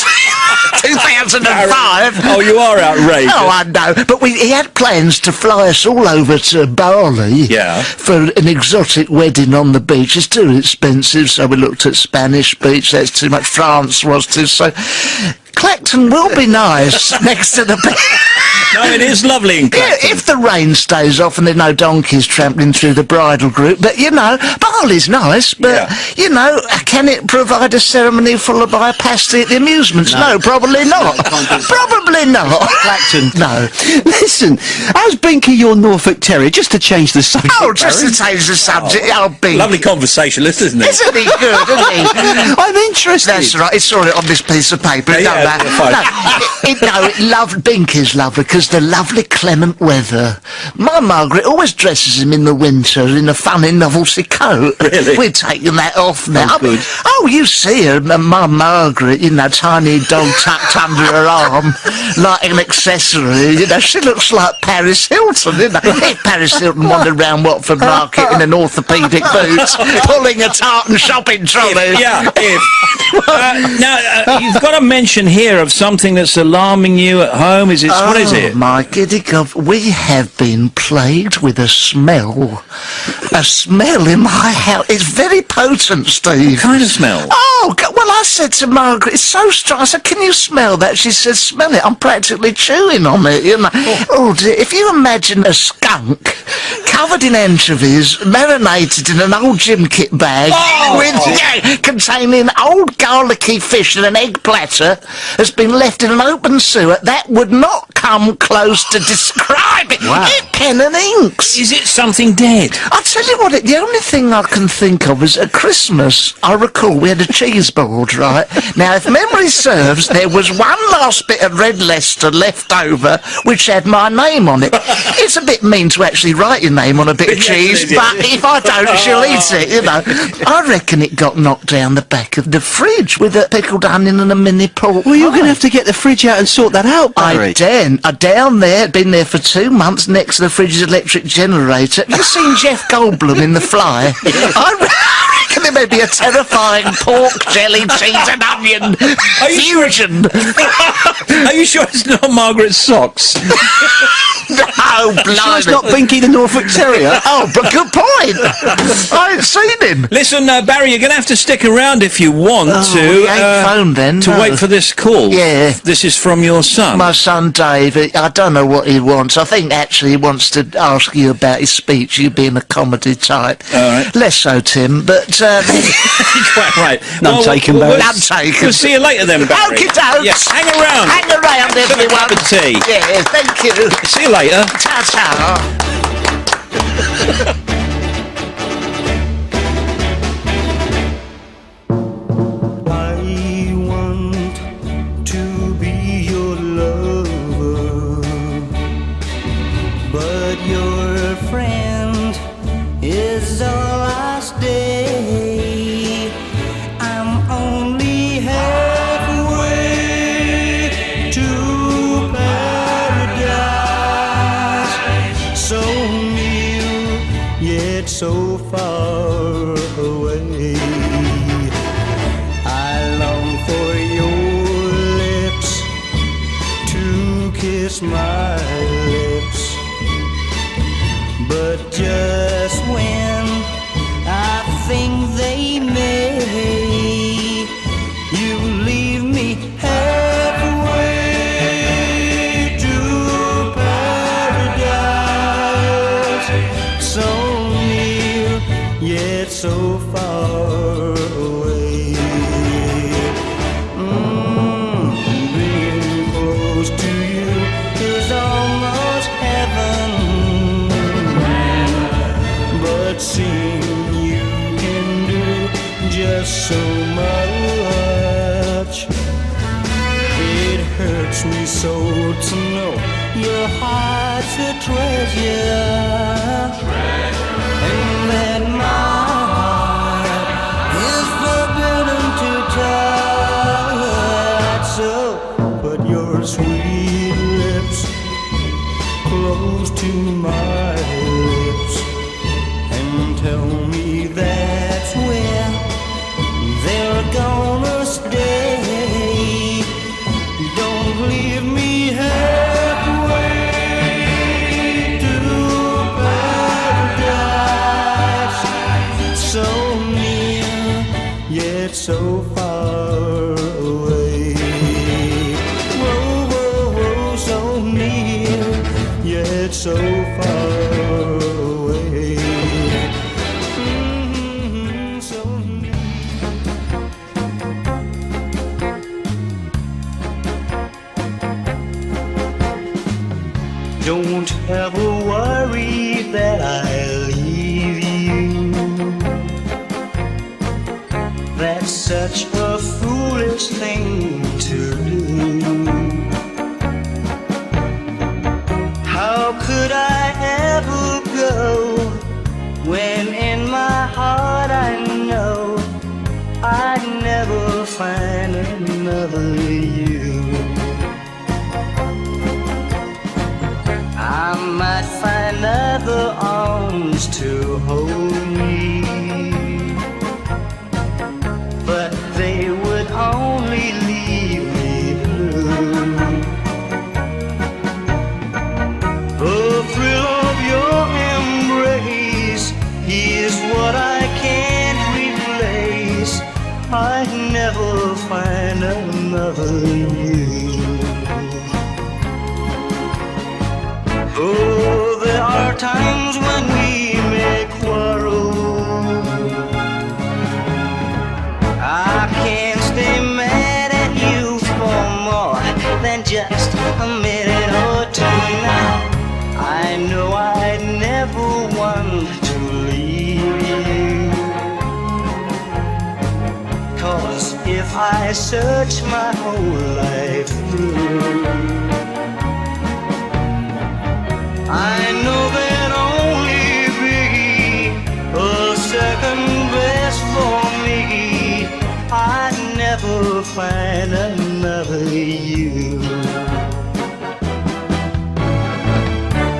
Speaker 3: 2005.
Speaker 2: Oh, you are outrageous.
Speaker 3: Oh, I know. But he had plans to fly us all over to Bali for an exotic wedding on the beach. It's too expensive, so we looked at Spanish beach. That's too much. France was too. So Clacton will be nice next to the beach.
Speaker 2: No, it is lovely in Clacton.
Speaker 3: Yeah, if the rain stays off and there are no donkeys trampling through the bridal group. But, you know, Bali's nice, but, you know, can it provide a ceremony followed by a pasty at the amusements? No, probably not. Probably not.
Speaker 8: Clacton.
Speaker 3: No.
Speaker 8: Listen, how's Binky your Norfolk Terrier? Just to change the subject.
Speaker 3: Oh, just to change the subject. Oh, Bink.
Speaker 2: Lovely conversationalist, isn't he?
Speaker 3: Isn't he good, isn't he?
Speaker 8: I'm interested.
Speaker 3: That's right. He saw it on this piece of paper. Binky's lovely because the lovely clement weather. My Margaret always dresses him in the winter in a funny novelty coat.
Speaker 2: Really?
Speaker 3: We're taking that off now.
Speaker 8: Oh, good.
Speaker 3: Oh, you see her, my Margaret, you know, tiny dog tucked under her arm, like an accessory. You know, she looks like Paris Hilton, you know. If Paris Hilton wandered around Watford Market in an orthopaedic boot, pulling a tartan shopping trolley.
Speaker 2: Now, you've got a mention here of something that's alarming you at home. Is it? What is it?
Speaker 3: My giddy God, we have been plagued with a smell. A smell in my house. It's very potent, Steve.
Speaker 2: What kind of smell?
Speaker 3: Oh, God, well, I said to Margaret, it's so strong. I said, can you smell that? She said, smell it. I'm practically chewing on it, you know. Oh, dear. If you imagine a skunk covered in anchovies, marinated in an old gym kit bag, containing old garlicky fish and an egg platter, has been left in an open sewer, that would not come close to describe it.
Speaker 2: Wow.
Speaker 3: It pen and inks.
Speaker 2: Is it something dead?
Speaker 3: I'll tell you what, the only thing I can think of is at Christmas, I recall we had a cheese board, right? Now, if memory serves, there was one last bit of red Leicester left over, which had my name on it. It's a bit mean to actually write your name on a bit of cheese, but if I don't, she'll eat it, you know. I reckon it got knocked down the back of the fridge with a pickled onion and a mini pork
Speaker 8: Well, you're going to have to get the fridge out and sort that out, Barry.
Speaker 3: Down there, been there for 2 months next to the fridge's electric generator. Have you seen Jeff Goldblum in The Fly? I reckon there may be a terrifying pork, jelly, cheese and onion fusion.
Speaker 2: Are you sure it's not Margaret's socks?
Speaker 3: No, blimey.
Speaker 8: Sure it's not Binky the Norfolk Terrier?
Speaker 3: Oh, but good point. I ain't seen him.
Speaker 2: Listen, Barry, you're going to have to stick around if you want to.
Speaker 3: He ain't phoned then.
Speaker 2: To wait for this call.
Speaker 3: Yeah.
Speaker 2: This is from your son.
Speaker 3: My son Dave. I don't know what he wants. I think actually he wants to ask you about his speech, you being a comedy type.
Speaker 2: All right.
Speaker 3: Less so, Tim, but...
Speaker 2: Quite right.
Speaker 8: None taken, Barry.
Speaker 3: None taken.
Speaker 2: We'll see you later then, Barry.
Speaker 3: Okie dokes.
Speaker 2: Yes, hang around.
Speaker 3: Hang around, everyone.
Speaker 2: Have a cup of tea.
Speaker 3: Yeah, thank you.
Speaker 2: See you later.
Speaker 3: Ta-ta.
Speaker 1: I want to be your lover.
Speaker 12: kiss my lips. But just when I think they may, you leave me halfway to paradise. So near, yet so far away. Being close to you is almost heaven. But seeing you can do just so much. It hurts me so to know your heart's a treasure, and that my heart is forbidden to touch. So put your sweet lips close to my lips and tell me that's where they're gonna stay. Don't leave me halfway to paradise. So near, yet so far away. Whoa, whoa, whoa, so near, yet so far away. So near. Don't ever worry that I'll leave you. That's such a foolish thing to do. How could I ever go when in my heart I know I'd never find another you? I might find other arms to hold me, but they would only leave me blue. The thrill of your embrace is what I can't replace. I'd never find another you. Oh, there are times when we may quarrel. I can't stay mad at you for more than just a minute or two now. I know I'd never want to leave you, 'cause if I search my whole life through, I know there'd only be a second best for me. I'd never find another you.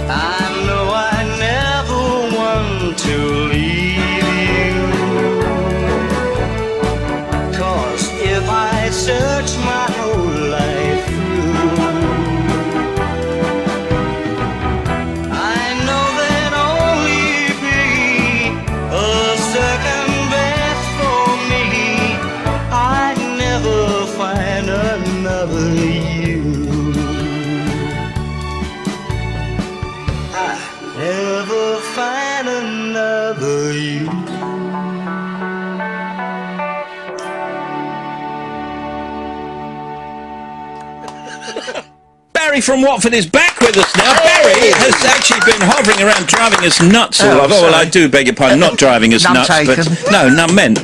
Speaker 12: I know I never want to leave you, 'cause if I search my whole life through, never find another you.
Speaker 2: Barry from Watford is back with us now. Barry has actually been hovering around, driving us nuts. Well, I do beg your pardon, not driving us nuts,
Speaker 3: taken.
Speaker 2: but no, none meant.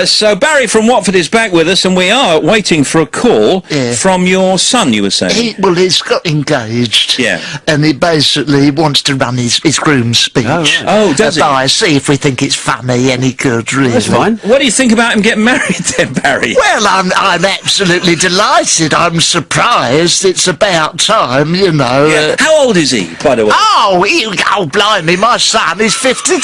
Speaker 2: So Barry from Watford is back with us, and we are waiting for a call from your son. You were saying?
Speaker 3: He's got engaged.
Speaker 2: Yeah.
Speaker 3: And he basically wants to run his groom's speech.
Speaker 2: Oh, right. Oh, does he?
Speaker 3: By, see if we think it's funny, any good, really.
Speaker 11: That's fine.
Speaker 2: What do you think about him getting married then, Barry?
Speaker 3: Well, I'm absolutely delighted. I'm surprised. It's about time, you know. know.
Speaker 2: Yeah. How old is he, by the way?
Speaker 3: Oh, blimey, my son is 52.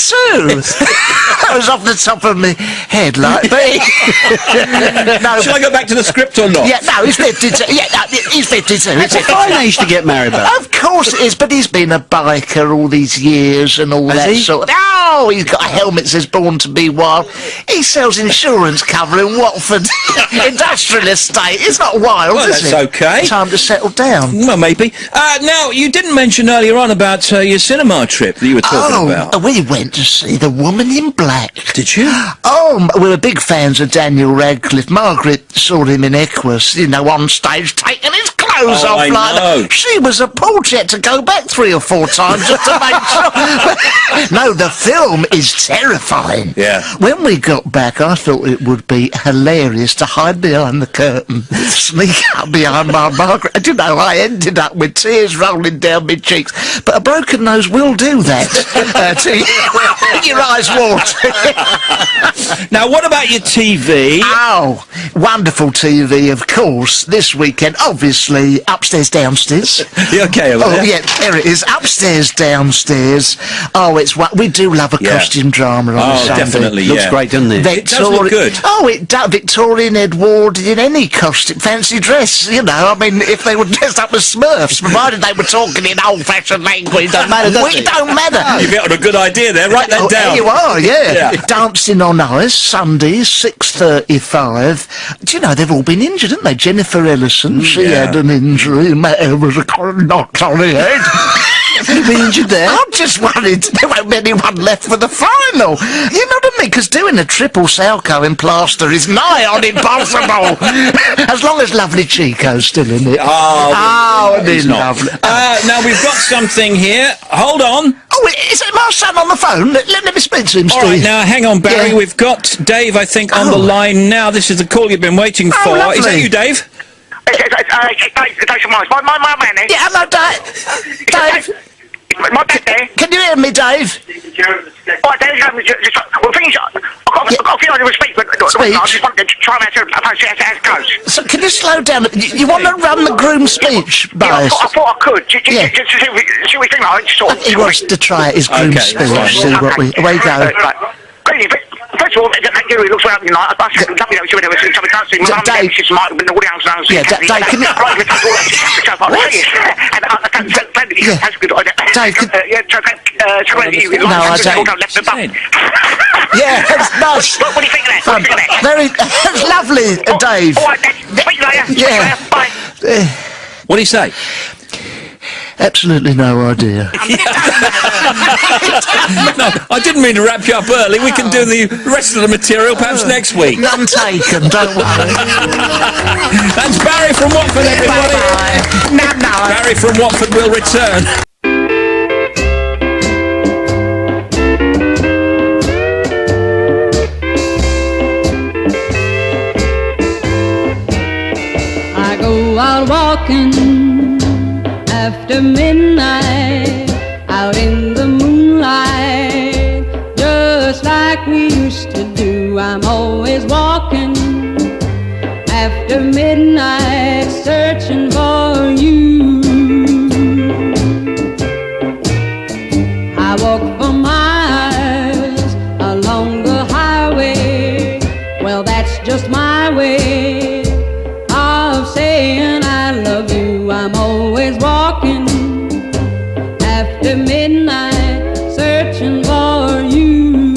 Speaker 3: That was off the top of my head, like. But no,
Speaker 2: Shall I go back to the script or not?
Speaker 3: yeah, no, he's 52. Yeah, no, he's 52.
Speaker 8: It's a fine age to get married, though.
Speaker 3: Of course it is, but he's been a biker all these years and all that sort of... Oh, he's got a helmet that says Born to be Wild. He sells insurance cover in Watford industrial estate. It's not wild,
Speaker 2: Well,
Speaker 3: is
Speaker 2: that's
Speaker 3: it?
Speaker 2: okay.
Speaker 3: Time to settle down.
Speaker 2: Well, maybe. Now, you didn't mention earlier on about your cinema trip that you were talking about.
Speaker 3: We went to see The Woman in Black.
Speaker 2: Did you?
Speaker 3: Oh, we were big fans of Daniel Radcliffe. Margaret saw him in Equus, on stage, taking his clothes off
Speaker 2: I
Speaker 3: like
Speaker 2: know.
Speaker 3: that. She was appalled. She had to go back 3 or 4 times just to make sure. No, the film is terrifying.
Speaker 2: Yeah.
Speaker 3: When we got back, I thought it would be hilarious to hide behind the curtain, sneak up behind my Margaret. I ended up with tears rolling down my cheeks. But a broken nose will do that to you. Your eyes water.
Speaker 2: Now, what about your TV?
Speaker 3: Oh, wonderful TV, of course. This weekend, obviously, Upstairs, Downstairs.
Speaker 2: You okay over
Speaker 3: Oh,
Speaker 2: there?
Speaker 3: yeah, there it is. Upstairs, Downstairs. Oh, it's what we do love a
Speaker 2: Yeah.
Speaker 3: costume drama on a
Speaker 2: Oh,
Speaker 3: Sunday.
Speaker 2: definitely,
Speaker 8: Looks
Speaker 2: yeah.
Speaker 8: great, doesn't it?
Speaker 2: It does look good.
Speaker 3: Oh, it does. Victorian, Edwardian, any costume, fancy dress, if they were dressed up as Smurfs, provided they were talking in old-fashioned language.
Speaker 8: Don't matter, does it?
Speaker 3: Don't matter.
Speaker 2: You've got a good idea there. Write that down.
Speaker 3: There you are, yeah.
Speaker 2: Yeah.
Speaker 3: Dancing on Ice, Sundays, 6:35. Do you know, they've all been injured, haven't they? Jennifer Ellison, she
Speaker 2: yeah.
Speaker 3: had an injury. Matt was a knocked on the head.
Speaker 8: You've been injured there?
Speaker 3: I'm just worried there won't be anyone left for the final. You know what I mean? Because doing a triple Salco in plaster is nigh on impossible. As long as lovely Chico's still in it.
Speaker 2: Oh,
Speaker 3: isn't
Speaker 2: he's
Speaker 3: he
Speaker 2: not.
Speaker 3: lovely?
Speaker 2: Now, we've got something here. Hold on.
Speaker 3: Oh, is it my son on the phone? Let me speak to him, Steve.
Speaker 2: All right, now, hang on, Barry.
Speaker 3: Yeah.
Speaker 2: We've got Dave, I think, on the line now. This is the call you've been waiting for.
Speaker 3: lovely.
Speaker 2: Is that you, Dave?
Speaker 3: My man, eh? Yeah, hello, Dave. Dave.
Speaker 6: My dad there.
Speaker 3: Can you hear me, Dave?
Speaker 6: Well, things I've got a few ideas of speech, but I just want to try and answer how it goes.
Speaker 3: So can you slow down? You want to run the groom speech by
Speaker 6: I
Speaker 3: us?
Speaker 6: thought I could. Just
Speaker 3: Yeah.
Speaker 6: see what you think like.
Speaker 3: He wants to try his groom
Speaker 2: Okay,
Speaker 3: speech.
Speaker 2: that's fine.
Speaker 3: See what we... Away you go.
Speaker 6: First of all, that Gary looks well, I must have lovely to see when there was something dancing. My mum
Speaker 3: Dave.
Speaker 6: she's smart, but the audience knows.
Speaker 3: Yeah, Dave, can you... Dave, can... No, I don't. Yeah, that's nice.
Speaker 6: What do you think of that? What do you think of that?
Speaker 3: Very... That's lovely, Dave.
Speaker 6: All right, Dave. Speak later.
Speaker 3: Yeah.
Speaker 6: Bye.
Speaker 2: What do you say?
Speaker 3: Absolutely no idea.
Speaker 2: No, I didn't mean to wrap you up early. We can do the rest of the material perhaps next week.
Speaker 3: None taken, don't worry.
Speaker 2: That's Barry from Watford, everybody.
Speaker 3: Bye-bye. No.
Speaker 2: Barry from Watford will return.
Speaker 5: I go out walking after midnight, out in the moonlight, just like we used to do. I'm always walking after midnight, searching for you. I walk for miles along the highway. Well, that's just my way of saying I love you. I'm always walking after midnight, searching for you.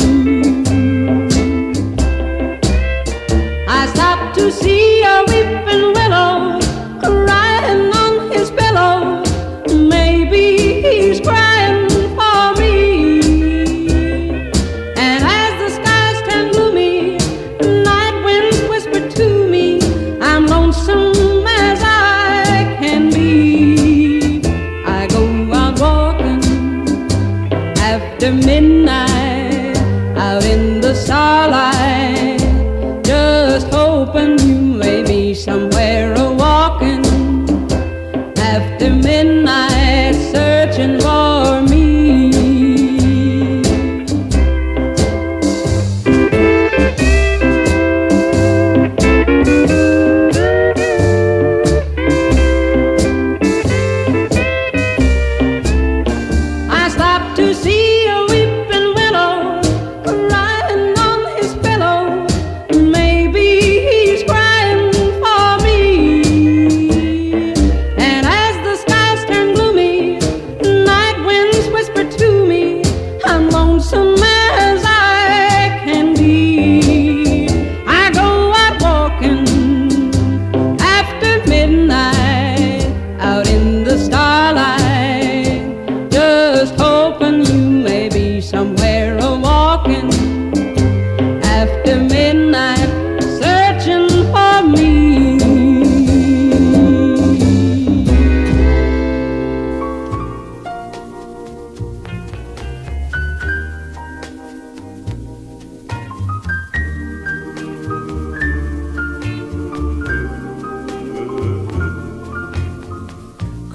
Speaker 5: I stopped to see a weeping willow crying on his pillow. Maybe he's crying for me. And as the skies turn gloomy, night winds whisper to me, I'm lonesome as I can be. I go out walking after midnight, out in the starlight, just hoping you may be somewhere a-walking after midnight, searching for me.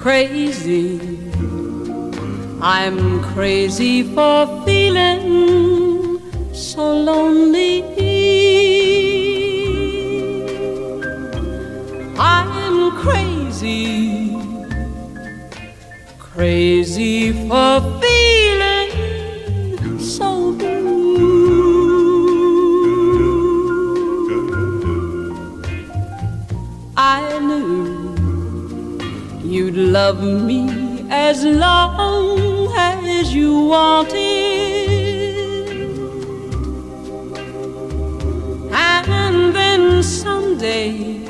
Speaker 5: crazy. I'm crazy for feeling so lonely. I'm crazy, crazy for feeling so blue. I knew you'd love me as long as you wanted, and then someday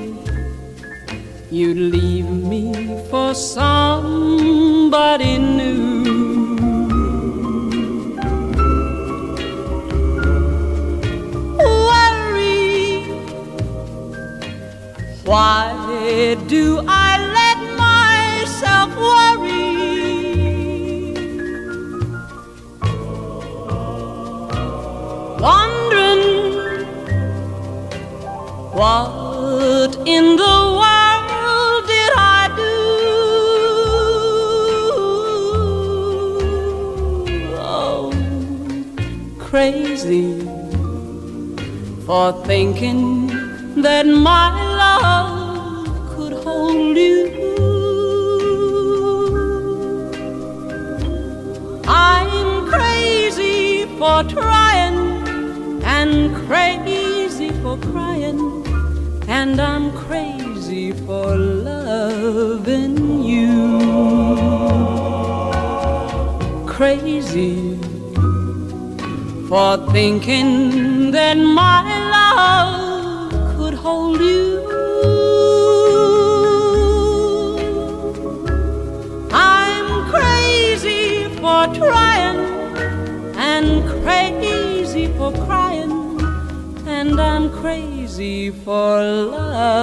Speaker 5: you'd leave me for somebody new. Worry, why do I let myself worry? Wondering what in the world did I do? Oh, crazy for thinking that my love could hold you. I'm crazy for trying and crazy for crying, and I'm crazy for loving you. Crazy for thinking that my love could hold you. I'm crazy for trying and crazy for crying, and I'm crazy for loving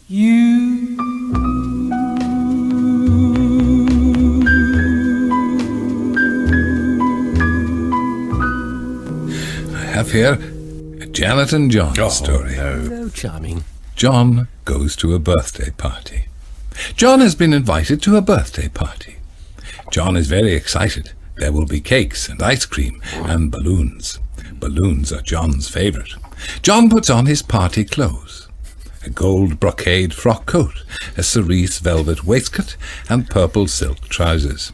Speaker 5: you.
Speaker 10: I have here a Janet and John story.
Speaker 11: No, charming.
Speaker 10: John goes to a birthday party. John has been invited to a birthday party. John is very excited. There will be cakes and ice cream and balloons. Balloons are John's favourite. John puts on his party clothes: a gold brocade frock coat, a cerise velvet waistcoat, and purple silk trousers.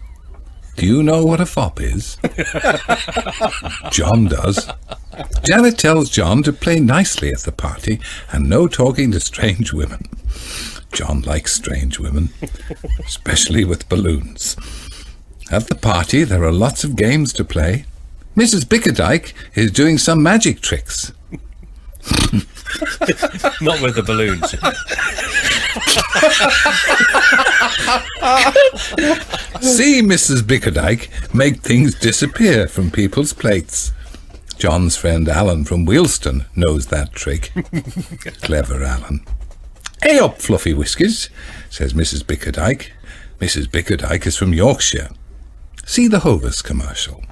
Speaker 10: Do you know what a fop is? John does. Janet tells John to play nicely at the party and no talking to strange women. John likes strange women, especially with balloons. At the party, there are lots of games to play. Mrs. Bickerdike is doing some magic tricks.
Speaker 11: Not with the balloons.
Speaker 10: See Mrs. Bickerdike make things disappear from people's plates. John's friend Alan from Wheelston knows that trick. Clever Alan. "Hey up, Fluffy Whiskers," says Mrs. Bickerdike. Mrs. Bickerdike is from Yorkshire. See the Hovis commercial.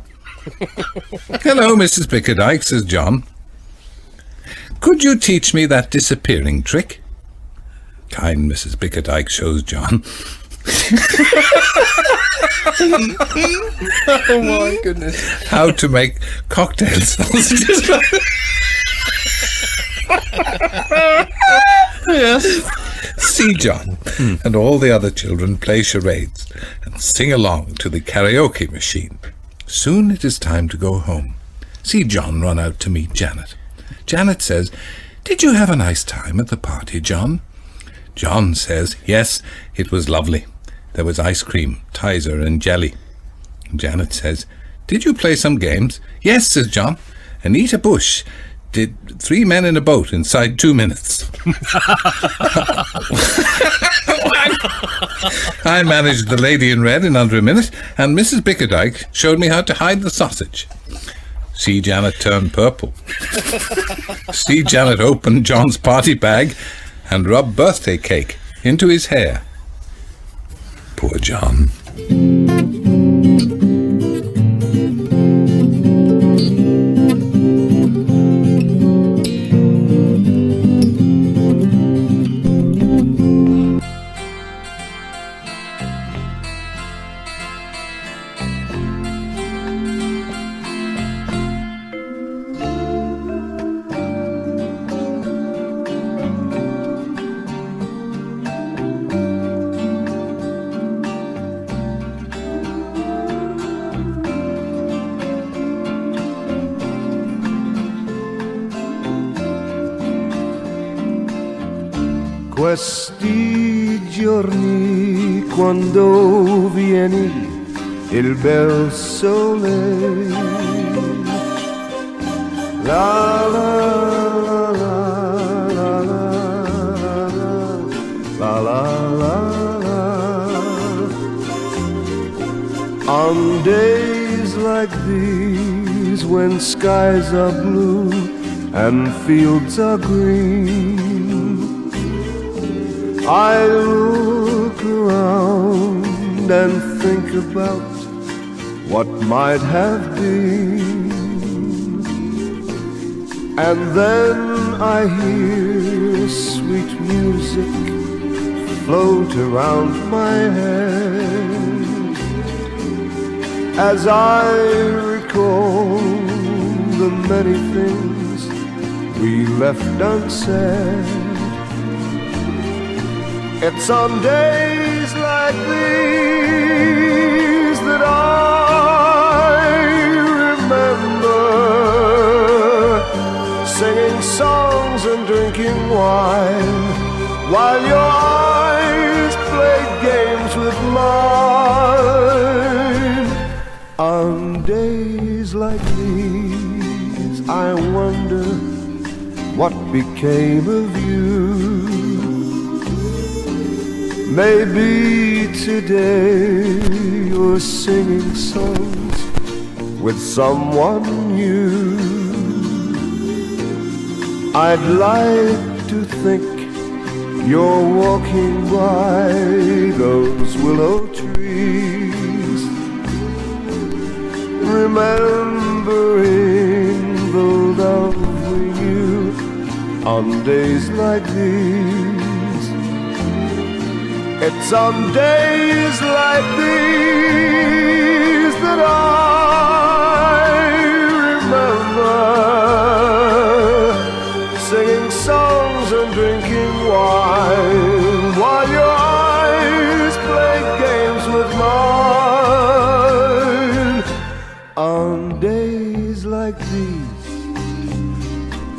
Speaker 10: "Hello, Mrs. Bickerdike," says John. "Could you teach me that disappearing trick?" Kind Mrs. Bickerdike shows John.
Speaker 11: Oh my goodness.
Speaker 10: How to make cocktail sausages.
Speaker 11: Yes.
Speaker 10: See John and all the other children play charades and sing along to the karaoke machine. Soon it is time to go home. See John run out to meet Janet. Janet says, "Did you have a nice time at the party, John?" John says, "Yes, it was lovely. There was ice cream, tizer and jelly." Janet says, "Did you play some games?" "Yes," says John. "Anita Bush did 3 men in a boat inside 2 minutes. I managed the lady in red in under a minute, and Mrs. Bickerdike showed me how to hide the sausage." See Janet turn purple. See Janet open John's party bag and rub birthday cake into his hair. Poor John.
Speaker 13: Questi giorni quando vieni il bel sole, la la la la la la la la. On days like these when skies are blue and fields are green, I look around and think about what might have been, and then I hear sweet music float around my head as I recall the many things we left unsaid. It's on days like these that I remember singing songs and drinking wine while your eyes played games with mine. On days like these I wonder what became of you. Maybe today you're singing songs with someone new. I'd like to think you're walking by those willow trees, remembering the love we knew on days like these. It's on days like these that I remember singing songs and drinking wine while your eyes played games with mine. On days like these,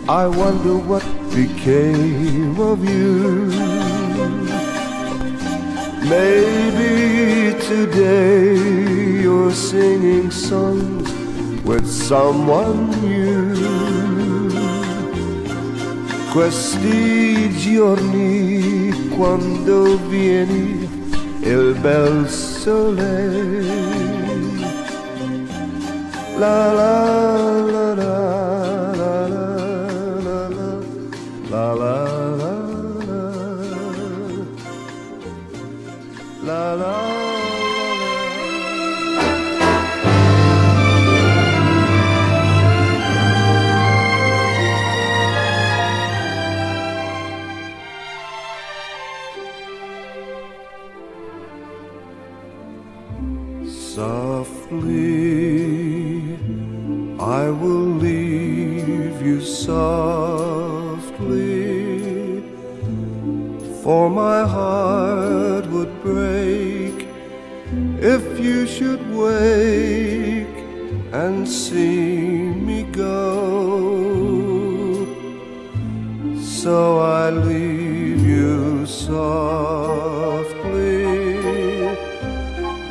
Speaker 13: I wonder what became of you. Maybe today you're singing songs with someone new. Questi giorni quando vieni il bel sole, la la la la la la la la la. La la la. Softly, I will leave you softly, for my heart would break if you should wake and see me go. So I leave you softly,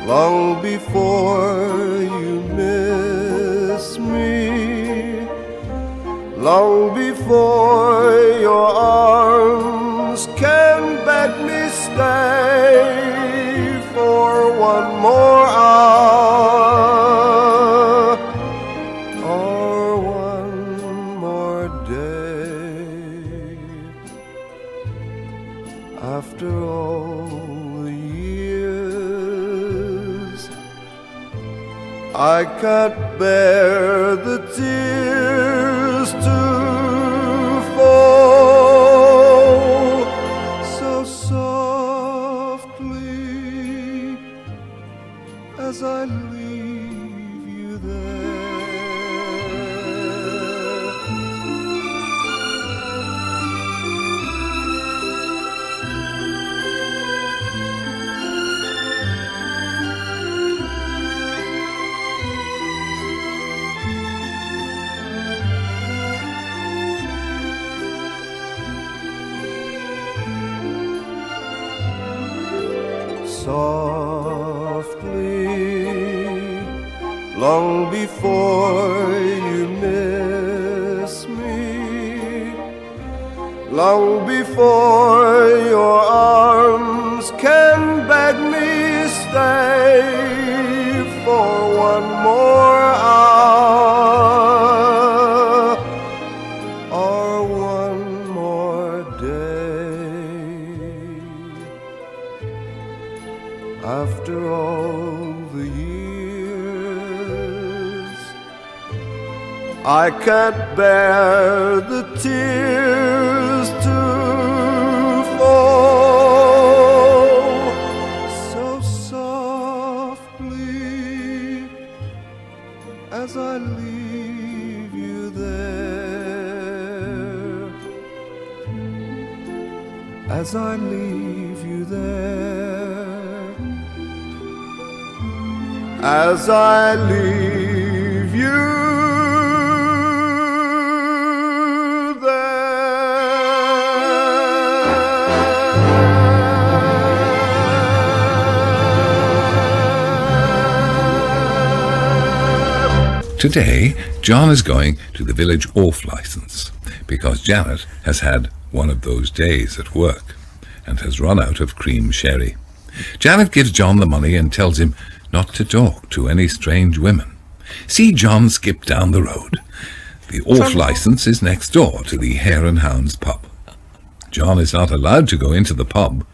Speaker 13: long before you miss me, long before your arms can beg me stay for one more hour or one more day. After all the years, I can't bear the tears to fall. So softly as I leave you there. softly, long before you miss me, long before your arms can beg me stay for one more hour or one more day. After all the years, I can't bear the tears to fall so softly as I leave you there, as I leave you there, as I leave you
Speaker 10: Today, John is going to the village off license because Janet has had one of those days at work and has run out of cream sherry. Janet gives John the money and tells him not to talk to any strange women. See John skip down the road. The off license is next door to the Hare and Hounds pub. John is not allowed to go into the pub.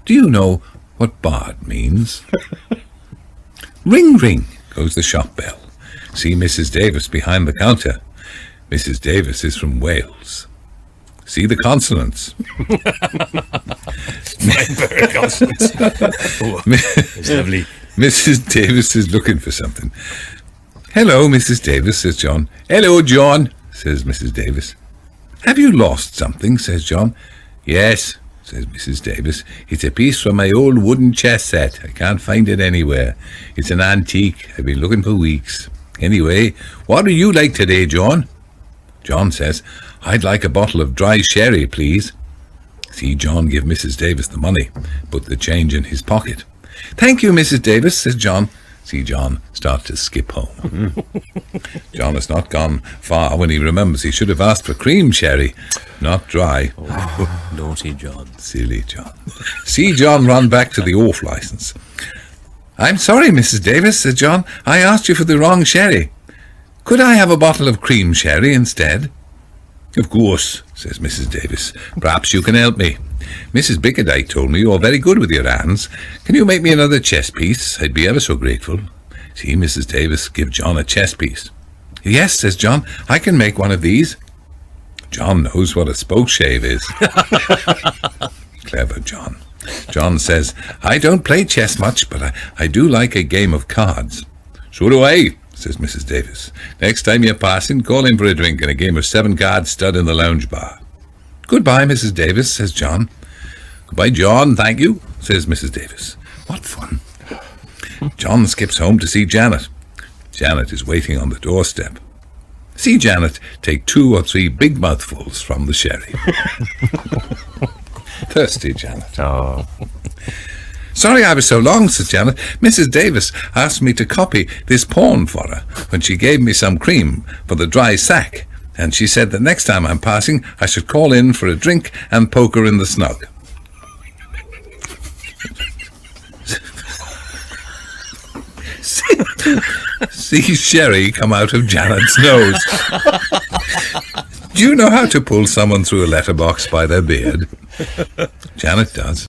Speaker 10: Do you know what bard means? Ring, ring goes the shop bell. See Mrs. Davis behind the counter. Mrs. Davis is from Wales. See the consonants.
Speaker 11: Consonants. It's lovely.
Speaker 10: Mrs. Davis is looking for something. Hello, Mrs. Davis, says John. Hello, John, says Mrs. Davis. Have you lost something, says John. Yes, says Mrs. Davis. It's a piece from my old wooden chess set. I can't find it anywhere. It's an antique. I've been looking for weeks. Anyway, what do you like today, John? John says, I'd like a bottle of dry sherry, please. See John give Mrs. Davis the money, put the change in his pocket. Thank you, Mrs. Davis, says John. See John start to skip home. John has not gone far when he remembers he should have asked for cream sherry, not dry.
Speaker 11: Oh, naughty John.
Speaker 10: Silly John. See John run back to the off license. I'm sorry, Mrs. Davis, said John. I asked you for the wrong sherry. Could I have a bottle of cream sherry instead? Of course, says Mrs. Davis. Perhaps you can help me. Mrs. Bickerdike told me you're very good with your hands. Can you make me another chess piece? I'd be ever so grateful. See Mrs. Davis give John a chess piece. Yes, says John, I can make one of these. John knows what a spokeshave is. Clever John. John says, I don't play chess much, but I do like a game of cards. So do I, says Mrs. Davis. Next time you're passing, call in for a drink and a game of 7-card stud in the lounge bar. Goodbye, Mrs. Davis, says John. Goodbye, John, thank you, says Mrs. Davis. What fun. John skips home to see Janet. Janet is waiting on the doorstep. See Janet take 2 or 3 big mouthfuls from the sherry. Thirsty Janet.
Speaker 11: Oh.
Speaker 10: Sorry I was so long, says Janet. Mrs. Davis asked me to copy this pawn for her when she gave me some cream for the dry sack, and she said that next time I'm passing I should call in for a drink and poke her in the snug. See sherry come out of Janet's nose. Do you know how to pull someone through a letterbox by their beard? Janet does.